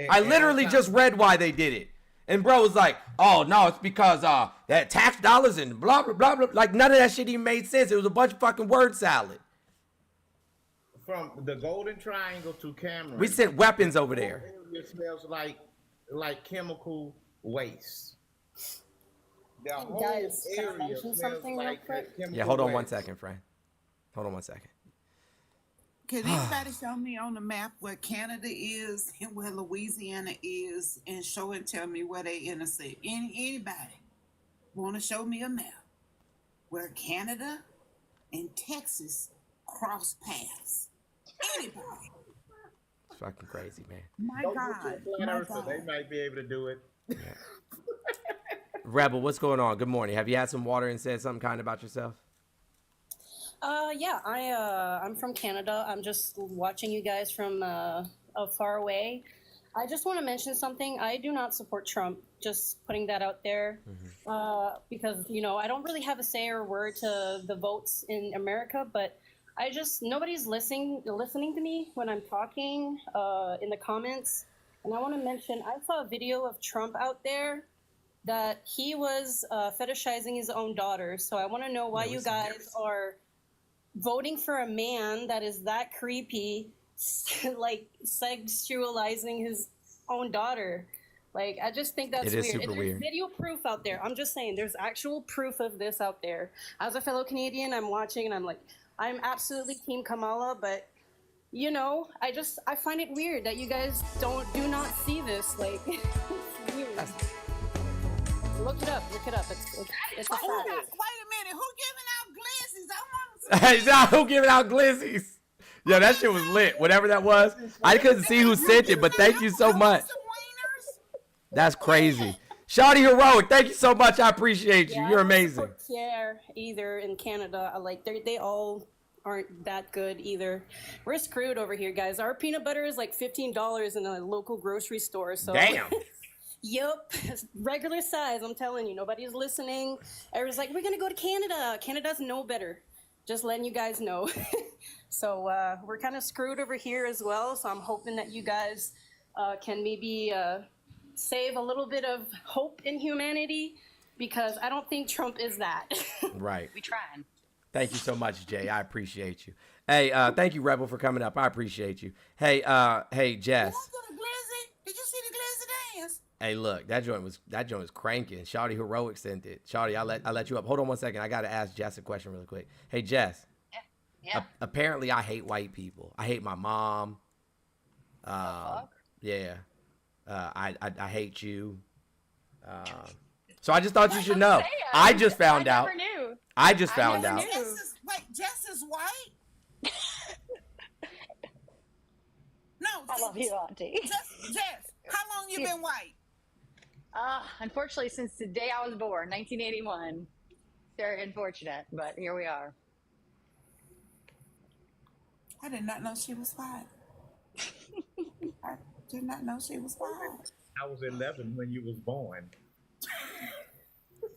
I literally just read why they did it. And bro was like, oh, no, it's because that tax dollars and blah, blah, blah, blah. Like, none of that shit even made sense. It was a bunch of fucking word salad. From the Golden Triangle to Cameron. We sent weapons over there. It smells like chemical waste. The whole Guys, can I area mention smells something real like quick? Yeah, hold on 1 second, friend. Hold on 1 second. Can anybody show me on the map where Canada is and where Louisiana is, and show and tell me where they intersect? Anybody want to show me a map where Canada and Texas cross paths? Anybody? It's fucking crazy, man. My God. They might be able to do it. Yeah. Rebel, what's going on? Good morning. Have you had some water and said something kind about yourself? Yeah, I'm from Canada. I'm just watching you guys from far away. I just want to mention something. I do not support Trump. Just putting that out there, because I don't really have a say or word to the votes in America. But nobody's listening to me when I'm talking in the comments. And I want to mention I saw a video of Trump out there that he was fetishizing his own daughter. So I want to know why you guys are voting for a man that is that creepy, like sexualizing his own daughter. Like, I just think that's It is weird. super And there's weird. video proof out there. I'm just saying, there's actual proof of this out there. As a fellow Canadian, I'm watching and I'm like, I'm absolutely Team Kamala, but I find it weird that you guys do not see this. Like, it's weird. Look it up. It's a fact. Wait a minute. Who giving out glizzies? I want to He's out who giving out glizzies. Yo, that shit was lit. Whatever that was. I couldn't see who sent it, but thank you so much. That's crazy. Shawty Heroic, thank you so much. I appreciate you. You're amazing. Yeah, either in Canada, like they all aren't that good either. We're screwed over here, guys. Our peanut butter is like $15 in a local grocery store. So damn. Yep, regular size. I'm telling you, nobody's listening. Everyone's like, we're gonna go to Canada. Canada's no better. Just letting you guys know. So we're kind of screwed over here as well. So I'm hoping that you guys can maybe save a little bit of hope in humanity, because I don't think Trump is that. Right. We trying. Thank you so much, Jay. I appreciate you. Hey, thank you, Rebel, for coming up. I appreciate you. Hey, Jess. Did you see the glizzy dance? Hey, look, that joint was cranking. Shawty Heroic sent it. Shawty, I let you up. Hold on one second. I gotta ask Jess a question really quick. Hey, Jess. Yeah. Apparently, I hate white people. I hate my mom. Yeah. I hate you. So I just thought you should know. I just found out. I never knew. I just found out. Jess is white? No. I love you, Auntie. Jess, how long you been white? Unfortunately, since the day I was born, 1981. Very unfortunate, but here we are. I did not know she was white. I did not know she was white. I was 11 when you was born.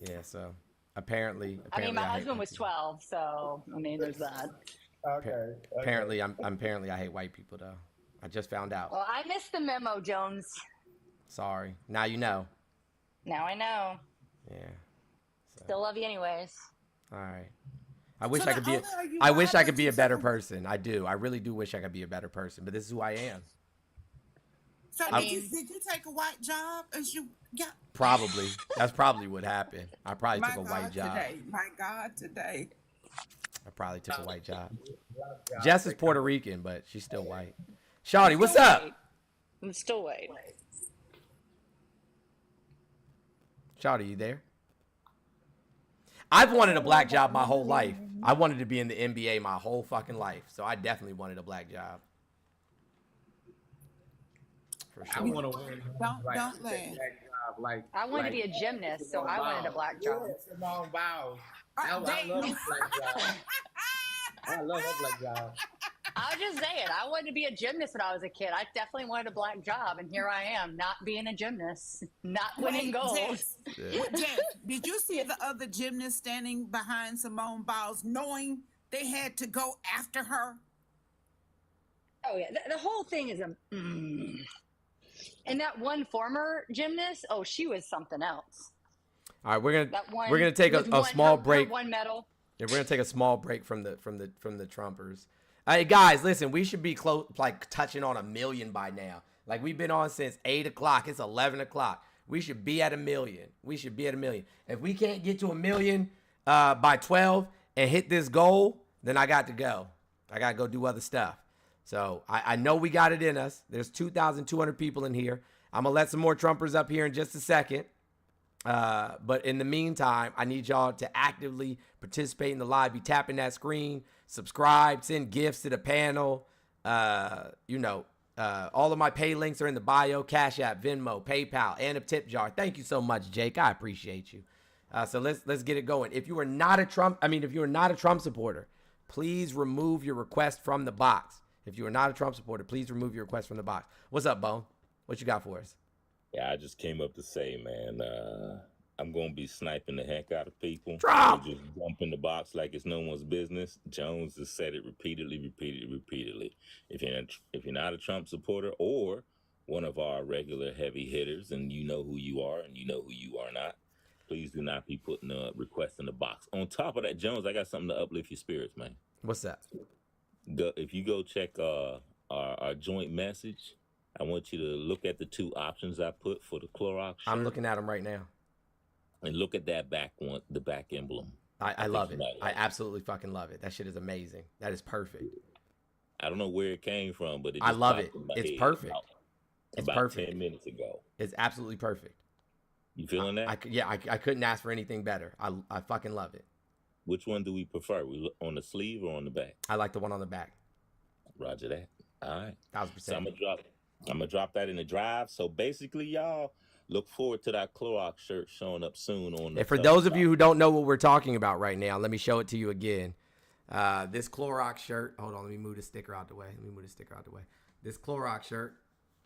Yeah, so apparently I mean, my I hate husband white was 12, so I mean, there's that. Okay. Apparently, apparently I hate white people though. I just found out. Well, I missed the memo, Jones. Sorry. Now you know. Now I know. Yeah. Still love you anyways. All right. I wish I could be. I wish I could be a better person. I do. I really do wish I could be a better person. But this is who I am. So did you take a white job as you got? Probably. That's probably what happened. I probably took a white job. My God, today. I probably took a white job. Jess is Puerto Rican, but she's still white. Shawty, what's up? I'm still white. Shawty, you there? I've wanted a black job my whole life. I wanted to be in the NBA my whole fucking life. So I definitely wanted a black job. For sure. I want to win. Don't laugh. I wanted to be a gymnast, so I wanted a black job. Simone Biles. I love a black job. I love a black job. I was just saying, I wanted to be a gymnast when I was a kid. I definitely wanted a black job, and here I am, not being a gymnast, not winning gold. Jess, did you see the other gymnast standing behind Simone Biles, knowing they had to go after her? Oh yeah, the whole thing is and that one former gymnast, oh, she was something else. All right, we're gonna take a small break. One medal. Yeah, we're gonna take a small break from the Trumpers. Hey guys, listen, we should be close, like touching on 1 million by now. Like we've been on since 8 o'clock. It's 11 o'clock. We should be at 1 million. We should be at 1 million. If we can't get to 1 million by 12 and hit this goal, then I got to go. I got to go do other stuff. So I know we got it in us. There's 2,200 people in here. I'm going to let some more Trumpers up here in just a second. But in the meantime, I need y'all to actively participate in the live. Be tapping that screen, subscribe, send gifts to the panel. All of my pay links are in the bio: Cash App, Venmo, PayPal, and a tip jar. Thank you so much, Jake. I appreciate you. So let's get it going. If you are not a Trump supporter, Please remove your request from the box. If you are not a Trump supporter, please remove your request from the box. What's up, Bone? What you got for us? Yeah, I just came up to say, man, I'm going to be sniping the heck out of people. Trump! They just jump in the box like it's no one's business. Jones has said it repeatedly. If you're not a Trump supporter or one of our regular heavy hitters and you know who you are and you know who you are not, please do not be putting a request in the box. On top of that, Jones, I got something to uplift your spirits, man. What's that? If you go check our joint message, I want you to look at the two options I put for the Clorox shirt. I'm looking at them right now. And look at that back one, the back emblem. I love it. I absolutely fucking love it. That shit is amazing. That is perfect. I don't know where it came from, but I love it. It's perfect. It's about perfect. 10 minutes ago. It's absolutely perfect. You feeling that? I couldn't ask for anything better. I fucking love it. Which one do we prefer? We look on the sleeve or on the back? I like the one on the back. Roger that. All right. 1000%. So I'm gonna drop that in the drive. So basically, y'all look forward to that Clorox shirt showing up soon on the. And for those of you who don't know what we're talking about right now, let me show it to you again. This Clorox shirt. Hold on, let me move the sticker out the way. This Clorox shirt,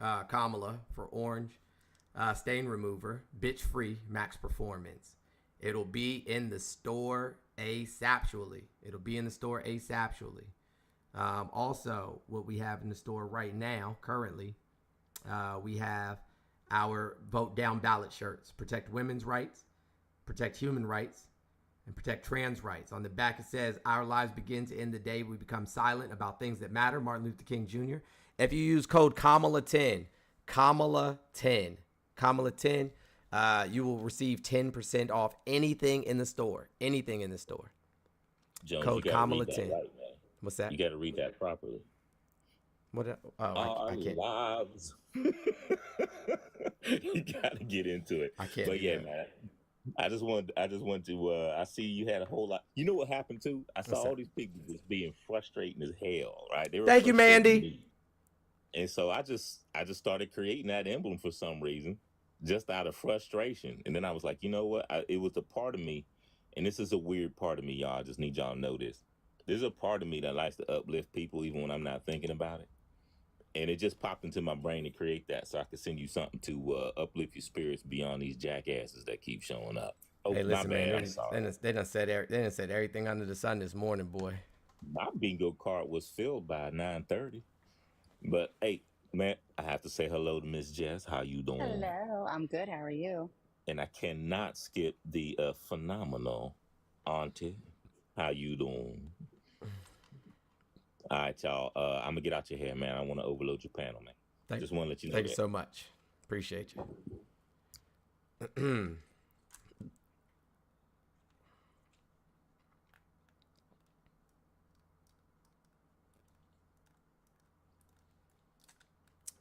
Kamala for orange, stain remover, bitch free, max performance. It'll be in the store asaptually. Also, what we have in the store right now, currently, we have our vote down ballot shirts. Protect women's rights, protect human rights, and protect trans rights. On the back it says, our lives begin to end the day we become silent about things that matter. Martin Luther King Jr. If you use code Kamala10, you will receive 10% off anything in the store. Jones, code Kamala10. Right, what's that? You got to read that properly. What? I can't. Lives. You got to get into it. I can't. But yeah, man. I just want to. I see you had a whole lot. You know what happened too? I saw all these people just being frustrating as hell. Right? They were Thank you, Mandy. Me. And so I just started creating that emblem for some reason, just out of frustration. And then I was like, you know what? It was a part of me, and this is a weird part of me, y'all. I just need y'all to know this. There's a part of me that likes to uplift people even when I'm not thinking about it. And it just popped into my brain to create that so I could send you something to uplift your spirits beyond these jackasses that keep showing up. Oh, hey, listen, my bad. man, they done said everything under the sun this morning, boy. My bingo card was filled by 9:30. But hey, man, I have to say hello to Miss Jess. How you doing? Hello, I'm good. How are you? And I cannot skip the phenomenal Auntie. How you doing? All right, y'all. I'm gonna get out your hair, man. I want to overload your panel, man. Just want to let you know. Thank you so much. Appreciate you.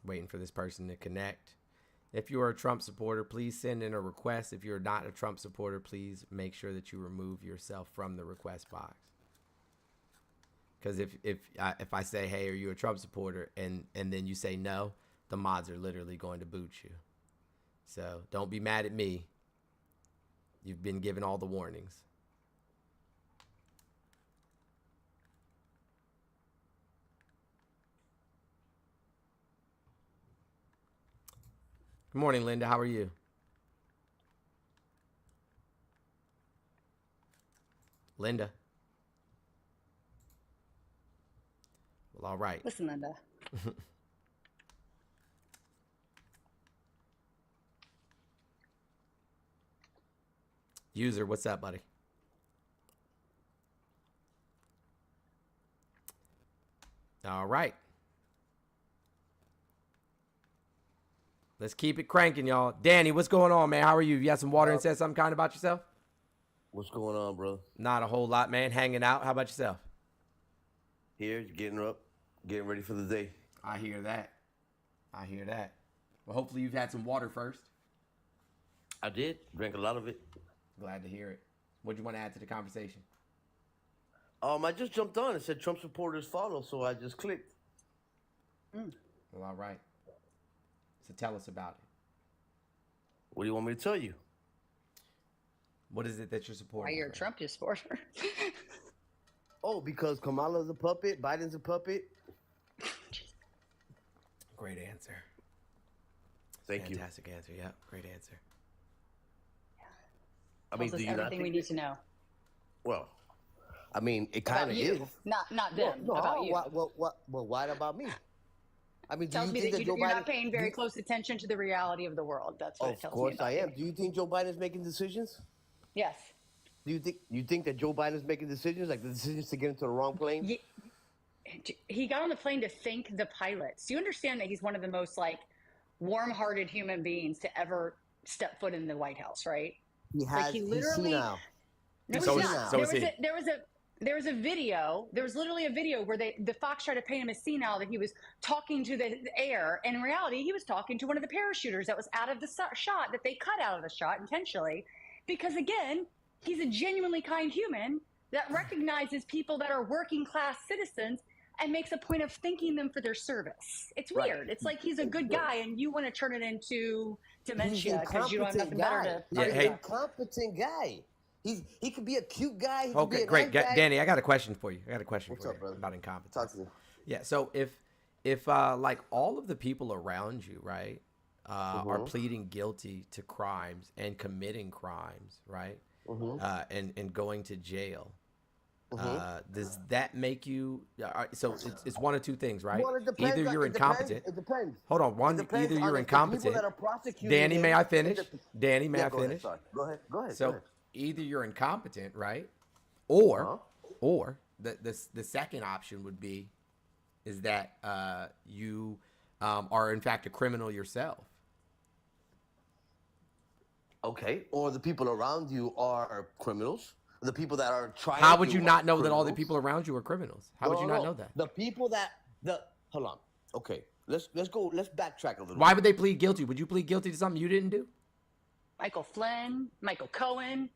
Waiting for this person to connect. If you are a Trump supporter, please send in a request. If you're not a Trump supporter, please make sure that you remove yourself from the request box. Because if I say, hey, are you a Trump supporter, and then you say no, the mods are literally going to boot you. So don't be mad at me. You've been given all the warnings. Good morning, Linda. How are you? Linda. Well, all right. Listen, Linda. User, what's up, buddy? All right. Let's keep it cranking, y'all. Danny, what's going on, man? How are you? You had some water and said something kind about yourself? What's going on, bro? Not a whole lot, man. Hanging out. How about yourself? Here, getting up, getting ready for the day. I hear that. Well, hopefully you've had some water first. I did. Drank a lot of it. Glad to hear it. What do you want to add to the conversation? I just jumped on. It said Trump supporters follow, so I just clicked. Well, all right. So tell us about it. What do you want me to tell you? What is it that you're supporting? Why you're a Trump supporter? Oh, because Kamala's a puppet, Biden's a puppet. Great answer. Thank you. Fantastic answer. Yeah, great answer. I mean, Tells do us you not everything we think need to know Well, I mean, it about kind of you, is. not them. No, about you. why about me? I mean, do Tells you me think that that Joe you're Biden? not paying very close attention to the reality of the world. That's what it Of tells me course about I you. am. Do you think Joe Biden's making decisions? Yes. Do you think that Joe Biden's making decisions, like the decisions to get into the wrong plane? He got on the plane to thank the pilots. Do you understand that he's one of the most like warm-hearted human beings to ever step foot in the White House, right? He has. Like he He's literally. senile. No, So he's is- not. so is he. There was a video. There was literally a video where the Fox tried to paint him as senile, that he was talking to the air. And in reality, he was talking to one of the parachuters that was out of the shot, that they cut out of the shot intentionally. Because again, he's a genuinely kind human that recognizes people that are working class citizens and makes a point of thanking them for their service. It's Right. weird. It's like he's a good guy and you want to turn it into He's dementia because you don't have nothing better to He's Yeah, an hey. incompetent guy. He could be a cute guy. He could be Okay, a great. nice guy. Danny, I got a question for you. What's up, brother? about incompetence. Talk to me. Yeah, so if like all of the people around you, right, are pleading guilty to crimes and committing crimes, right, and going to jail, does that make you? So it's one of two things, right? Well, it depends. Either you're It depends. incompetent. It depends. Hold on. It depends Either on you're if the people incompetent. that are prosecuting Danny, him- may I finish? Danny, may Yeah, I go ahead, finish? sorry. Go ahead. So go ahead. either you're incompetent, right, or the second option would be is that you are in fact a criminal yourself. Okay, or the people around you are criminals. The people that are trying. How would you not know that all the people around you are criminals? How would No, you no, not no. know that? The people that hold on. Okay, let's go. Let's backtrack a little. Why would they plead guilty? Would you plead guilty to something you didn't do? Michael Flynn, Michael Cohen.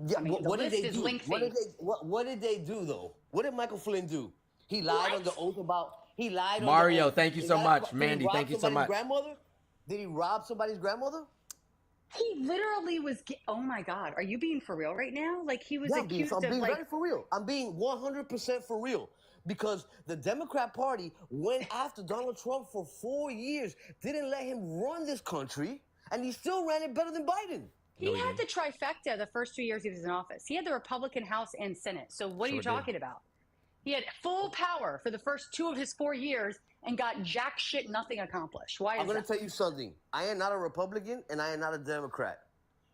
Yeah, I mean, what the did list they is do? lengthy. What did they do though? What did Michael Flynn do? He lied on the oath about. He lied. Mario, on the oath. thank you Is so that- much. did he Mandy, rob thank you so somebody's much. Grandmother? Did he rob somebody's grandmother? He literally was. Oh my God, are you being for real right now? Like he was Yeah, accused I'm of being like. very for real. I'm being 100% for real. Because the Democrat Party went after Donald Trump for 4 years, didn't let him run this country, and he still ran it better than Biden. He had the trifecta the first 2 years he was in office. He had the Republican House and Senate. So what are you Sure did. talking about? He had full power for the first 2 of his 4 years and got jack shit nothing accomplished. Why I'm is going to that? tell you something. I am not a Republican, and I am not a Democrat.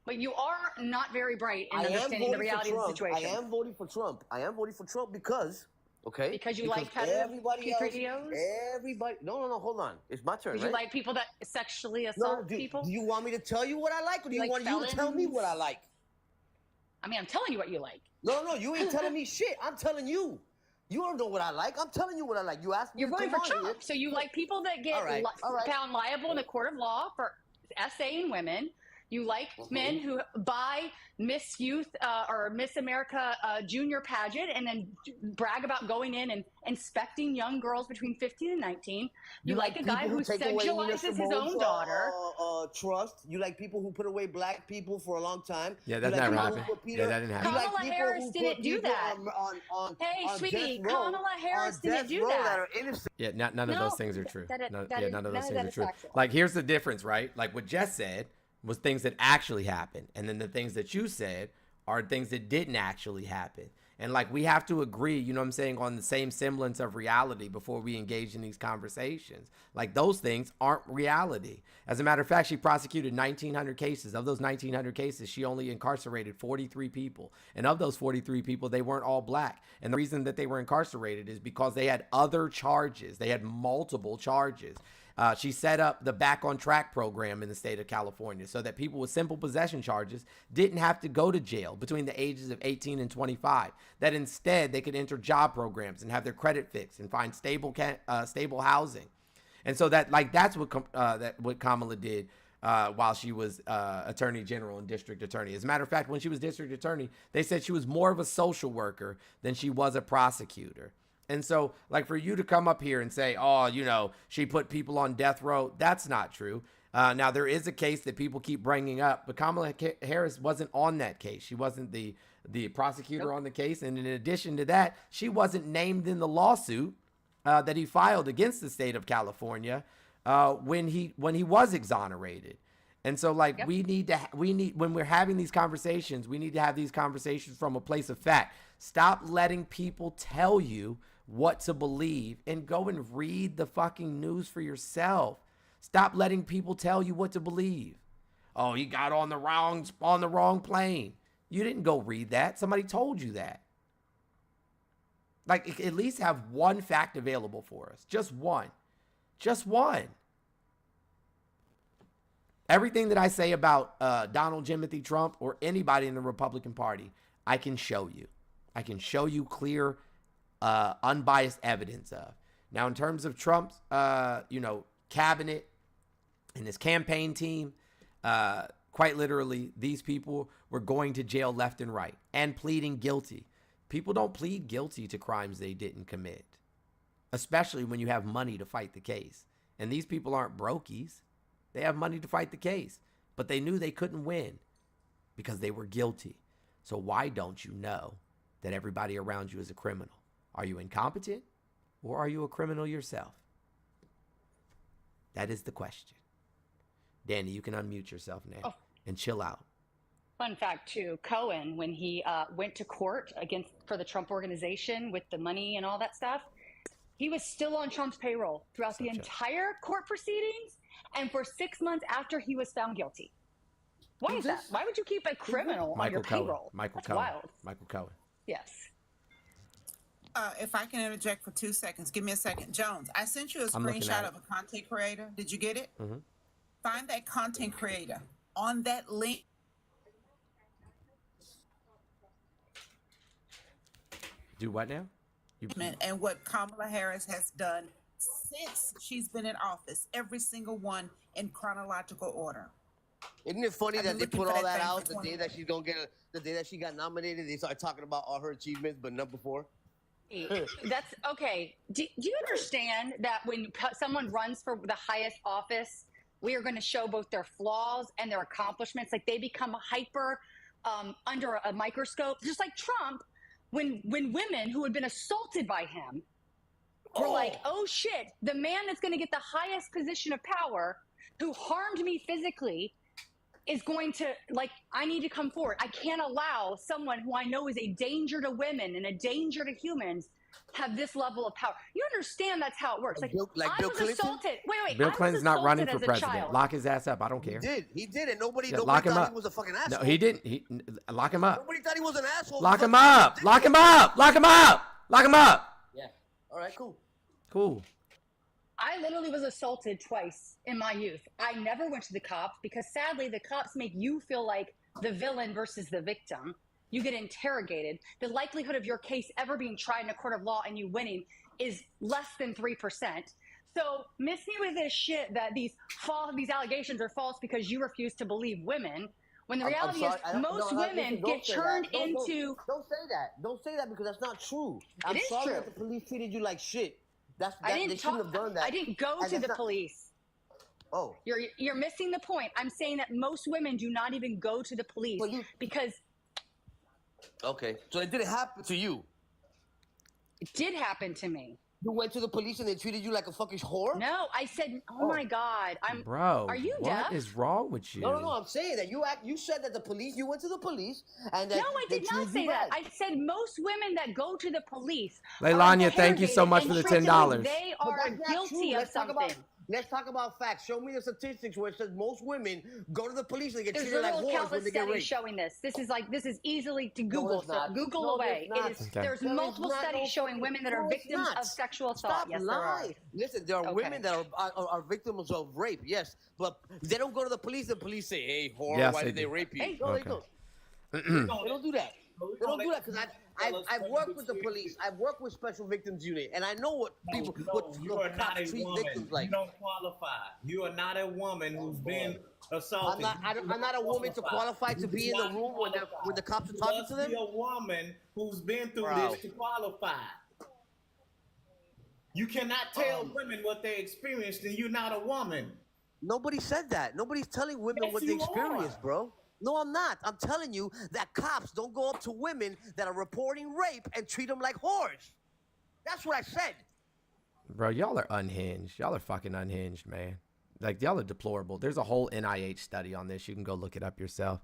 But you are not very bright in I am understanding the voting for reality of the Trump. situation. I am voting for Trump. I am voting for Trump because, okay? Because you like pedo- everybody else, videos? everybody. No, hold on. It's my turn, Because right? you like people that sexually No, assault do people? you want me to tell you what I like, or do you Like want you to tell me what I like? I mean, I'm telling you what you like. No, you ain't telling me shit. I'm telling you. You don't know what I like. I'm telling you what I like. You asked me You're to voting come for on Trump. here. So you like people that get All right. found liable in the court of law for essaying women. You like men who buy Miss Youth or Miss America junior pageant and then brag about going in and inspecting young girls between 15 and 19. You like a guy people who take away Nina sexualizes his Simone's, own daughter. Trust. You like people who put away black people for a long time. Yeah, You that's like never people who happened. put Yeah, that didn't happen. You like Kamala people Harris who didn't put do people that. on Hey, on sweetie, death row, Kamala Harris on didn't death do row that. are innocent. Yeah, none of No, those things are true. none of None of that those things are is true. factual. Like, here's the difference, right? Like what Jess said was things that actually happened, and then the things that you said are things that didn't actually happen. And like we have to agree, you know what I'm saying, on the same semblance of reality before we engage in these conversations. Like those things aren't reality. As a matter of fact, she prosecuted 1,900 cases. Of those 1,900 cases, she only incarcerated 43 people. And of those 43 people, they weren't all black. And the reason that they were incarcerated is because they had other charges. They had multiple charges. She set up the Back on Track program in the state of California so that people with simple possession charges didn't have to go to jail between the ages of 18 and 25, that instead they could enter job programs and have their credit fixed and find stable housing. And so that's what Kamala did while she was attorney general and district attorney. As a matter of fact, when she was district attorney, they said she was more of a social worker than she was a prosecutor. And so, like, for you to come up here and say, oh, you know, she put people on death row, that's not true. Now, there is a case that people keep bringing up, but Kamala Harris wasn't on that case. She wasn't the the prosecutor on the case. And in addition to that, she wasn't named in the lawsuit that he filed against the state of California when he was exonerated. And so, like, we need when we're having these conversations, we need to have these conversations from a place of fact. Stop letting people tell you what to believe and go and read the fucking news for yourself. Stop letting people tell you what to believe. Oh, he got on the wrong plane. You didn't go read that. Somebody told you that. Like, at least have one fact available for us. Just one. Just one. Everything that I say about Donald Timothy Trump or anybody in the Republican Party, I can show you. I can show you clear, unbiased evidence of. Now, in terms of Trump's, cabinet and his campaign team, quite literally, these people were going to jail left and right and pleading guilty. People don't plead guilty to crimes they didn't commit, especially when you have money to fight the case. And these people aren't brokies. They have money to fight the case, but they knew they couldn't win because they were guilty. So why don't you know that everybody around you is a criminal? Are you incompetent or are you a criminal yourself? That is the question. Danny, you can unmute yourself now and chill out. Fun fact too, Cohen, when he went to court for the Trump organization with the money and all that stuff, he was still on Trump's payroll throughout the entire court proceedings and for 6 months after he was found guilty. Why is that? Why would you keep a criminal on your payroll? That's wild. Michael Cohen. Yes. If I can interject for 2 seconds, give me a second. Jones, I sent you a screenshot of a content creator. Did you get it? Mm-hmm. Find that content creator. On that link. Do what now? And what Kamala Harris has done since she's been in office, every single one in chronological order. Isn't it funny that they put all that out the day that she's gonna get the day that she got nominated? They started talking about all her achievements, but not before. That's okay. Do you understand that when someone runs for the highest office, we are going to show both their flaws and their accomplishments? Like, they become hyper under a microscope, just like Trump. When women who had been assaulted by him were like, oh shit, the man that's going to get the highest position of power, who harmed me physically, is going to, like, I need to come forward. I can't allow someone who I know is a danger to women and a danger to humans have this level of power. You understand that's how it works. Like Bill was Clinton? assaulted. Wait. Bill I was Clinton's not running for assaulted as a president. child. Lock his ass up. I don't care. He did it. Nobody lock him thought up. he was a fucking asshole. No, he didn't. Lock him up. Nobody thought he was an asshole. Lock him up. Lock him up. Lock him up. Lock him up. Yeah. All right, cool. Cool. I literally was assaulted twice in my youth. I never went to the cops because sadly the cops make you feel like the villain versus the victim. You get interrogated. The likelihood of your case ever being tried in a court of law and you winning is less than 3%. So miss me with this shit that these allegations are false because you refuse to believe women. When the reality is most women get turned into... Don't say that. Don't say that because that's not true. I'm sorry that the police treated you like shit. They shouldn't have done that. I didn't go to the police. Oh. You're missing the point. I'm saying that most women do not even go to the police because... Okay. So it didn't happen to you. It did happen to me. You went to the police and they treated you like a fucking whore? No, I said, oh my God. Bro, are you what deaf? is wrong with you? No. I'm saying that you said that you went to the police and that no, I did not say that. I said most women that go to the police. Leilania, thank you so much for the $10. They are guilty of something. Let's talk about facts. Show me the statistics where it says most women go to the police and they get There's treated like whores countless when they get studies raped. showing this. This is easily to Google. it's not. Google No, away. it's not. It is. Okay. There's multiple studies showing women that are victims of sexual assault. Stop Yes, lying. there are. Listen, there are women that are victims of rape. Yes, but they don't go to the police. The police say, "Hey, whore, Yes, why they did they do. rape you?" Hey. No, Okay. they don't. They don't do that. They don't do that because I've worked with the police. I've worked with special victims unit, and I know what people you are not a treat woman. victims like. You don't qualify. You are not a woman who's been assaulted. I'm not a woman to qualify to be in the room when the cops are talking to them. You must be a woman who's been through this to qualify. You cannot tell women what they experienced, and you're not a woman. Nobody said that. Nobody's telling women Yes, what they you experienced, are. bro. No, I'm not. I'm telling you that cops don't go up to women that are reporting rape and treat them like whores. That's what I said. Bro, y'all are unhinged. Y'all are fucking unhinged, man. Like, y'all are deplorable. There's a whole NIH study on this. You can go look it up yourself.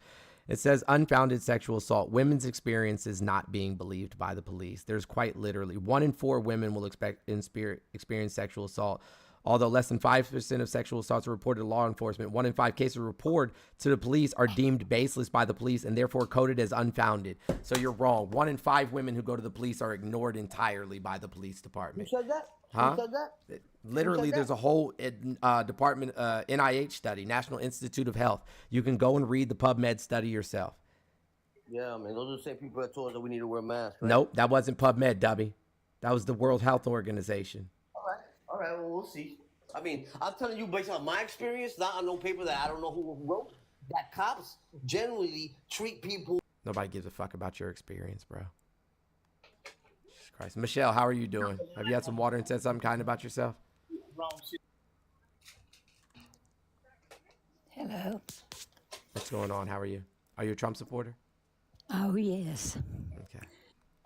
It says unfounded sexual assault. Women's experiences not being believed by the police. There's quite literally 1 in 4 women will experience sexual assault. Although less than 5% of sexual assaults are reported to law enforcement, 1 in 5 cases reported to the police are deemed baseless by the police and therefore coded as unfounded. So you're wrong. 1 in 5 women who go to the police are ignored entirely by the police department. Who said that? Huh? Who said that? Literally, there's a whole department, NIH study, National Institute of Health. You can go and read the PubMed study yourself. Yeah, man. Those are the same people that told us that we need to wear masks. Right? Nope, that wasn't PubMed, Dubby. That was the World Health Organization. All right. Well, we'll see. I mean, I'm telling you based on my experience, not on no paper that I don't know who wrote, that cops generally treat people. Nobody gives a fuck about your experience, bro. Jesus Christ. Michelle, how are you doing? Have you had some water and said something kind about yourself? Hello. What's going on? How are you? Are you a Trump supporter? Oh, yes. Okay.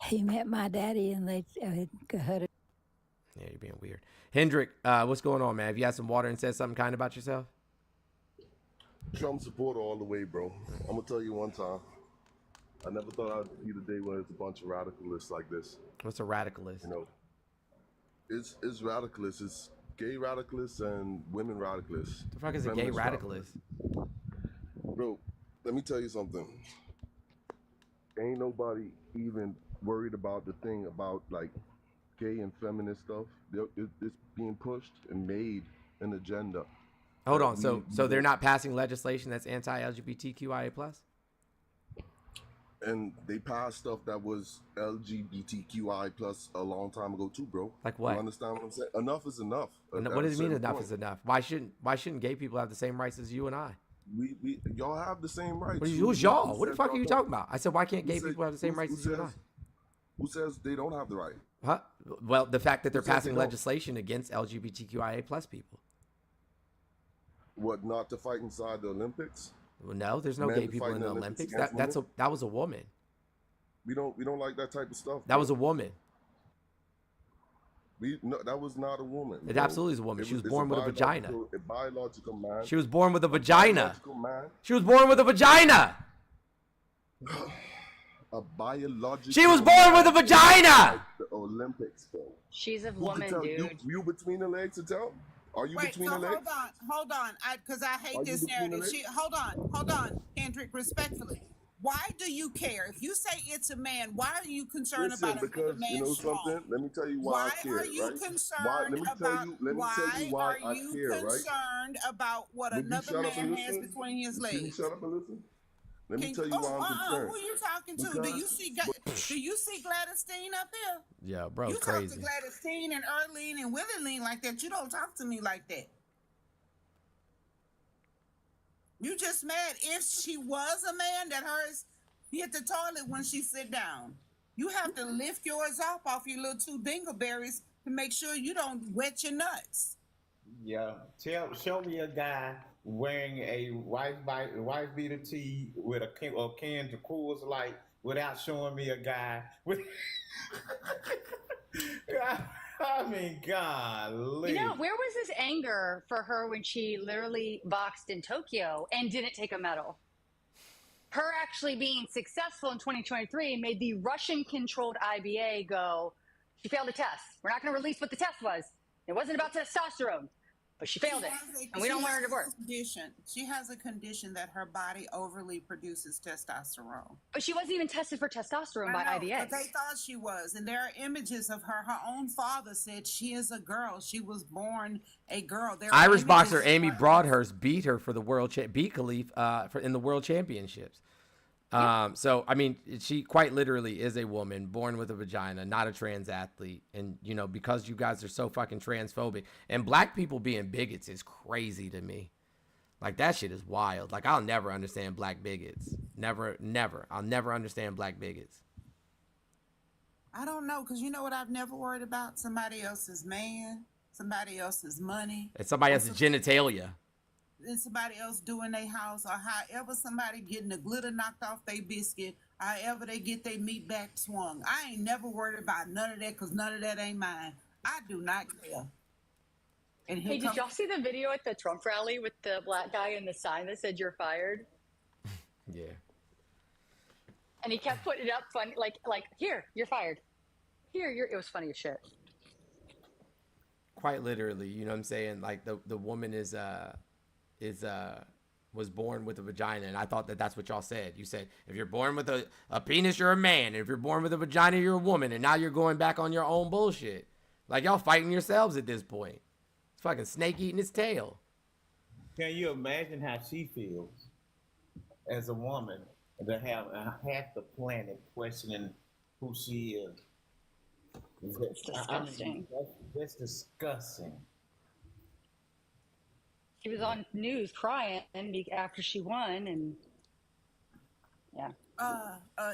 He met my daddy and they had a... Yeah, you're being weird. Hendrick, what's going on, man? Have you had some water and said something kind about yourself? Trump supporter all the way, bro. I'm gonna tell you one time. I never thought I'd see the day when it's a bunch of radicalists like this. What's a radicalist? You know, it's radicalists. It's gay radicalists and women radicalists. The fuck is a gay radicalist? Bro, let me tell you something. Ain't nobody even worried about the thing about like gay and feminist stuff. It's being pushed and made an agenda. Hold on. So they're not passing legislation that's anti-LGBTQIA+? And they passed stuff that was LGBTQI+ a long time ago too, bro. Like what? You understand what I'm saying? Enough is enough. What does it mean enough is enough? Why shouldn't gay people have the same rights as you and I? We y'all have the same rights. Who's y'all? What the fuck are you talking about? I said, why can't gay people have the same rights as you and I? Who says they don't have the right? Huh? Well, the fact that they're passing legislation against LGBTQIA+ people. What, not to fight inside the Olympics? Well, no, there's no gay people in the Olympics. That was a woman. We don't like that type of stuff. That was a woman. That was not a woman. It absolutely is a woman. She was born with a vagina. A biological man. She was born with a vagina. Man. She was born with a vagina. A biological. She was born with a vagina. The Olympics, bro. She's a woman, dude. You between the legs to tell? Are you between the legs? Hold on, because I hate this narrative. Hold on, Hendrick, respectfully. Why do you care? If you say it's a man, why are you concerned about because, a man you know strong? something? Let me tell you why I care, are you right? concerned why are you concerned about what another man has between his legs? Shut up and listen. Let me tell you why I'm concerned. Who are you talking to? Do you see Gladys Steen up here? Yeah, bro, you crazy. You talk to Gladys Steen and Earlene and Willie like that. You don't talk to me like that. You just mad if she was a man that hers hit the toilet when she sit down. You have to lift yours off your little 2 dingleberries to make sure you don't wet your nuts. Yeah, show me a guy wearing a wife beater tee with a can of Coors Light without showing me a guy with. I mean, golly. You know, where was this anger for her when she literally boxed in Tokyo and didn't take a medal? Her actually being successful in 2023 made the Russian-controlled IBA go, she failed a test. We're not going to release what the test was. It wasn't about testosterone. But she failed it, and we don't want her to work. She has a condition that her body overly produces testosterone. But she wasn't even tested for testosterone by IBA. But they thought she was, and there are images of her. Her own father said she is a girl. She was born a girl. Irish boxer Amy Broadhurst beat her for the beat Khalif in the world championships. So, I mean, she quite literally is a woman born with a vagina, not a trans athlete. And, you know, because you guys are so fucking transphobic and black people being bigots is crazy to me. Like, that shit is wild. Like, I'll never understand black bigots. Never. I'll never understand black bigots. I don't know. Because you know what I've never worried about? Somebody else's man, somebody else's money. And somebody else's genitalia. than somebody else do in their house, or however somebody getting the glitter knocked off their biscuit, however they get their meat back swung. I ain't never worried about none of that because none of that ain't mine. I do not care. And Hey, did y'all see the video at the Trump rally with the black guy and the sign that said "You're fired"? Yeah. And he kept putting it up, funny, like here, you're fired. Here, you're. It was funny as shit. Quite literally, you know what I'm saying? Like the woman was born with a vagina, and I thought that's what y'all said. You said if you're born with a penis, you're a man, and if you're born with a vagina, you're a woman, and now you're going back on your own bullshit. Like y'all fighting yourselves at this point. It's fucking snake eating its tail. Can you imagine how she feels as a woman to have half the planet questioning who she is? It's disgusting. That's disgusting. She was on news crying after she won, and yeah.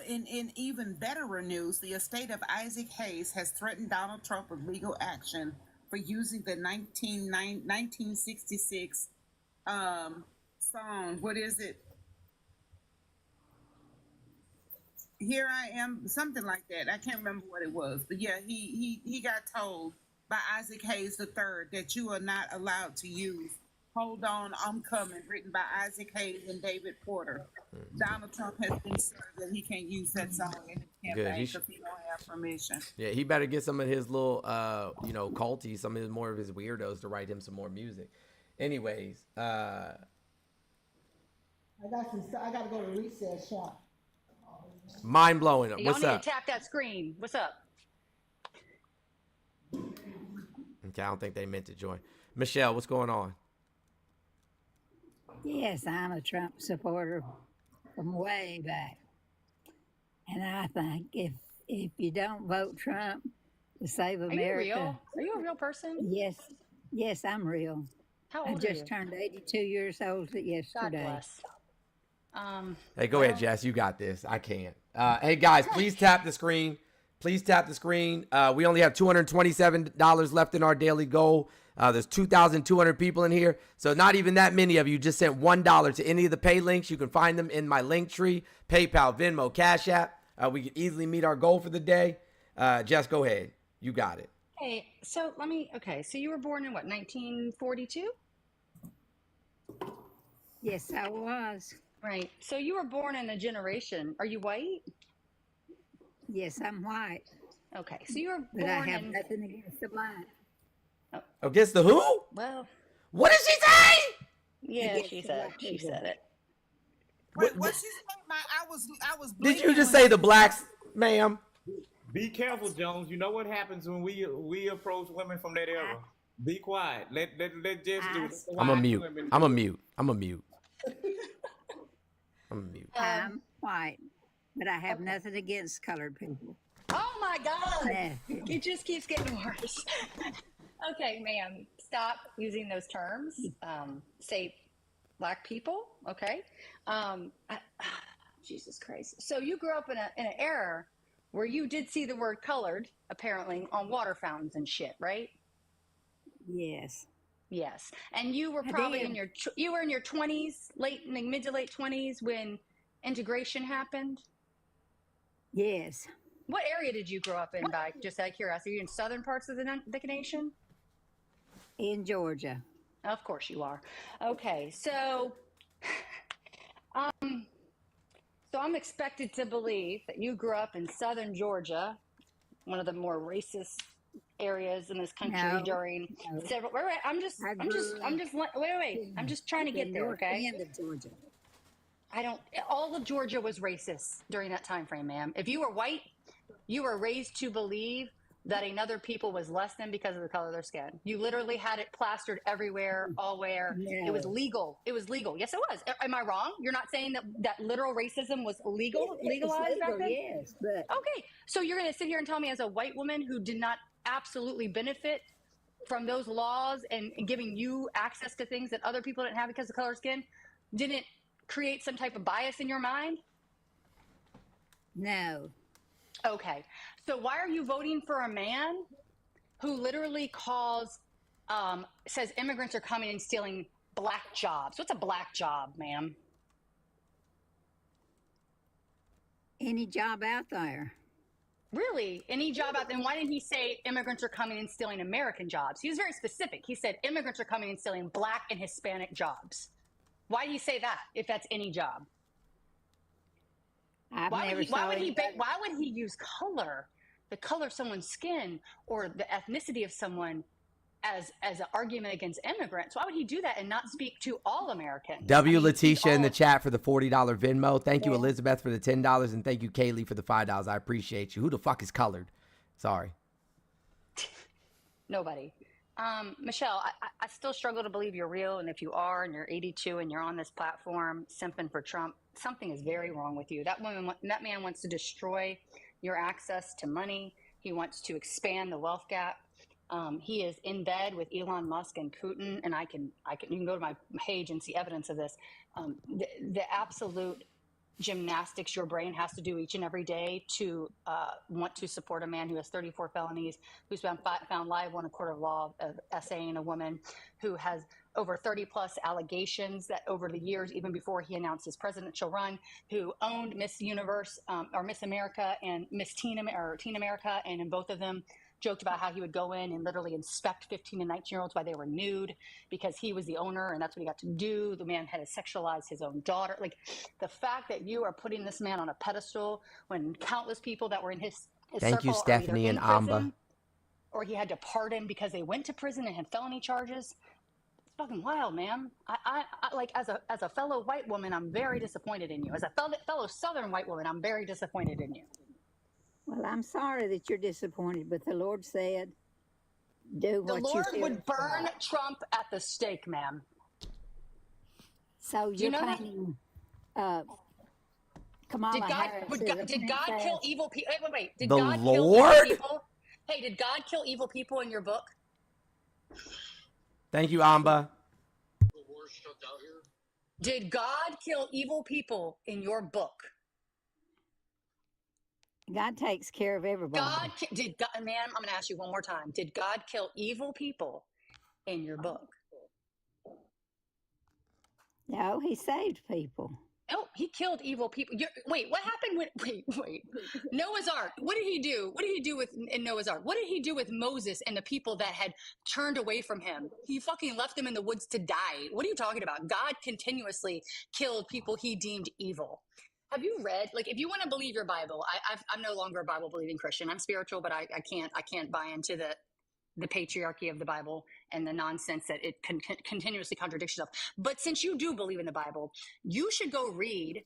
In even betterer news, the estate of Isaac Hayes has threatened Donald Trump with legal action for using the 1966 song. What is it? Here I Am, something like that. I can't remember what it was, but yeah, he got told by Isaac Hayes III that you are not allowed to use "Hold On, I'm Coming," written by Isaac Hayes and David Porter. Donald Trump has been served that he can't use that song in his campaign because he don't have permission. Yeah, he better get some of his little, culty, some of his more of his weirdos to write him some more music. Anyways, I got to go to recess shop. Mind blowing. Y'all What's need up? to tap that screen. What's up? Okay, I don't think they meant to join. Michelle, what's going on? Yes, I'm a Trump supporter from way back. And I think if you don't vote Trump to save America... Are you real? Are you a real person? Yes, I'm real. How I old are just you? turned 82 years old yesterday. God bless. Hey, go ahead, Jess. You got this. I can't. Hey, guys, please tap the screen. Please tap the screen. We only have $227 left in our daily goal. There's 2,200 people in here. So not even that many of you just sent $1 to any of the pay links. You can find them in my link tree, PayPal, Venmo, Cash App. We can easily meet our goal for the day. Jess, go ahead. You got it. Hey, so so you were born in what, 1942? Yes, I was. Right. So you were born in a generation. Are you white? Yes, I'm white. Okay. So you were born But I have in... nothing against the black. Against the who? Well... What did she say? Yeah, Against she the said black it. She people. said it. What she said? I was. Did you blinking just when say I- the blacks, ma'am? Be careful, Jones. You know what happens when we approach women from that era. Be quiet. Let Jess do it. I'm a mute. I'm a mute. I'm white, but I have nothing against colored people. Oh my God! Yeah. It just keeps getting worse. Okay, ma'am, stop using those terms. Say black people, okay? Jesus Christ. So you grew up in an era where you did see the word colored, apparently, on water fountains and shit, right? Yes. Yes. And you were I probably did. in your 20s, mid to late 20s when integration happened. Yes. What area did you grow up in, by just out of curiosity? Are you in southern parts of the nation? In Georgia. Of course you are. Okay, so I'm expected to believe that you grew up in southern Georgia, one of the more racist areas in this country No, during no. several. Wait, I'm just trying to get there. North Okay. end of Georgia. All of Georgia was racist during that time frame, ma'am. If you were white, you were raised to believe that another people was less than because of the color of their skin. You literally had it plastered everywhere, allwhere. No. It was legal. It was legal. Yes, it was. Am I wrong? You're not saying that literal racism was legalized back then? Yes, but Okay, so you're going to sit here and tell me, as a white woman who did not absolutely benefit from those laws and giving you access to things that other people didn't have because of color of skin, didn't create some type of bias in your mind? no. Okay, so why are you voting for a man who literally says immigrants are coming and stealing Black jobs. What's a black job, ma'am? Any job out there. Really? Any job out there? And why didn't he say immigrants are coming and stealing American jobs? He was very specific. He said immigrants are coming and stealing Black and Hispanic jobs. Why did he say that if that's any job? Why would he use color, the color of someone's skin, or the ethnicity of someone as an argument against immigrants? Why would he do that and not speak to all Americans? Letitia in the chat for the $40 Venmo. Thank you, Elizabeth, for the $10, and thank you, Kaylee, for the $5. I appreciate you. Who the fuck is colored? Sorry. Nobody. Michelle, I still struggle to believe you're real, and if you are, and you're 82, and you're on this platform simping for Trump, something is very wrong with you. That man wants to destroy your access to money. He wants to expand the wealth gap. He is in bed with Elon Musk and Putin, and you can go to my page and see evidence of this. The absolute gymnastics your brain has to do each and every day to want to support a man who has 34 felonies, who's been found liable in a court of law of essaying a woman, who has over 30 plus allegations that over the years, even before he announced his presidential run, who owned Miss Universe or Miss America and Miss Teen America, and in both of them joked about how he would go in and literally inspect 15 and 19-year-olds while they were nude because he was the owner and that's what he got to do. The man had to sexualize his own daughter. Like, the fact that you are putting this man on a pedestal when countless people that were in his Thank you, circle Stephanie are and either in prison, Amba. or he had to pardon because they went to prison and had felony charges. It's fucking wild, man. I like, as a fellow white woman, I'm very disappointed in you. As a fellow Southern white woman, I'm very disappointed in you. Well, I'm sorry that you're disappointed, but the Lord said, do what you feel. The Lord would burn Trump at the stake, ma'am. So you're painting Kamala Harris. Did God kill evil people? Wait. Did The God Lord? kill evil people? Hey, did God kill evil people in your book? Thank you, Amba. Did God kill evil people in your book? God takes care of everybody. Ma'am, I'm going to ask you one more time. Did God kill evil people in your book? No, he saved people. No, he killed evil people. Wait, what happened with, wait. Noah's Ark. What did he do? What did he do in Noah's Ark? What did he do with Moses and the people that had turned away from him? He fucking left them in the woods to die. What are you talking about? God continuously killed people he deemed evil. Have you read, like, if you want to believe your Bible, I'm no longer a Bible believing Christian. I'm spiritual, but I can't buy into the patriarchy of the Bible and the nonsense that it continuously contradicts itself. But since you do believe in the Bible, you should go read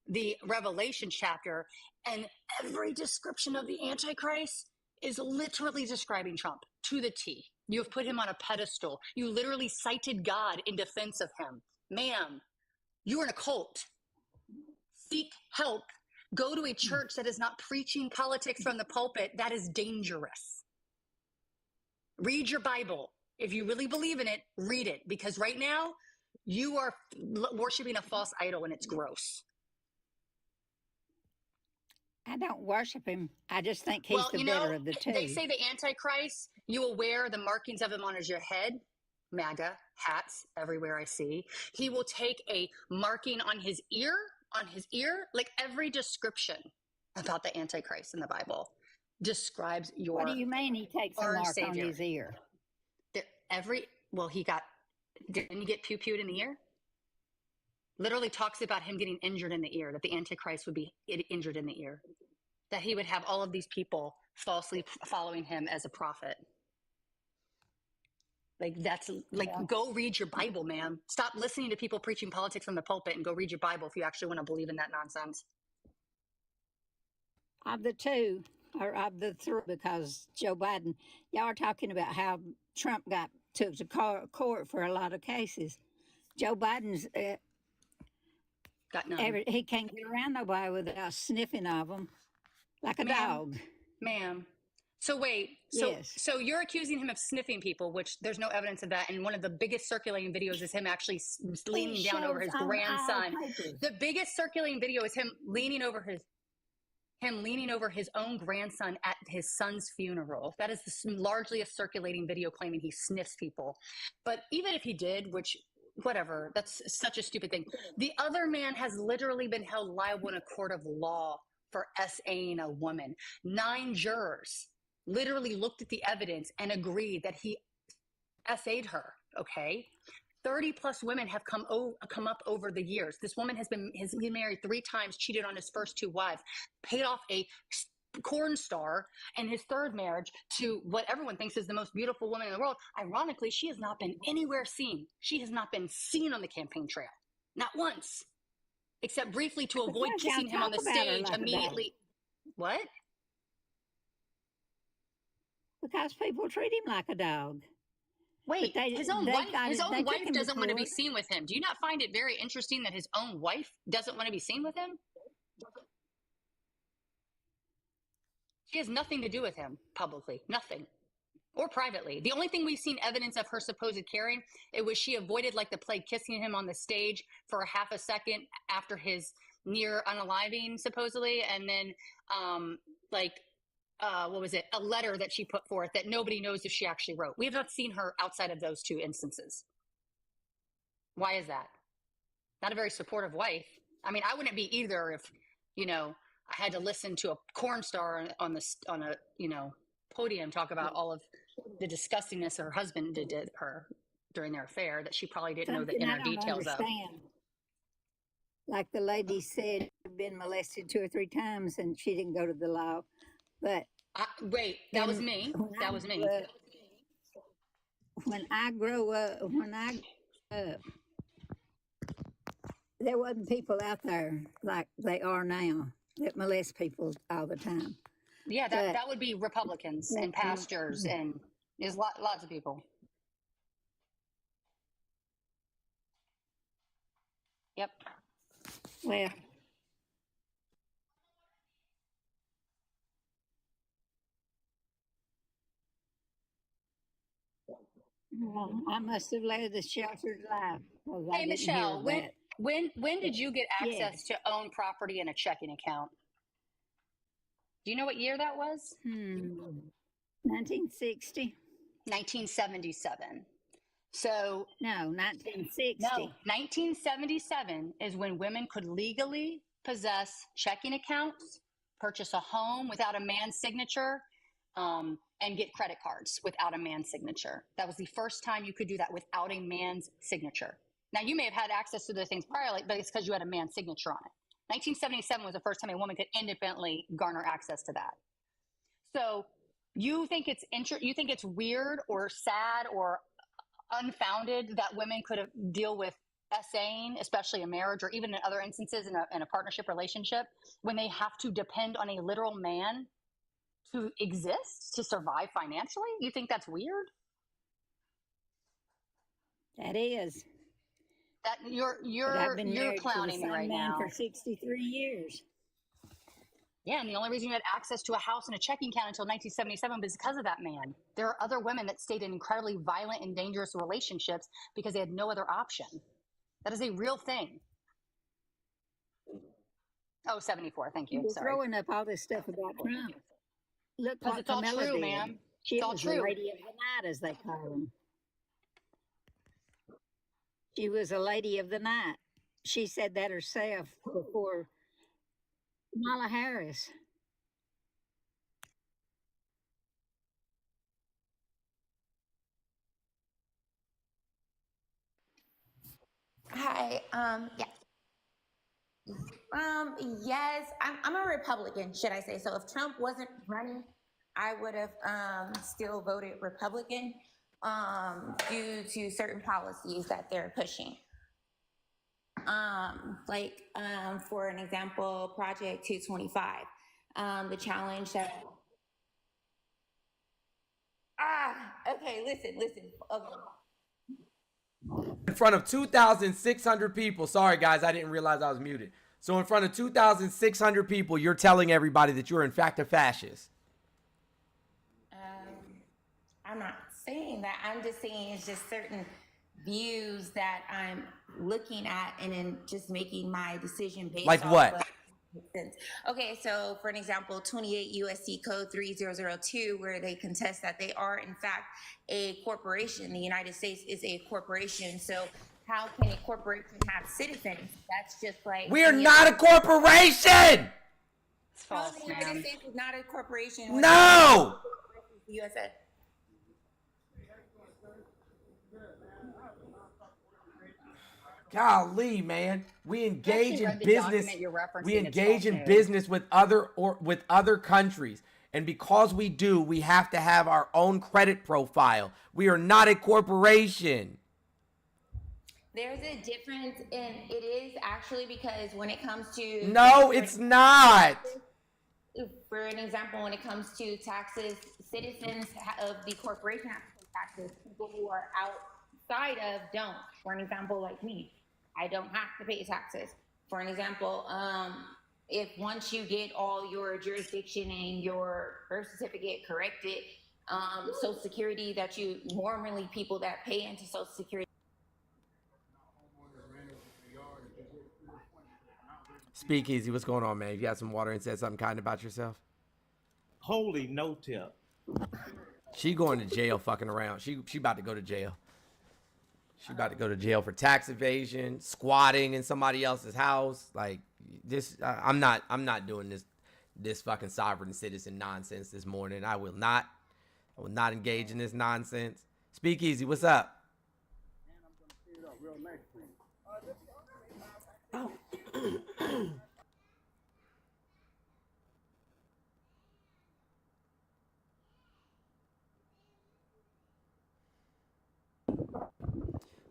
the Revelation chapter, and every description of the Antichrist is literally describing Trump to the T. You have put him on a pedestal. You literally cited God in defense of him. Ma'am, you're in a cult. Seek help. Go to a church that is not preaching politics from the pulpit. That is dangerous. Read your Bible. If you really believe in it, read it. Because right now, you are worshiping a false idol, and it's gross. I don't worship him. I just think he's the better of the two. They say the Antichrist, you will wear the markings of him on your head. MAGA hats everywhere I see. He will take a marking on his ear, like every description about the Antichrist in the Bible describes your. What do you mean he takes a mark on his ear? Didn't he get pew-pewed in the ear? Literally talks about him getting injured in the ear, that the Antichrist would be injured in the ear, that he would have all of these people falsely following him as a prophet. Go read your Bible, ma'am. Stop listening to people preaching politics from the pulpit and go read your Bible if you actually want to believe in that nonsense. Of the two, or of the three, because Joe Biden, y'all are talking about how Trump took to court for a lot of cases. Joe Biden's got none. He can't get around nobody without sniffing of them like a dog. Ma'am. So wait, so you're accusing him of sniffing people, which there's no evidence of that. And one of the biggest circulating videos is him actually leaning down over his grandson. The biggest circulating video is him leaning over his own grandson at his son's funeral. That is largely a circulating video claiming he sniffs people. But even if he did, which whatever. That's such a stupid thing. The other man has literally been held liable in a court of law for SAing a woman. 9 jurors literally looked at the evidence and agreed that he SA'd her. Okay. 30 plus women have come up over the years. This woman has been married 3 times, cheated on his first 2 wives, paid off a corn star in his 3rd marriage to what everyone thinks is the most beautiful woman in the world. Ironically, she has not been anywhere seen. She has not been seen on the campaign trail. Not once. Except briefly to avoid kissing him on the stage immediately. What? Because people treat him like a dog. Wait, his own wife doesn't want to be court. seen with him. Do you not find it very interesting that his own wife doesn't want to be seen with him? She has nothing to do with him publicly, nothing, or privately. The only thing we've seen evidence of her supposed caring, it was she avoided like the plague kissing him on the stage for a half a second after his near unaliving, supposedly, and then what was it? A letter that she put forth that nobody knows if she actually wrote. We have not seen her outside of those 2 instances. Why is that? Not a very supportive wife. I mean, I wouldn't be either if, I had to listen to a porn star on a podium talk about all of the disgustingness her husband did to her during their affair that she probably didn't know the inner details of. Like the lady said, she'd been molested 2 or 3 times and she didn't go to the law. But wait, that was me. That was me. When I grew up, there wasn't people out there like they are now that molest people all the time. Yeah, that would be Republicans and pastors, and there's lots of people. Yep. Well, I must have led a sheltered life. Hey, Michelle, when did you get access to own property and a checking account? Do you know what year that was? 1960. 1977. So no, 1960. No, 1977 is when women could legally possess checking accounts, purchase a home without a man's signature, and get credit cards without a man's signature. That was the first time you could do that without a man's signature. Now, you may have had access to those things prior, but it's because you had a man's signature on it. 1977 was the first time a woman could independently garner access to that. So you think it's weird or sad or unfounded that women could deal with SAing, especially a marriage or even in other instances in a partnership relationship, when they have to depend on a literal man to exist, to survive financially? You think that's weird? That is. That you're clowning me right now. For 63 years. Yeah, and the only reason you had access to a house and a checking account until 1977 was because of that man. There are other women that stayed in incredibly violent and dangerous relationships because they had no other option. That is a real thing. Oh, 74. Thank you. You're Sorry. throwing up all this stuff about Trump. Look what it's all Kamala true, did. ma'am. She It's all was true. the lady of the night, as they call them. She was a lady of the night. She said that herself before Kamala Harris. Hi. Yes, I'm a Republican, should I say. So if Trump wasn't running, I would have still voted Republican due to certain policies that they're pushing. For an example, Project 225, the challenge that. Okay, listen. Okay. In front of 2,600 people. Sorry, guys, I didn't realize I was muted. So in front of 2,600 people, you're telling everybody that you're in fact a fascist. I'm not saying that. I'm just saying it's just certain views that I'm looking at and then just making my decision based like off what? of sense. Okay, so for an example, 28 USC Code 3002, where they contest that they are in fact a corporation. The United States is a corporation, so how can a corporation have citizens? That's just like We are not a corporation. It's false, the man. United States is not a corporation. when No. The USA. Golly, man. We engage Actually in read the business. document you're referencing. We It's engage false in news. business with other countries. And because we do, we have to have our own credit profile. We are not a corporation. There's a difference in it is actually because when it comes to No, it's not. For an example, when it comes to taxes, citizens of the corporation have to pay taxes. People who are outside of don't. For an example, like me, I don't have to pay taxes. For an example, if once you get all your jurisdiction and your birth certificate corrected, Social Security that you normally people that pay into Social Security. Speakeasy, what's going on, man? You got some water and said something kind about yourself? Holy no tip. She going to jail fucking around. She about to go to jail. She about to go to jail for tax evasion, squatting in somebody else's house. Like this, I'm not doing this fucking sovereign citizen nonsense this morning. I will not engage in this nonsense. Speakeasy, what's up? Oh.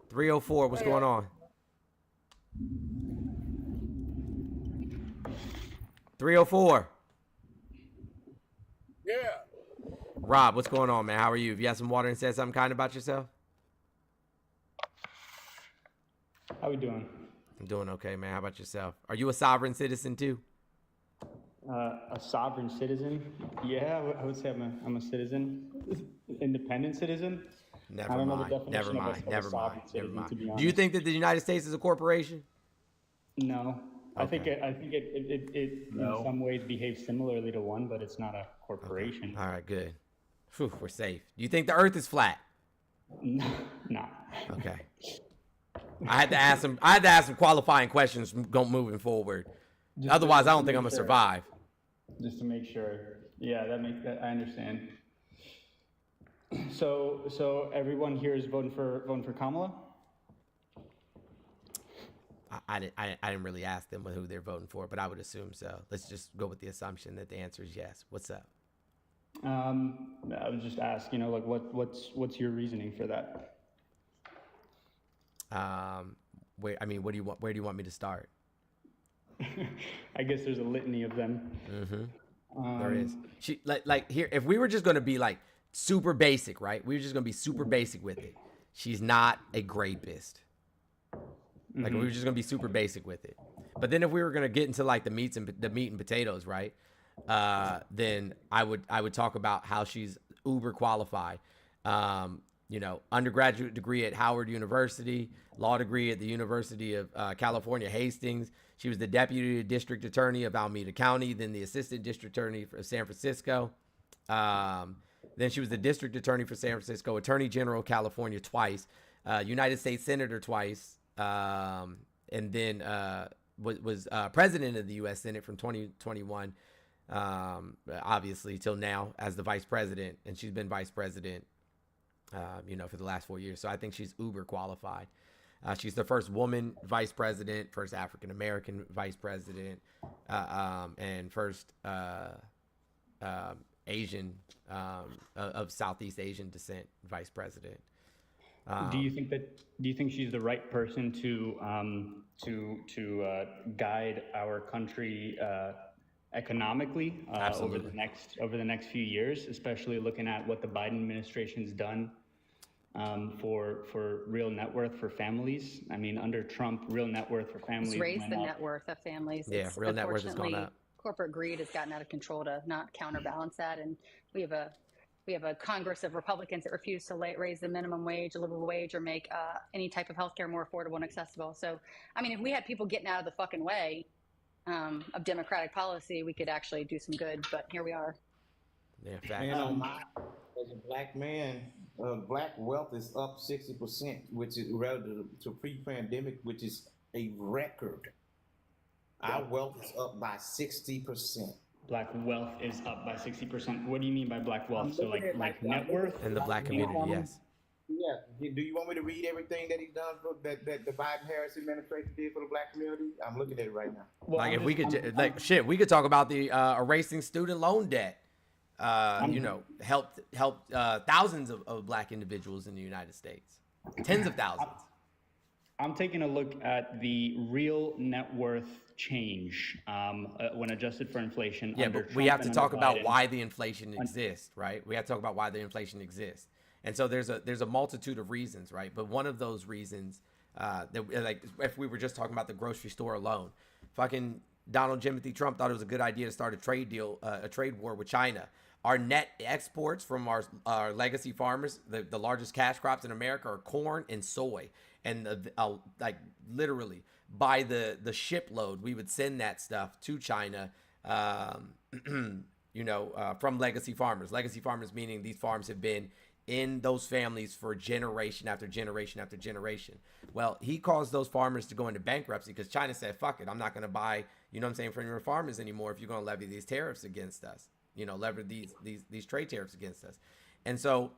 304, what's going on? 304. Yeah. Rob, what's going on, man? How are you? Have you had some water and said something kind about yourself? How we doing? I'm doing okay, man. How about yourself? Are you a sovereign citizen too? A sovereign citizen? Yeah, I would say I'm a citizen, independent citizen. Never mind. Never mind. To be honest. Do you think that the United States is a corporation? No. Okay. I think it in some ways behaves similarly to one, but it's not a corporation. All right, good. Whew, we're safe. Do you think the Earth is flat? No. Okay. I had to ask some qualifying questions moving forward. Otherwise, I don't think I'm gonna survive. Just to make sure. Yeah, I understand. So everyone here is voting for Kamala? I didn't really ask them who they're voting for, but I would assume so. Let's just go with the assumption that the answer is yes. What's up? I would just ask, like what's your reasoning for that? Where do you want me to start? I guess there's a litany of them. Mm-hmm. There is. She like here. If we were just gonna be like super basic, right? We were just gonna be super basic with it. She's not a rapist. Like we were just gonna be super basic with it. But then if we were gonna get into like the meat and potatoes, right? Then I would talk about how she's uber qualified. Undergraduate degree at Howard University, law degree at the University of California, Hastings. She was the deputy district attorney of Alameda County, then the assistant district attorney for San Francisco. Then she was the district attorney for San Francisco, attorney general of California twice, United States senator twice, and then was president of the U.S. Senate from 2021, obviously till now as the vice president, and she's been vice president for the last 4 years. So I think she's uber qualified. She's the first woman vice president, first African-American vice president, and first Asian of Southeast Asian descent vice president. Do you think she's the right person to guide our country economically over the next few years, especially looking at what the Biden administration's done for real net worth for families? I mean, under Trump, real net worth for families It's raised went the up. net worth of families. Yeah, real net worth has gone up. Corporate greed has gotten out of control to not counterbalance that, and we have a Congress of Republicans that refuse to raise the minimum wage, a livable wage, or make any type of healthcare more affordable and accessible. So, I mean, if we had people getting out of the fucking way of democratic policy, we could actually do some good. But here we are. Yeah, fact. Man, on my as a black man, black wealth is up 60%, which is relative to pre-pandemic, which is a record. Our wealth is up by 60%. Black wealth is up by 60%. What do you mean by black wealth? I'm So looking at like net worth? In the black community, yes. Yeah. Do you want me to read everything that he's done for that the Biden-Harris administration did for the black community? I'm looking at it right now. Well, Like I'm if we just- could, I'm- like shit, we could talk about the erasing student loan debt. You know, helped thousands of black individuals in the United States, tens of thousands. I'm taking a look at the real net worth change when adjusted for inflation. Yeah, under but we Trump have to and talk under about Biden. why the inflation exists, right? We have to talk about why the inflation exists. And so there's a multitude of reasons, right? But one of those reasons that, like, if we were just talking about the grocery store alone, fucking Donald Timothy Trump thought it was a good idea to start a trade deal, a trade war with China. Our net exports from our legacy farmers, the largest cash crops in America, are corn and soy. And like literally by the shipload, we would send that stuff to China, you know, from legacy farmers. Legacy farmers meaning these farms have been in those families for generation after generation after generation. Well, he caused those farmers to go into bankruptcy because China said, fuck it, I'm not going to buy, you know what I'm saying, from your farmers anymore if you're going to levy these tariffs against us, you know, levy these trade tariffs against us. And so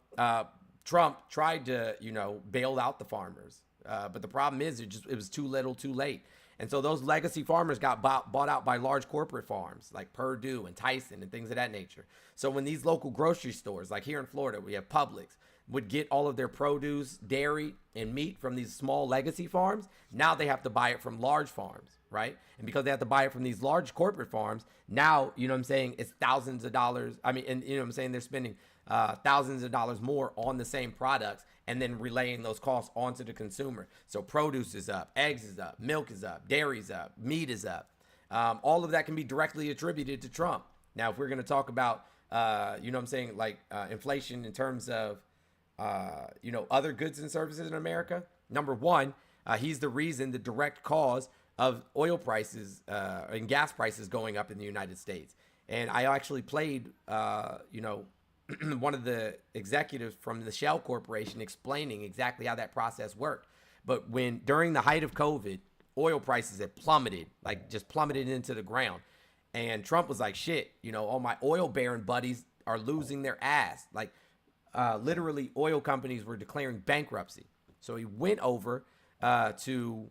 Trump tried to, you know, bail out the farmers. But the problem is it was too little too late. And so those legacy farmers got bought out by large corporate farms like Purdue and Tyson and things of that nature. So when these local grocery stores, like here in Florida, we have Publix, would get all of their produce, dairy, and meat from these small legacy farms, now they have to buy it from large farms, right? And because they have to buy it from these large corporate farms, now, you know what I'm saying, it's thousands of dollars. I mean, and you know what I'm saying, they're spending thousands of dollars more on the same products and then relaying those costs onto the consumer. So produce is up, eggs is up, milk is up, dairy's up, meat is up. All of that can be directly attributed to Trump. Now, if we're going to talk about, you know what I'm saying, like inflation in terms of, you know, other goods and services in America, number one, he's the reason, the direct cause of oil prices and gas prices going up in the United States. And I actually played, you know, one of the executives from the Shell Corporation explaining exactly how that process worked. But when during the height of COVID, oil prices had plummeted, like just plummeted into the ground. And Trump was like, shit, you know, all my oil baron buddies are losing their ass. Like literally oil companies were declaring bankruptcy. So he went over to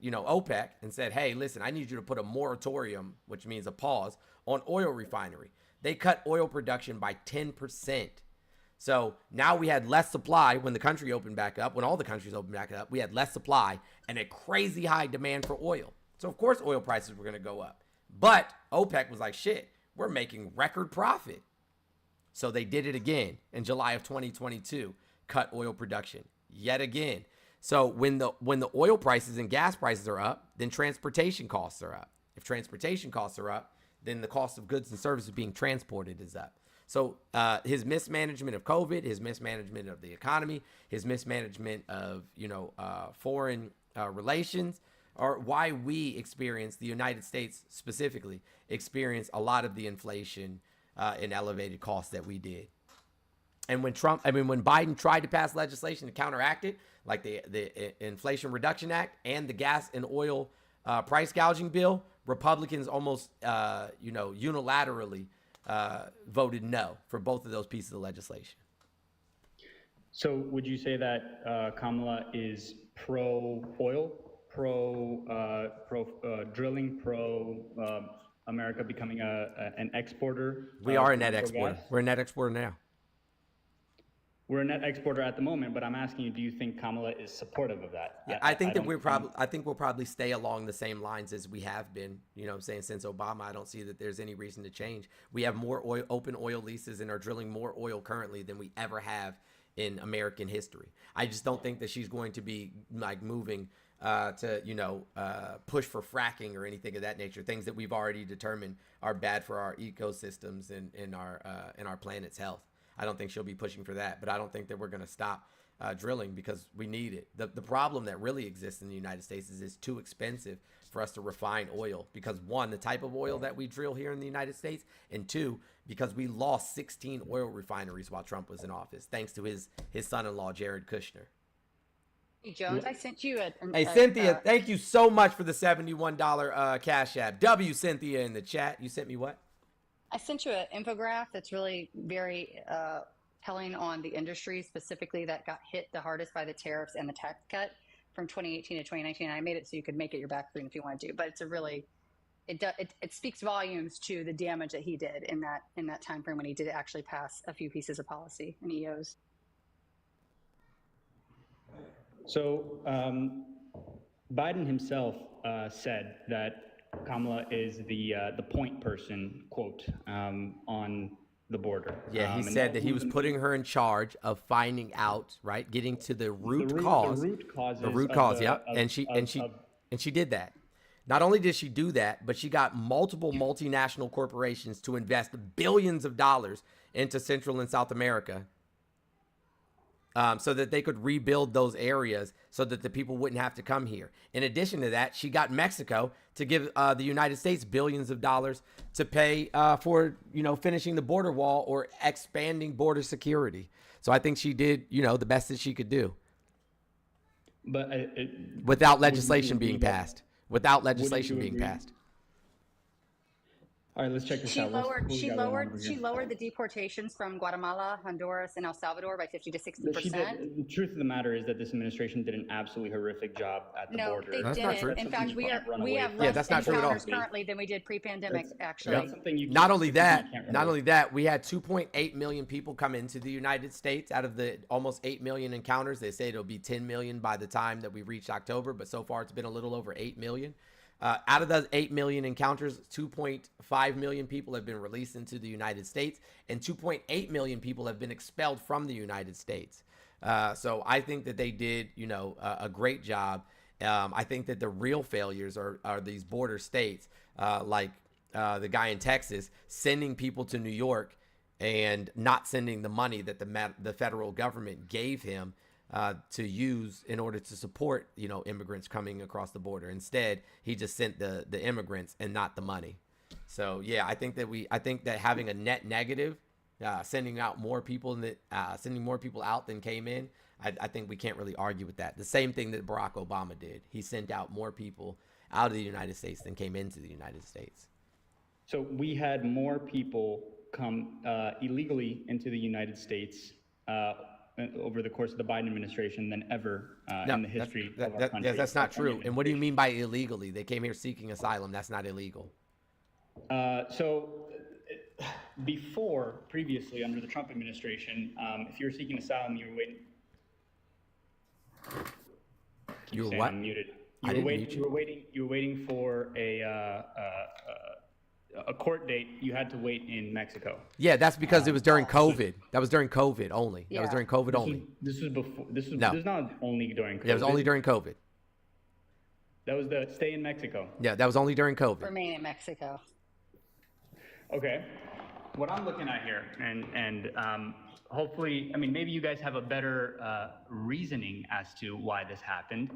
you know, OPEC and said, hey, listen, I need you to put a moratorium, which means a pause, on oil refinery. They cut oil production by 10%. So now we had less supply when the country opened back up, when all the countries opened back up, we had less supply and a crazy high demand for oil. So of course oil prices were going to go up. But OPEC was like, shit, we're making record profit. So they did it again in July of 2022, cut oil production yet again. So when the oil prices and gas prices are up, then transportation costs are up. If transportation costs are up, then the cost of goods and services being transported is up. So his mismanagement of COVID, his mismanagement of the economy, his mismanagement of, you know, foreign relations are why we experience, the United States specifically, experience a lot of the inflation and elevated costs that we did. And when when Biden tried to pass legislation to counteract it, like the Inflation Reduction Act and the gas and oil price gouging bill, Republicans almost, you know, unilaterally voted no for both of those pieces of legislation. So would you say that Kamala is pro-oil, pro-drilling, pro-America becoming an exporter? We are a net natural exporter. gas? We're a net exporter now. We're a net exporter at the moment, but I'm asking you, do you think Kamala is supportive of that? I think that we'll probably stay along the same lines as we have been, you know what I'm saying, since Obama. I don't see that there's any reason to change. We have more open oil leases and are drilling more oil currently than we ever have in American history. I just don't think that she's going to be like moving to, you know, push for fracking or anything of that nature, things that we've already determined are bad for our ecosystems and our planet's health. I don't think she'll be pushing for that, but I don't think that we're going to stop drilling because we need it. The problem that really exists in the United States is it's too expensive for us to refine oil because, one, the type of oil that we drill here in the United States, and two, because we lost 16 oil refineries while Trump was in office, thanks to his son-in-law, Jared Kushner. Hey, Jones, I sent you Hey, Cynthia, thank you so much for the $71 Cash App. W Cynthia in the chat. You sent me what? I sent you an infographic that's really very telling on the industry specifically that got hit the hardest by the tariffs and the tax cut from 2018 to 2019. I made it so you could make it your back screen if you wanted to, but it's a really, it speaks volumes to the damage that he did in that time frame when he did actually pass a few pieces of policy and EOs. So Biden himself said that Kamala is the point person, quote, on the border. Yeah, he said that he was putting her in charge of finding out, right, getting to the root cause. The root cause, yeah. And she did that. Not only did she do that, but she got multiple multinational corporations to invest billions of dollars into Central and South America. So that they could rebuild those areas so that the people wouldn't have to come here. In addition to that, she got Mexico to give the United States billions of dollars to pay for, finishing the border wall or expanding border security. So I think she did, the best that she could do. But without legislation being passed. Without legislation being passed. All right, let's check this She out. She lowered the deportations from Guatemala, Honduras, and El Salvador by 50 to 60%. The truth of the matter is that this administration did an absolutely horrific job at the border. No, they didn't. In fact, we have less encounters currently than we did pre-pandemic, actually. Not only that, we had 2.8 million people come into the United States out of the almost 8 million encounters. They say it'll be 10 million by the time that we reach October, but so far it's been a little over 8 million. Out of those 8 million encounters, 2.5 million people have been released into the United States, and 2.8 million people have been expelled from the United States. So I think that they did, a great job. I think that the real failures are these border states, like the guy in Texas sending people to New York and not sending the money that the federal government gave him to use in order to support, immigrants coming across the border. Instead, he just sent the immigrants and not the money. So yeah, I think that having a net negative, sending more people out than came in, I think we can't really argue with that. The same thing that Barack Obama did. He sent out more people out of the United States than came into the United States. So we had more people come illegally into the United States over the course of the Biden administration than ever in the history of our country. That's not true. And what do you mean by illegally? They came here seeking asylum. That's not illegal. Previously, under the Trump administration, if you were seeking asylum, you were waiting. You were what? I'm muted. You were waiting for a court date. You had to wait in Mexico. Yeah, that's because it was during COVID. That was during COVID only. Yeah. That was during COVID only. This was before. This was No. This is not only during COVID. Yeah, it was only during COVID. That was the stay in Mexico. Yeah, that was only during COVID. Remain in Mexico. Okay. What I'm looking at here, and hopefully, maybe you guys have a better reasoning as to why this happened.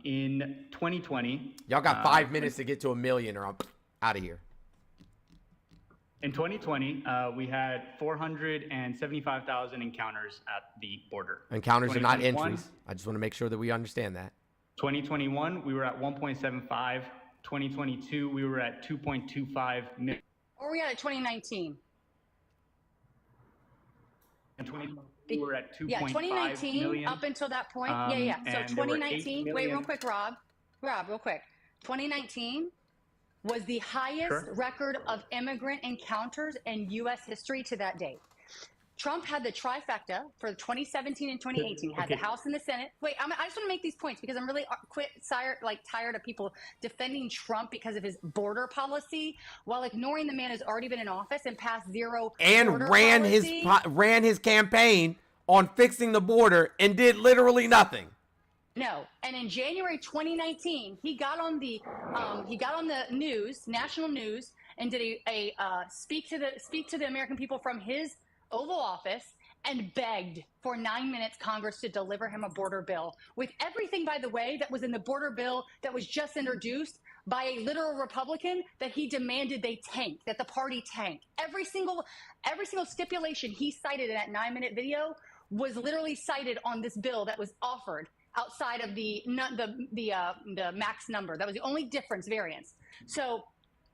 In 2020, y'all got 5 minutes to get to 1 million, or I'm out of here. In 2020, we had 475,000 encounters at the border. Encounters are not entries. I just want to make sure that we understand that. 2021, we were at 1.75. 2022, we were at 2.25 million. Or we had at 2019. In 2020, we were at 2.5 Yeah, 2019 million. up until that point. So and there were 8 2019. Wait, million. real quick, Rob, real quick. 2019 was the highest record of immigrant encounters in U.S. history to that date. Trump had the trifecta for 2017 and 2018. Had the House and the Senate. Wait, I just want to make these points because I'm really tired of people defending Trump because of his border policy while ignoring the man who's already been in office and passed zero and ran his campaign on fixing the border and did literally nothing. No, and in January 2019, he got on the news, national news, and did a speak to the American people from his Oval Office and begged for 9 minutes Congress to deliver him a border bill with everything, by the way, that was in the border bill that was just introduced by a literal Republican that he demanded they tank, that the party tank. Every single stipulation he cited in that 9-minute video was literally cited on this bill that was offered outside of the max number. That was the only variance. So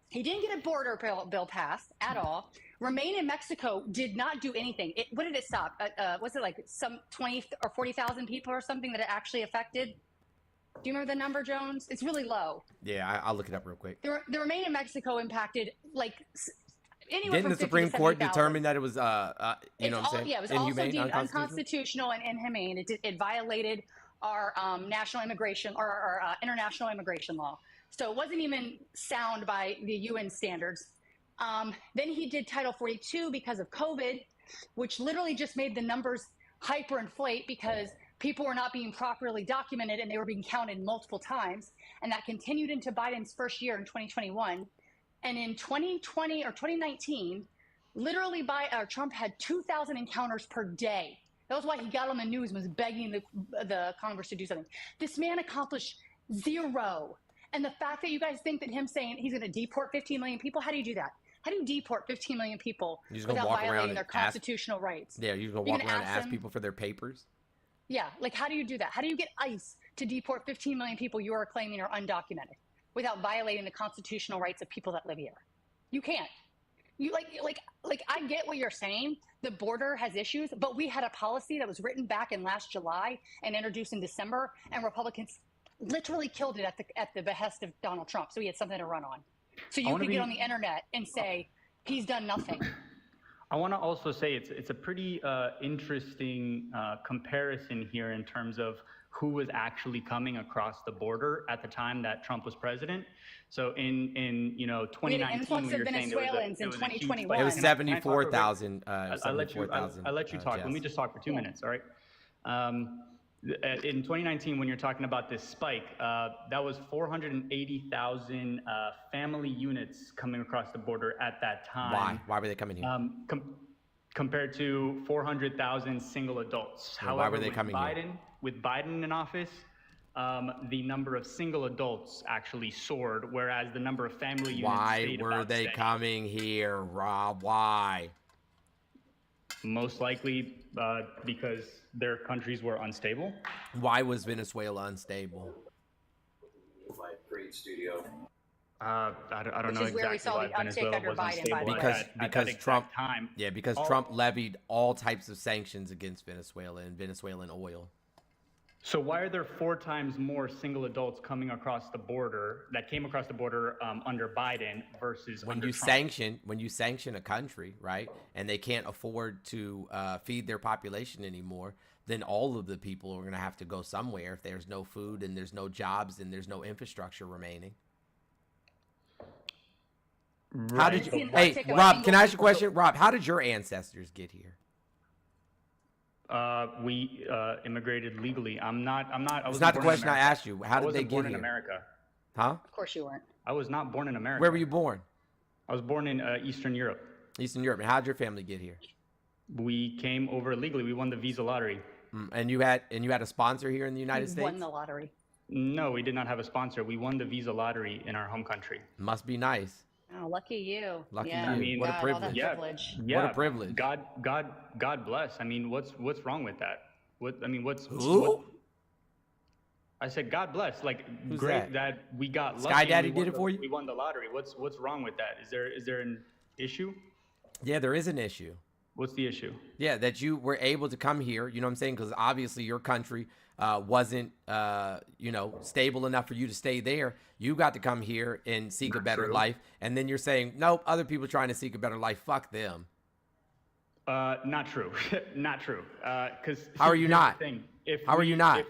he didn't get a border bill passed at all. Remain in Mexico did not do anything. What did it stop? Was it like some 20 or 40,000 people or something that it actually affected? Do you remember the number, Jones? It's really low. Yeah, I'll look it up real quick. The Remain in Mexico impacted like anywhere Didn't from the 50 Supreme to Court 70,000. determine that it was, you know what I'm saying? Yeah, it was Inhumane, also deemed unconstitutional and inhumane. It violated our national immigration or our international immigration law. So it wasn't even sound by the UN standards. Then he did Title 42 because of COVID, which literally just made the numbers hyperinflate because people were not being properly documented and they were being counted multiple times. And that continued into Biden's first year in 2021. And in 2020 or 2019, literally Trump had 2,000 encounters per day. That was why he got on the news and was begging the Congress to do something. This man accomplished zero. And the fact that you guys think that him saying he's going to deport 15 million people, how do you do that? How do you deport 15 million people without violating their constitutional rights? Yeah, you're going to walk around and ask people for their papers? Yeah, like how do you do that? How do you get ICE to deport 15 million people you are claiming are undocumented without violating the constitutional rights of people that live here? You can't. You like I get what you're saying. The border has issues, but we had a policy that was written back in last July and introduced in December, and Republicans literally killed it at the behest of Donald Trump. So he had something to run on. So you can get on the internet and say he's done nothing. I want to also say it's a pretty interesting comparison here in terms of who was actually coming across the border at the time that Trump was president. So in 2019, when you're saying Venezuelans in 2021. It was 74,000. I'll let you talk. Let me just talk for 2 minutes. All right. In 2019, when you're talking about this spike, that was 480,000 family units coming across the border at that time. Why were they coming here? Compared to 400,000 single adults. Well, why were they coming here? With Biden in office, the number of single adults actually soared, whereas the number of family units stayed Why were about they steady. coming here, Rob? Why? Most likely because their countries were unstable. Why was Venezuela unstable? Great studio. I don't know Which is where we exactly saw why the uptick Venezuela under was Biden, unstable by the at way. that Trump exact time. Yeah, because Trump levied all types of sanctions against Venezuela and Venezuelan oil. So why are there 4 times more single adults coming across the border that came across the border under Biden versus when under you Trump? sanction a country, right, and they can't afford to feed their population anymore, then all of the people are going to have to go somewhere if there's no food and there's no jobs and there's no infrastructure remaining. Right. How did you? Hey, Rob, can I ask you a question? Rob, how did your ancestors get here? We immigrated legally. I It's was not the question I asked you. How did they get born here? in America. Huh? Of course you weren't. I was not born in America. Where were you born? I was born in Eastern Europe. Eastern Europe. And how did your family get here? We came over illegally. We won the visa lottery. And you had a sponsor here in the United States? Won the lottery. No, we did not have a sponsor. We won the visa lottery in our home country. Must be nice. Oh, lucky you. Lucky yeah. you. I mean, What a God, all that privilege. privilege. Yeah, What a privilege. God bless. I mean, what's wrong with that? Who? I said, God bless. Like, Who's great that? we got lucky. Sky and Daddy we won did it for you? We won the lottery. What's wrong with that? Is there an issue? Yeah, there is an issue. What's the issue? Yeah, that you were able to come here, you know what I'm saying? Because obviously your country wasn't, stable enough for you to stay there. You got to come here and seek a better life. And then you're saying, nope, other people trying to seek a better life, fuck them. Not true. Not true. Because How are you not? How are you not?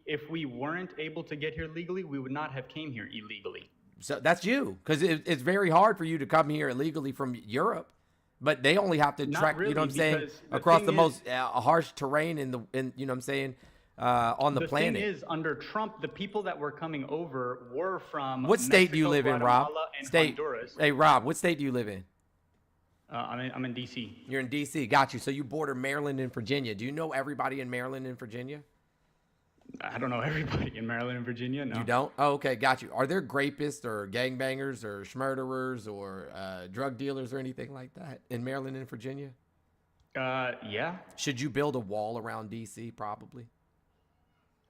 If we weren't able to get here legally, we would not have came here illegally. So that's you, because it's very hard for you to come here illegally from Europe. But they only have to Not trek, really, you know what I'm saying, because the across thing the is- most harsh terrain in you know what I'm saying, on the planet. The thing is, under Trump, the people that were coming over were from What state do you Mexico, live in, Rob? Guatemala, and State. Honduras. Hey, Rob, what state do you live in? I'm in DC. You're in DC. Got you. So you border Maryland and Virginia. Do you know everybody in Maryland and Virginia? I don't know everybody in Maryland and Virginia. No. You don't? Oh, okay. Got you. Are there grapists or gangbangers or schmurderers or drug dealers or anything like that in Maryland and Virginia? Yeah. Should you build a wall around DC? Probably.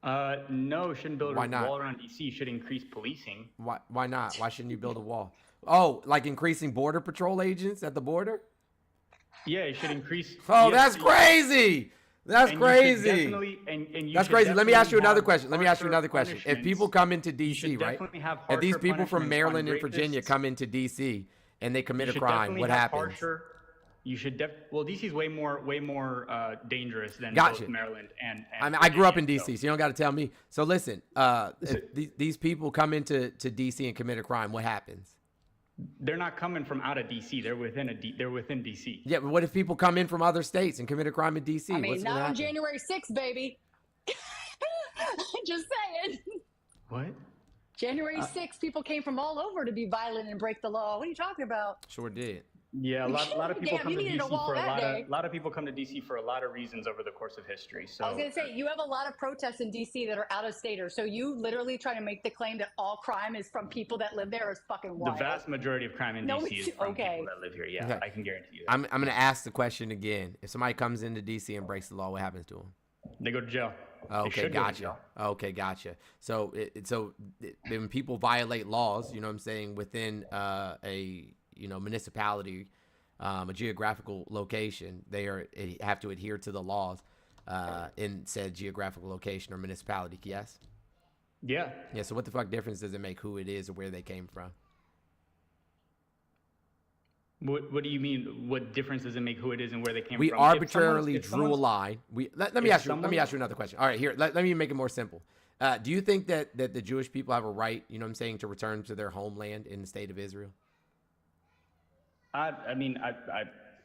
No, shouldn't build Why a not? wall around DC. Should increase policing. Why not? Why shouldn't you build a wall? Oh, like increasing border patrol agents at the border? Yeah, it should increase. Oh, yeah, that's crazy. That's and you should crazy. definitely- and you That's should crazy. Let me ask you definitely another have question. Let me ask you another harsher question. If people come into You should DC, right? definitely have If these harsher people from punishments Maryland on and Virginia rapists. come into DC and they commit You a should crime, definitely what have happens? harsher- You should well, DC's way more dangerous than Gotcha. both Maryland and I mean, I grew up in Virginia, DC, so you don't got to tell me. So listen, if these people come into DC and commit a crime, what happens? They're not coming from out of DC. They're within DC. Yeah, but what if people come in from other states and commit a crime in DC? I mean, What's not gonna on happen? January 6th, baby. Just saying. What? January 6th, people came from all over to be violent and break the law. What are you talking about? Sure did. Yeah, a lot of people Damn, come you to needed a DC wall for a that day. lot of people come to DC for a lot of reasons over the course of history. So I was gonna say you have a lot of protests in DC that are out of staters. So you literally try to make the claim that all crime is from people that live there is fucking the wild. vast majority of crime in No, DC is it's- from okay. people that live here. Yeah, Okay. I can guarantee you that. I'm going to ask the question again. If somebody comes into DC and breaks the law, what happens to them? They go to jail. They Okay, should go to gotcha. jail. Okay, gotcha. So, when people violate laws, you know what I'm saying, within a municipality, a geographical location, they have to adhere to the laws in said geographical location or municipality. Yes. Yeah. Yeah. So, what the fuck difference does it make who it is or where they came from? What do you mean? What difference does it make who it is and where they came We from? arbitrarily If drew a someone's- line. Let me if ask you. Let me someone- ask you another question. All right, here. Let me make it more simple. Do you think that the Jewish people have a right, you know what I'm saying, to return to their homeland in the state of Israel? I mean,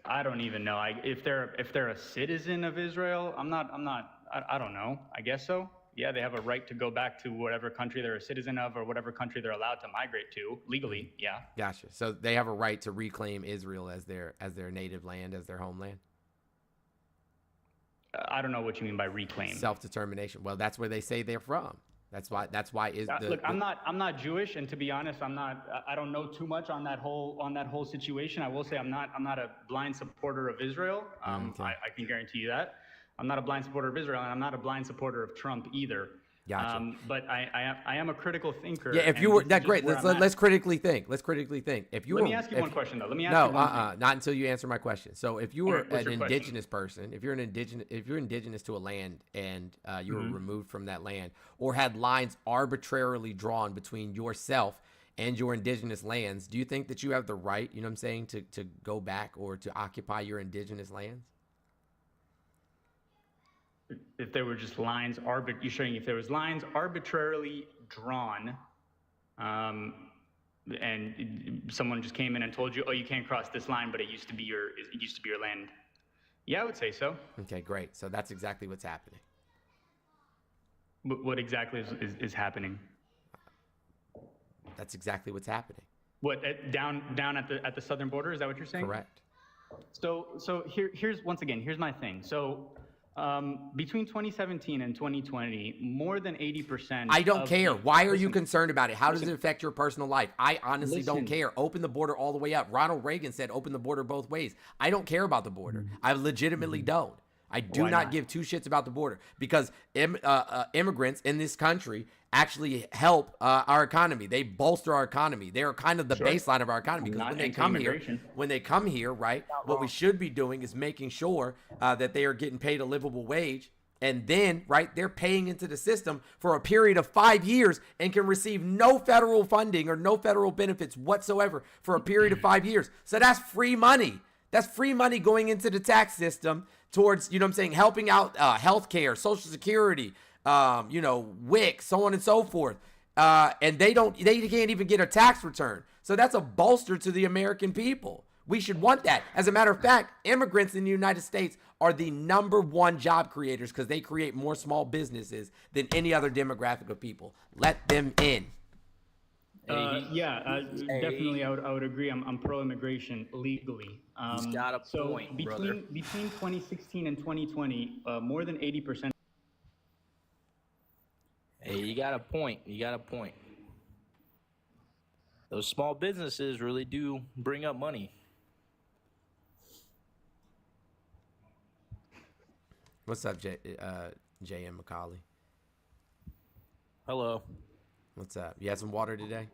I don't even know. If they're a citizen of Israel, I don't know. I guess so. Yeah, they have a right to go back to whatever country they're a citizen of or whatever country they're allowed to migrate to legally. Yeah. Gotcha. So they have a right to reclaim Israel as their native land, as their homeland. I don't know what you mean by reclaim. Self-determination. Well, that's where they say they're from. That's why is the Look, I'm not Jewish, and to be honest, I don't know too much on that whole situation. I will say I'm not a blind supporter of Israel. Okay. I can guarantee you that. I'm not a blind supporter of Israel, and I'm not a blind supporter of Trump either. Gotcha. But I am a critical thinker. Yeah, if and you were this is that just great, where I'm at. let's critically think. Let's critically think. If you Let were, me ask you one question though. Let me ask no, you one thing. not until you answer my question. So if you were Okay, what's an your question? indigenous person, if you're indigenous to a land and you were Mhm. removed from that land, or had lines arbitrarily drawn between yourself and your indigenous lands, do you think that you have the right, you know what I'm saying, to go back or to occupy your indigenous lands? If there were just lines, you're saying if there was lines arbitrarily drawn, and someone just came in and told you, oh, you can't cross this line, but it used to be your land. Yeah, I would say so. Okay, great. So that's exactly what's happening. What exactly is happening? That's exactly what's happening. What down at the southern border? Is that what you're saying? Correct. So here's my thing. So between 2017 and 2020, more than 80%. I don't care. Why are you Listen, concerned about it? How does it affect your personal life? I honestly don't Listen. care. Open the border all the way up. Ronald Reagan said open the border both ways. I don't care about the border. I legitimately don't. I do Why not not? give two shits about the border because immigrants in this country actually help our economy. They bolster our economy. They are kind of the Sure. baseline of our economy because Not when they come here, right, what we should be doing is making sure that they are getting paid a livable wage. And then, right, they're paying into the system for a period of 5 years and can receive no federal funding or no federal benefits whatsoever for a period of 5 years. So that's free money. That's free money going into the tax system towards, you know what I'm saying, helping out healthcare, Social Security, WIC, so on and so forth. And they can't even get a tax return. So that's a bolster to the American people. We should want that. As a matter of fact, immigrants in the United States are the #1 job creators because they create more small businesses than any other demographic of people. Let them in. Definitely. I would agree. I'm pro-immigration legally. He's got a point, brother. Between 2016 and 2020, more than 80%. Hey, you got a point. You got a point. Those small businesses really do bring up money. What's up, J.M. McCauley? Hello. What's up? You had some water today?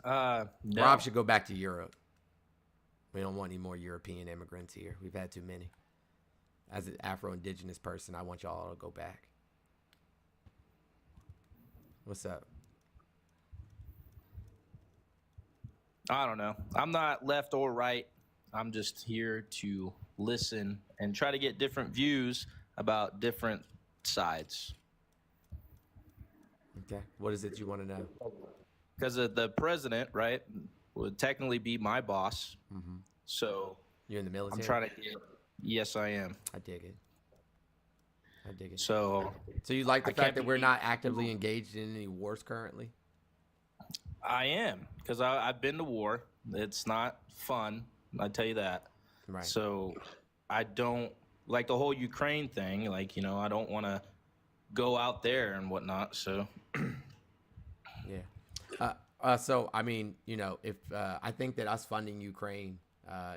No. Rob should go back to Europe. We don't want any more European immigrants here. We've had too many. As an Afro-Indigenous person, I want y'all to go back. What's up? I don't know. I'm not left or right. I'm just here to listen and try to get different views about different sides. Okay. What is it you want to know? Because the president, right, would technically be my boss. Mm-hmm. So you're in the military? I'm trying to get. Yes, I am. I dig it. I dig it. So you like the fact that we're not actively engaged in any wars currently? I am, because I've been to war. It's not fun. I tell you that. Right. So I don't like the whole Ukraine thing. Like, you know, I don't want to go out there and whatnot. So. Yeah. So, I mean, you know, if I think that us funding Ukraine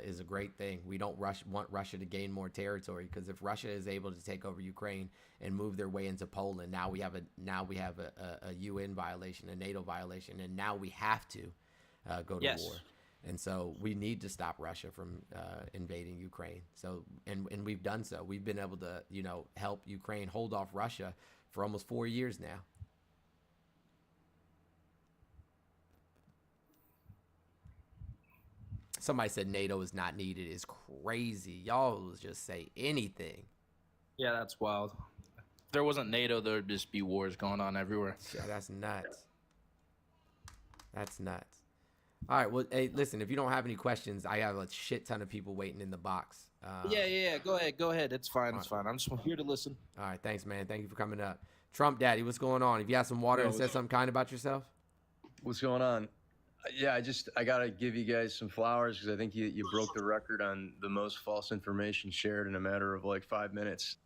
is a great thing. We don't want Russia to gain more territory, because if Russia is able to take over Ukraine and move their way into Poland, now we have a UN violation, a NATO violation, and now we have to go to war. And so we need to stop Russia from invading Ukraine. So and we've done so. We've been able to, you know, help Ukraine hold off Russia for almost 4 years now. Somebody said NATO is not needed. It's crazy. Y'all will just say anything. Yeah, that's wild. If there wasn't NATO, there would just be wars going on everywhere. Yeah, that's nuts. That's nuts. All right. Well, hey, listen, if you don't have any questions, I have a shit ton of people waiting in the box. Yeah. Go ahead. It's fine. It's fine. I'm just here to listen. All right. Thanks, man. Thank you for coming up. Trump Daddy, what's going on? If you have some water and said something kind about yourself? What's going on? Yeah, I got to give you guys some flowers, because I think you broke the record on the most false information shared in a matter of like 5 minutes.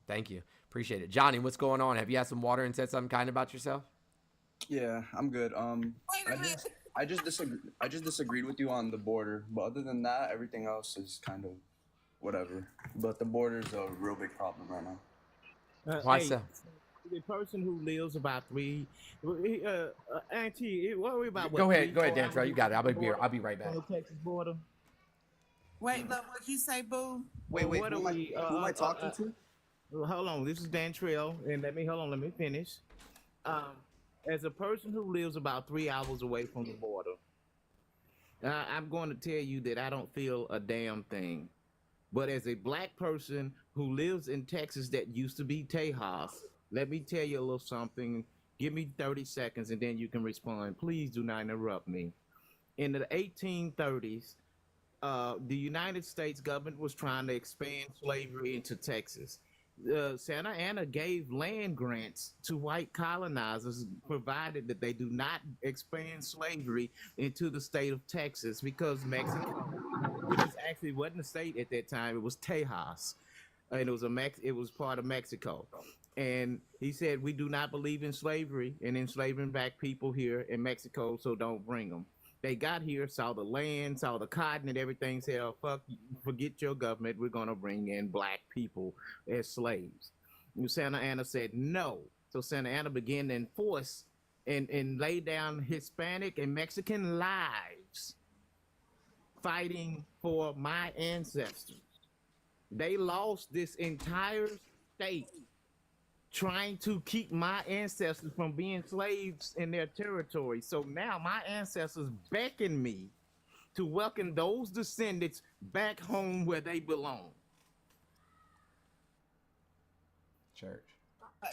Thank you. Appreciate it. Johnny, what's going on? Have you had some water and said something kind about yourself? Yeah, I'm good. I just disagreed with you on the border, but other than that, everything else is kind of whatever. But the border is a real big problem right now. Why so? The person who lives about Auntie, what are we about? Go ahead, Dantrell. You got it. I'll be right back. On the Texas border. Wait, look, what you say, boo? Wait, who am I talking to? Hold on, this is Dantrell, and let me finish. As a person who lives about 3 hours away from the border, I'm going to tell you that I don't feel a damn thing. But as a black person who lives in Texas that used to be Tejas, let me tell you a little something. Give me 30 seconds and then you can respond. Please do not interrupt me. In the 1830s, the United States government was trying to expand slavery into Texas. Santa Anna gave land grants to white colonizers, provided that they do not expand slavery into the state of Texas, because Mexico, which actually wasn't a state at that time, it was Tejas, and it was part of Mexico. And he said, we do not believe in slavery and enslaving black people here in Mexico, so don't bring them. They got here, saw the land, saw the cotton and everything, said, oh, forget your government, we're going to bring in black people as slaves. And Santa Anna said no. So Santa Anna began to enforce and lay down Hispanic and Mexican lives fighting for my ancestors. They lost this entire state trying to keep my ancestors from being slaves in their territory. So now my ancestors beckon me to welcome those descendants back home where they belong. Church.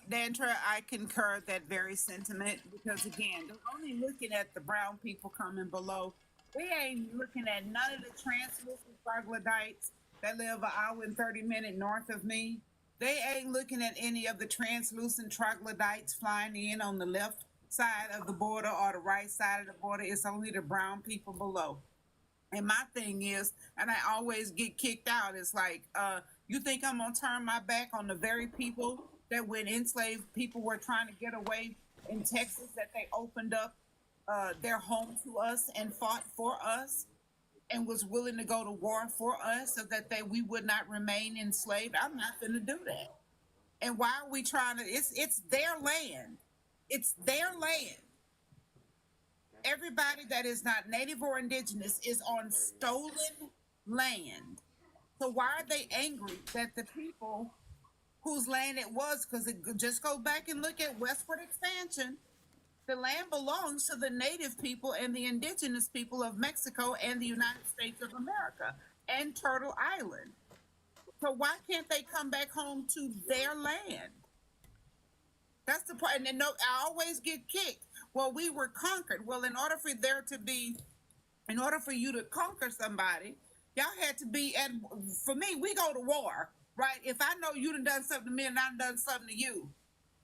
Dantra, I concur that very sentiment, because again, they're only looking at the brown people coming below. We ain't looking at none of the translucent troglodytes that live an hour and 30 minutes north of me. They ain't looking at any of the translucent troglodytes flying in on the left side of the border or the right side of the border. It's only the brown people below. And my thing is, and I always get kicked out, it's like, you think I'm going to turn my back on the very people that when enslaved people were trying to get away in Texas, that they opened up their home to us and fought for us and was willing to go to war for us so that we would not remain enslaved? I'm not going to do that. And why are we trying to, it's their land. It's their land. Everybody that is not native or indigenous is on stolen land. So why are they angry that the people whose land it was, because it just go back and look at westward expansion, the land belongs to the native people and the indigenous people of Mexico and the United States of America and Turtle Island. So why can't they come back home to their land? That's the point. And then I always get kicked. Well, we were conquered. Well, in order for you to conquer somebody, y'all had to be for me, we go to war, right? If I know you done something to me and I've done something to you,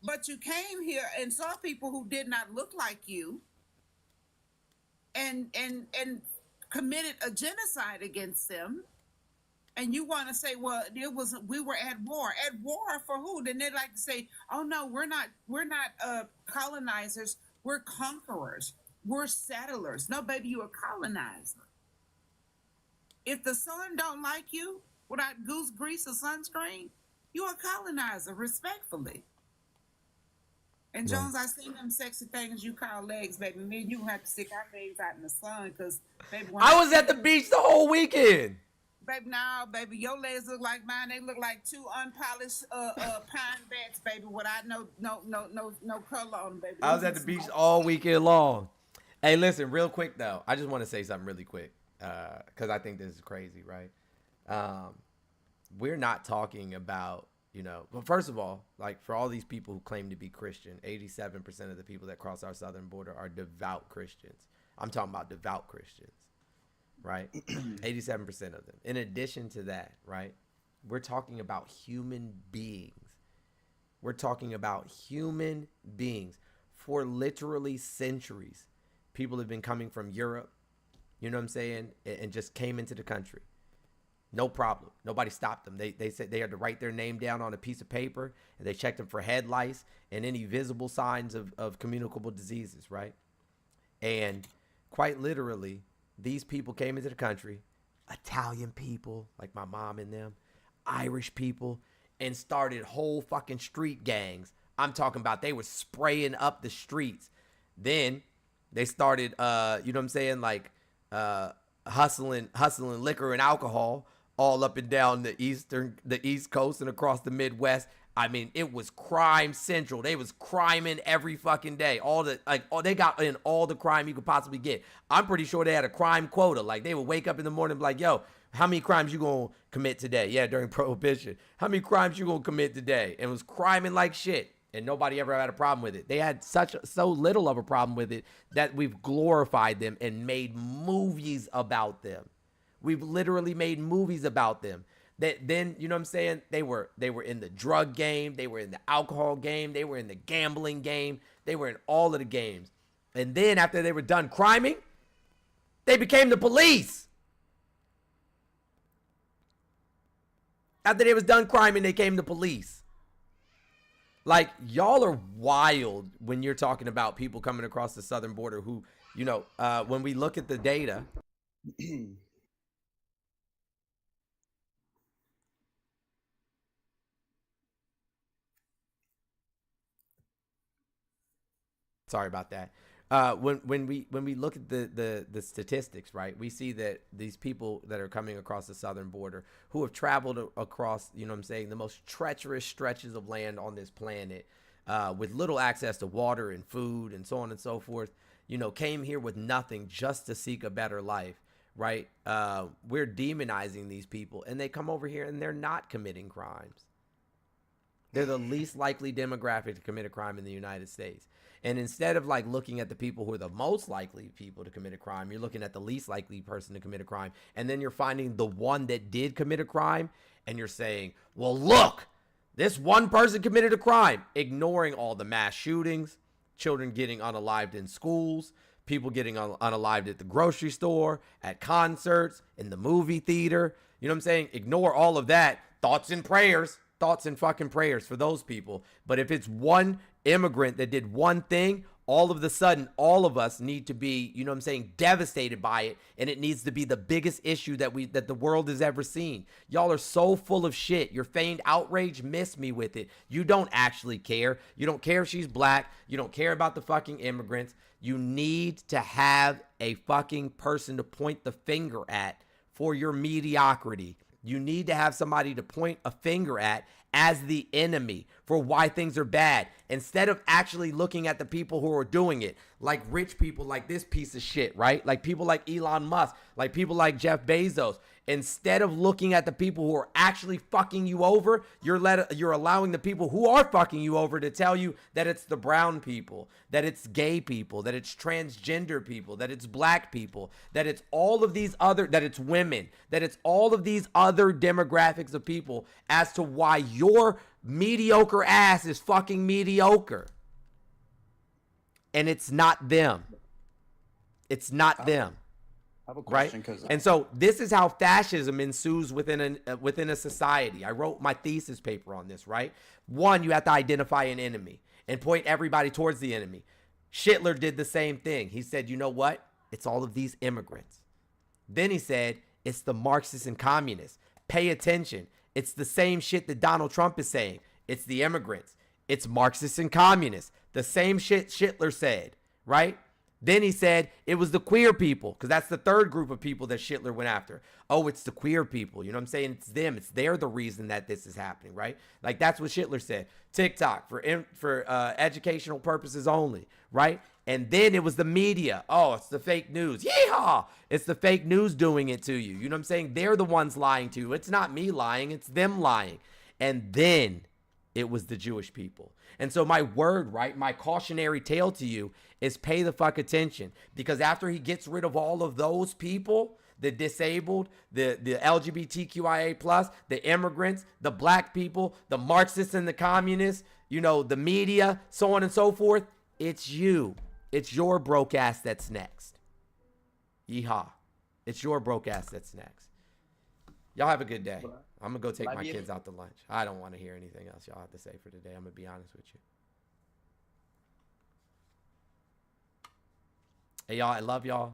but you came here and saw people who did not look like you and committed a genocide against them. And you want to say, well, we were at war. At war for who? Then they like to say, oh no, we're not colonizers. We're conquerors. We're settlers. No, baby, you're a colonizer. If the sun don't like you without goose grease or sunscreen, you're a colonizer, respectfully. And Jones, I seen them sexy things you call legs, baby. Me and you have to stick our legs out in the sun, because baby, I was at the beach the whole weekend. Baby, no, baby, your legs look like mine. They look like two unpolished pine bats, baby. Without no color on them, baby. I was at the beach all weekend long. Hey, listen, real quick though. I just want to say something really quick, because I think this is crazy, right? We're not talking about, well, first of all, like for all these people who claim to be Christian, 87% of the people that cross our southern border are devout Christians. I'm talking about devout Christians. Right? 87% of them. In addition to that, right? We're talking about human beings. We're talking about human beings. For literally centuries, people have been coming from Europe, you know what I'm saying, and just came into the country. No problem. Nobody stopped them. They said they had to write their name down on a piece of paper, and they checked them for head lice and any visible signs of communicable diseases, right? And quite literally, these people came into the country, Italian people, like my mom and them, Irish people, and started whole fucking street gangs. I'm talking about they were spraying up the streets. Then they started, you know what I'm saying, like hustling liquor and alcohol all up and down the East Coast and across the Midwest. I mean, it was crime central. They was criming every fucking day. They got in all the crime you could possibly get. I'm pretty sure they had a crime quota. Like, they would wake up in the morning and be like, yo, how many crimes you gonna commit today? Yeah, during Prohibition. How many crimes you gonna commit today? And was criming like shit. And nobody ever had a problem with it. They had so little of a problem with it that we've glorified them and made movies about them. We've literally made movies about them. That then, you know what I'm saying? They were in the drug game. They were in the alcohol game. They were in the gambling game. They were in all of the games. And then after they were done criming, they became the police. After they was done criming, they became the police. Like, y'all are wild when you're talking about people coming across the southern border who, when we look at the data, sorry about that. When we look at the statistics, right, we see that these people that are coming across the southern border who have traveled across, you know what I'm saying, the most treacherous stretches of land on this planet, with little access to water and food and so on and so forth, came here with nothing just to seek a better life, right? We're demonizing these people, and they come over here and they're not committing crimes. They're the least likely demographic to commit a crime in the United States. And instead of like looking at the people who are the most likely people to commit a crime, you're looking at the least likely person to commit a crime. And then you're finding the one that did commit a crime, and you're saying, well, look, this one person committed a crime, ignoring all the mass shootings, children getting unalived in schools, people getting unalived at the grocery store, at concerts, in the movie theater. You know what I'm saying? Ignore all of that. Thoughts and prayers. Thoughts and fucking prayers for those people. But if it's one immigrant that did one thing, all of a sudden, all of us need to be, you know what I'm saying, devastated by it. And it needs to be the biggest issue that the world has ever seen. Y'all are so full of shit. Your feigned outrage, miss me with it. You don't actually care. You don't care if she's black. You don't care about the fucking immigrants. You need to have a fucking person to point the finger at for your mediocrity. You need to have somebody to point a finger at as the enemy for why things are bad, instead of actually looking at the people who are doing it, like rich people like this piece of shit, right? Like people like Elon Musk, like people like Jeff Bezos. Instead of looking at the people who are actually fucking you over, you're allowing the people who are fucking you over to tell you that it's the brown people, that it's gay people, that it's transgender people, that it's black people, that it's all of these other, that it's women, that it's all of these other demographics of people as to why your mediocre ass is fucking mediocre. And it's not them. It's not them. I have a question, right? And so this is how fascism ensues within a society. I wrote my thesis paper on this, right? One, you have to identify an enemy and point everybody towards the enemy. Hitler did the same thing. He said, you know what? It's all of these immigrants. Then he said, it's the Marxists and communists. Pay attention. It's the same shit that Donald Trump is saying. It's the immigrants. It's Marxists and communists. The same shit Hitler said, right? Then he said it was the queer people, because that's the third group of people that Hitler went after. Oh, it's the queer people. You know what I'm saying? It's them. They're the reason that this is happening, right? Like that's what Hitler said. TikTok for educational purposes only, right? And then it was the media. Oh, it's the fake news. Yeehaw! It's the fake news doing it to you. You know what I'm saying? They're the ones lying to you. It's not me lying. It's them lying. And then it was the Jewish people. And so my word, right, my cautionary tale to you is pay the fuck attention, because after he gets rid of all of those people, the disabled, the LGBTQIA+, the immigrants, the black people, the Marxists and the communists, you know, the media, so on and so forth, it's you. It's your broke ass that's next. Yeehaw. It's your broke ass that's next. Y'all have a good day. I'm going to go take my kids out to lunch. I don't want to hear anything else y'all have to say for today. I'm going to be honest with you. Hey, y'all, I love y'all.